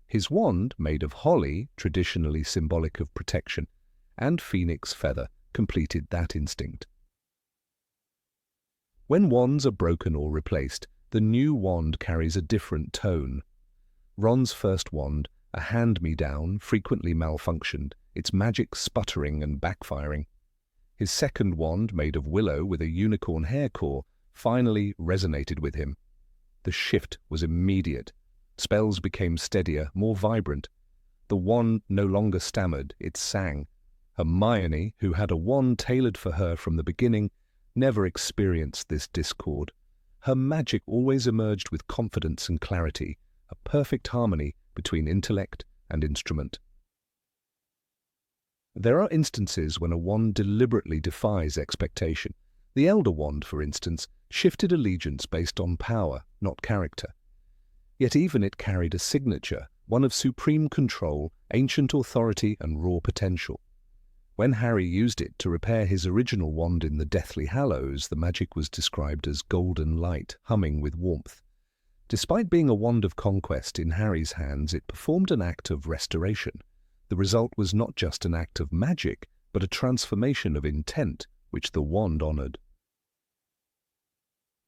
His wand, made of holly, traditionally symbolic of protection, and phoenix feather, completed that instinct. When wands are broken or replaced, the new wand carries a different tone. Ron's first wand, a hand-me-down, frequently malfunctioned, its magic sputtering and backfiring. His second wand, made of willow with a unicorn hair core, finally resonated with him. The shift was immediate. Spells became steadier, more vibrant. The wand no longer stammered, it sang. Hermione, who had a wand tailored for her from the beginning, never experienced this discord. Her magic always emerged with confidence and clarity, a perfect harmony between intellect and instrument. There are instances when a wand deliberately defies expectation. The Elder Wand, for instance, shifted allegiance based on power, not character. Yet even it carried a signature, one of supreme control, ancient authority and raw potential. When Harry used it to repair his original wand in the Deathly Hallows, the magic was described as golden light, humming with warmth. Despite being a wand of conquest in Harry's hands, it performed an act of restoration. The result was not just an act of magic, but a transformation of intent, which the wand honoured.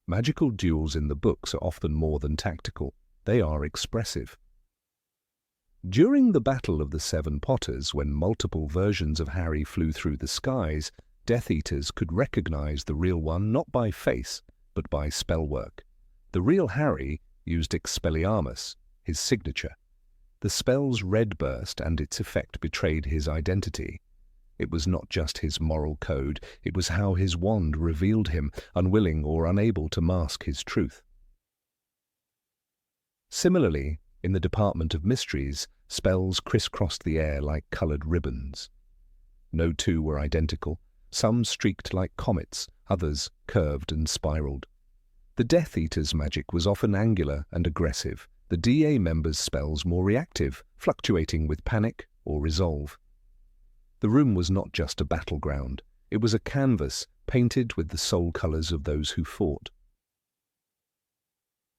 Magical duels in the books are often more than tactical. They are expressive. During the Battle of the Seven Potters, when multiple versions of Harry flew through the skies, Death Eaters could recognize the real one not by face, but by spellwork. The real Harry used Expelliarmus, his signature. The spell's red burst and its effect betrayed his identity. It was not just his moral code, it was how his wand revealed him, unwilling or unable to mask his truth. Similarly, in the Department of Mysteries, Spells crisscrossed the air like coloured ribbons. No two were identical. Some streaked like comets, others curved and spiraled. The Death Eater's magic was often angular and aggressive, the DA members' spells more reactive, fluctuating with panic or resolve. The room was not just a battleground. It was a canvas painted with the soul colours of those who fought.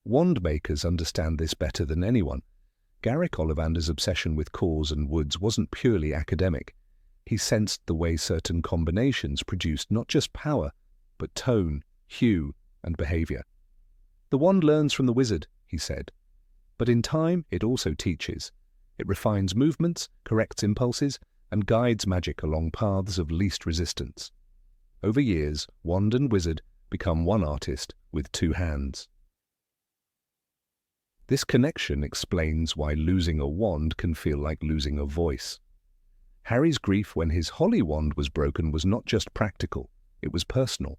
Wand makers understand this better than anyone. Garrick Ollivander's obsession with cores and woods wasn't purely academic. He sensed the way certain combinations produced not just power, but tone, hue, and behaviour. The wand learns from the wizard, he said. But in time, it also teaches. It refines movements, corrects impulses, and guides magic along paths of least resistance. Over years, wand and wizard become one artist with two hands. This connection explains why losing a wand can feel like losing a voice. Harry's grief when his holly wand was broken was not just practical, it was personal.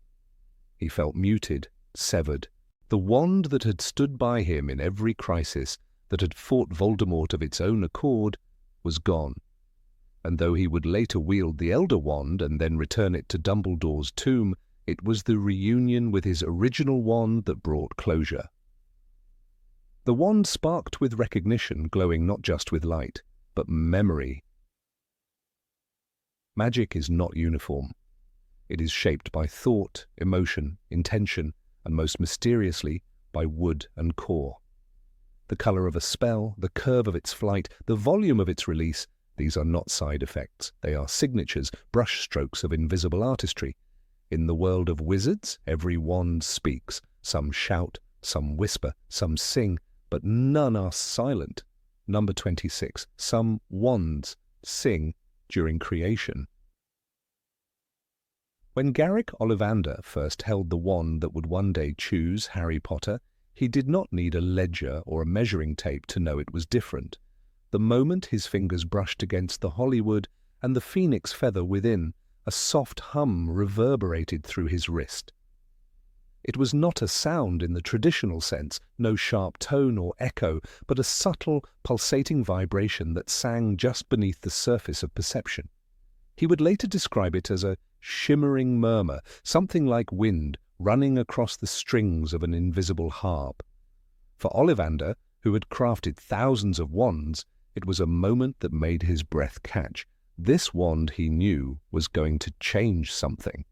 He felt muted, severed. The wand that had stood by him in every crisis, that had fought Voldemort of its own accord, was gone. And though he would later wield the Elder Wand and then return it to Dumbledore's tomb, it was the reunion with his original wand that brought closure. The wand sparked with recognition, glowing not just with light, but memory. Magic is not uniform. It is shaped by thought, emotion, intention, and most mysteriously, by wood and core. The colour of a spell, the curve of its flight, the volume of its release, these are not side effects. They are signatures, brush strokes of invisible artistry. In the world of wizards, every wand speaks. Some shout, some whisper, some sing, but none are silent. Number 26. Some wands sing during creation. When Garrick Ollivander first held the wand that would one day choose Harry Potter, he did not need a ledger or a measuring tape to know it was different. The moment his fingers brushed against the hollywood and the phoenix feather within, a soft hum reverberated through his wrist. It was not a sound in the traditional sense, no sharp tone or echo, but a subtle, pulsating vibration that sang just beneath the surface of perception. He would later describe it as a shimmering murmur, something like wind running across the strings of an invisible harp. For Ollivander, who had crafted thousands of wands, it was a moment that made his breath catch. This wand, he knew, was going to change something.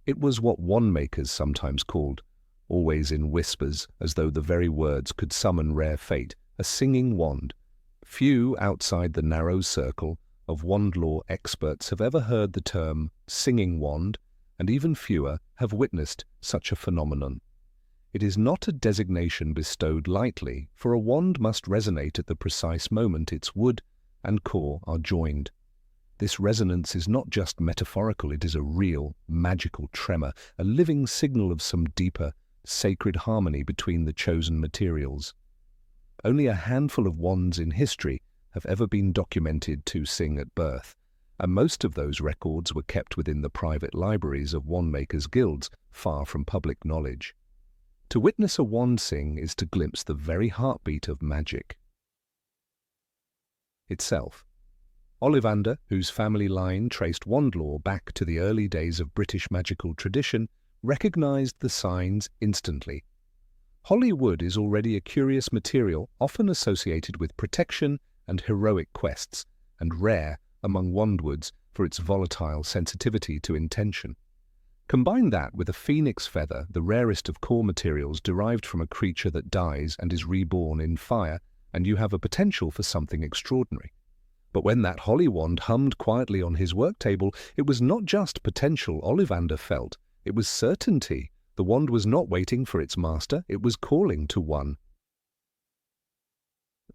It was what wand-makers sometimes called, always in whispers, as though the very words could summon rare fate, a singing wand. Few outside the narrow circle of wand law experts have ever heard the term singing wand, and even fewer have witnessed such a phenomenon. It is not a designation bestowed lightly, for a wand must resonate at the precise moment its wood and core are joined. This resonance is not just metaphorical, it is a real, magical tremor, a living signal of some deeper, sacred harmony between the chosen materials. Only a handful of wands in history have ever been documented to sing at birth, and most of those records were kept within the private libraries of wand-makers' guilds, far from public knowledge. To witness a wand sing is to glimpse the very heartbeat of magic itself. Ollivander, whose family line traced wand lore back to the early days of British magical tradition, recognized the signs instantly. Holly wood is already a curious material, often associated with protection and heroic quests, and rare among wandwoods for its volatile sensitivity to intention. Combine that with a phoenix feather, the rarest of core materials derived from a creature that dies and is reborn in fire, and you have a potential for something extraordinary. But when that holly wand hummed quietly on his work table, it was not just potential Ollivander felt, it was certainty. The wand was not waiting for its master, it was calling to one.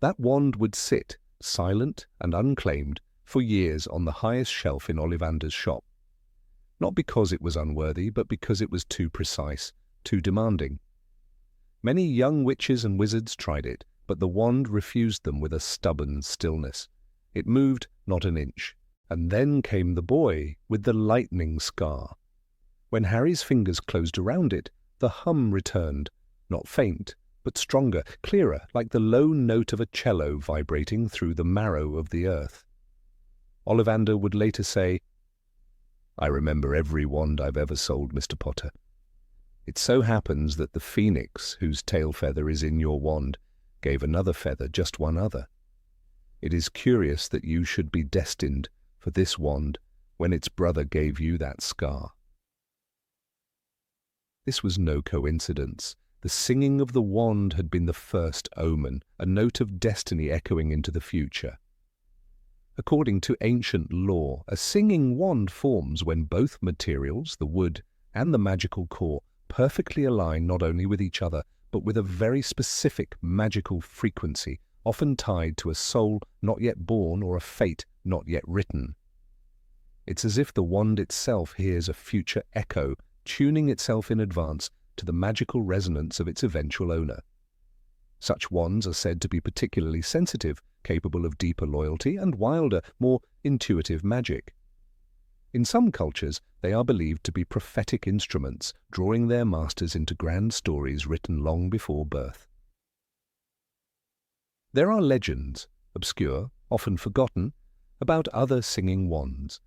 That wand would sit, silent and unclaimed, for years on the highest shelf in Ollivander's shop. Not because it was unworthy, but because it was too precise, too demanding. Many young witches and wizards tried it, but the wand refused them with a stubborn stillness. It moved not an inch, and then came the boy with the lightning scar. When Harry's fingers closed around it, the hum returned, not faint, but stronger, clearer, like the low note of a cello vibrating through the marrow of the earth. Ollivander would later say, "I remember every wand I've ever sold, Mr. Potter. It so happens that the phoenix, whose tail feather is in your wand, gave another feather just one other. It is curious that you should be destined for this wand when its brother gave you that scar." This was no coincidence. The singing of the wand had been the first omen, a note of destiny echoing into the future. According to ancient lore, a singing wand forms when both materials, the wood and the magical core, perfectly align not only with each other, but with a very specific magical frequency, often tied to a soul not yet born or a fate not yet written. It's as if the wand itself hears a future echo, tuning itself in advance to the magical resonance of its eventual owner. Such wands are said to be particularly sensitive, capable of deeper loyalty and wilder, more intuitive magic. In some cultures, they are believed to be prophetic instruments, drawing their masters into grand stories written long before birth. There are legends, obscure, often forgotten, about other singing wands.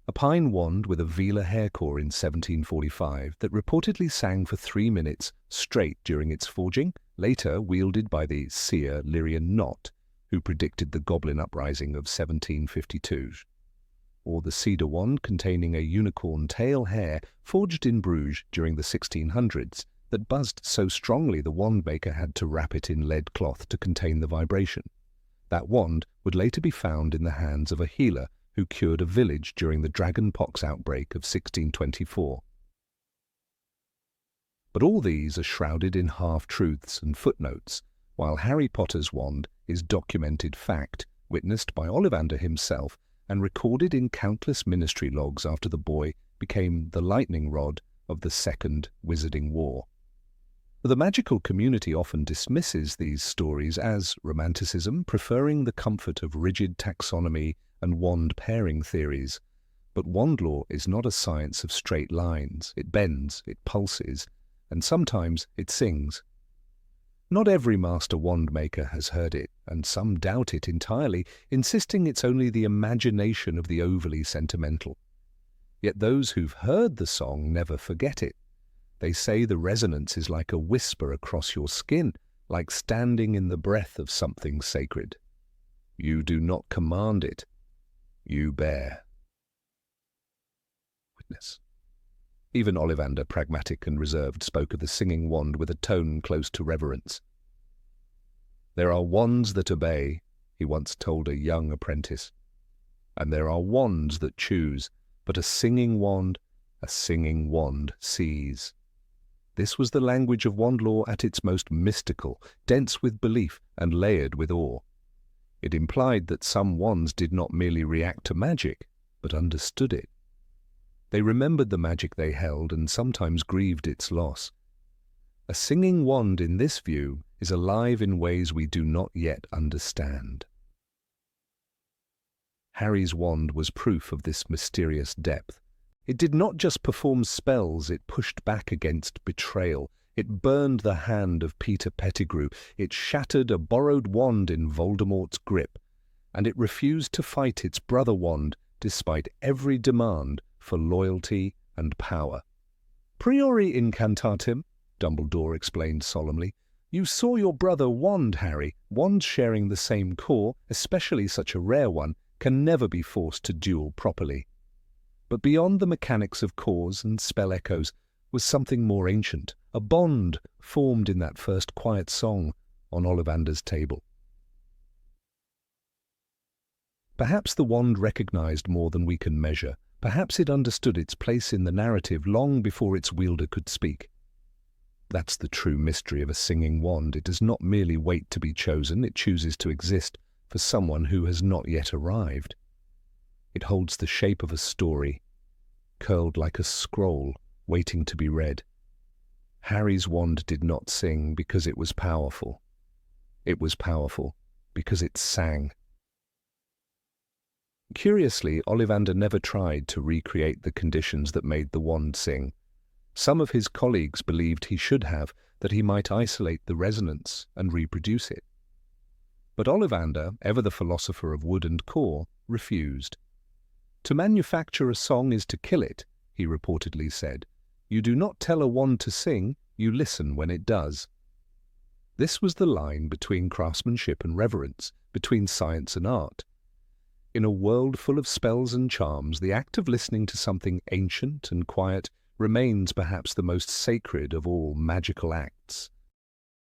A pine wand with a velar hair core in 1745 that reportedly sang for 3 minutes straight during its forging, later wielded by the seer Lyrian Knot, who predicted the Goblin Uprising of 1752. Or the cedar wand containing a unicorn tail hair forged in Bruges during the 1600s that buzzed so strongly the wand maker had to wrap it in lead cloth to contain the vibration. That wand would later be found in the hands of a healer who cured a village during the dragon pox outbreak of 1624. But all these are shrouded in half-truths and footnotes, while Harry Potter's wand is documented fact, witnessed by Ollivander himself and recorded in countless ministry logs after the boy became the lightning rod of the Second Wizarding War. The magical community often dismisses these stories as romanticism, preferring the comfort of rigid taxonomy and wand pairing theories. But wand lore is not a science of straight lines. It bends, it pulses, and sometimes it sings. Not every master wand maker has heard it, and some doubt it entirely, insisting it's only the imagination of the overly sentimental. Yet those who've heard the song never forget it. They say the resonance is like a whisper across your skin, like standing in the breath of something sacred. You do not command it, you bear. Witness. Even Ollivander, pragmatic and reserved, spoke of the singing wand with a tone close to reverence. "There are wands that obey," he once told a young apprentice, "and there are wands that choose, but a singing wand sees." This was the language of wand lore at its most mystical, dense with belief and layered with awe. It implied that some wands did not merely react to magic, but understood it. They remembered the magic they held and sometimes grieved its loss. A singing wand, in this view, is alive in ways we do not yet understand. Harry's wand was proof of this mysterious depth. It did not just perform spells, it pushed back against betrayal. It burned the hand of Peter Pettigrew. It shattered a borrowed wand in Voldemort's grip. And it refused to fight its brother wand despite every demand for loyalty and power. "Priori incantatem," Dumbledore explained solemnly. "You saw your brother wand, Harry. Wands sharing the same core, especially such a rare one, can never be forced to duel properly." But beyond the mechanics of cores and spell echoes was something more ancient, a bond formed in that first quiet song on Ollivander's table. Perhaps the wand recognized more than we can measure. Perhaps it understood its place in the narrative long before its wielder could speak. That's the true mystery of a singing wand. It does not merely wait to be chosen, it chooses to exist for someone who has not yet arrived. It holds the shape of a story, curled like a scroll, waiting to be read. Harry's wand did not sing because it was powerful. It was powerful because it sang. Curiously, Ollivander never tried to recreate the conditions that made the wand sing. Some of his colleagues believed he should have, that he might isolate the resonance and reproduce it. But Ollivander, ever the philosopher of wood and core, refused. "To manufacture a song is to kill it," he reportedly said. "You do not tell a wand to sing, you listen when it does." This was the line between craftsmanship and reverence, between science and art. In a world full of spells and charms, the act of listening to something ancient and quiet remains perhaps the most sacred of all magical acts.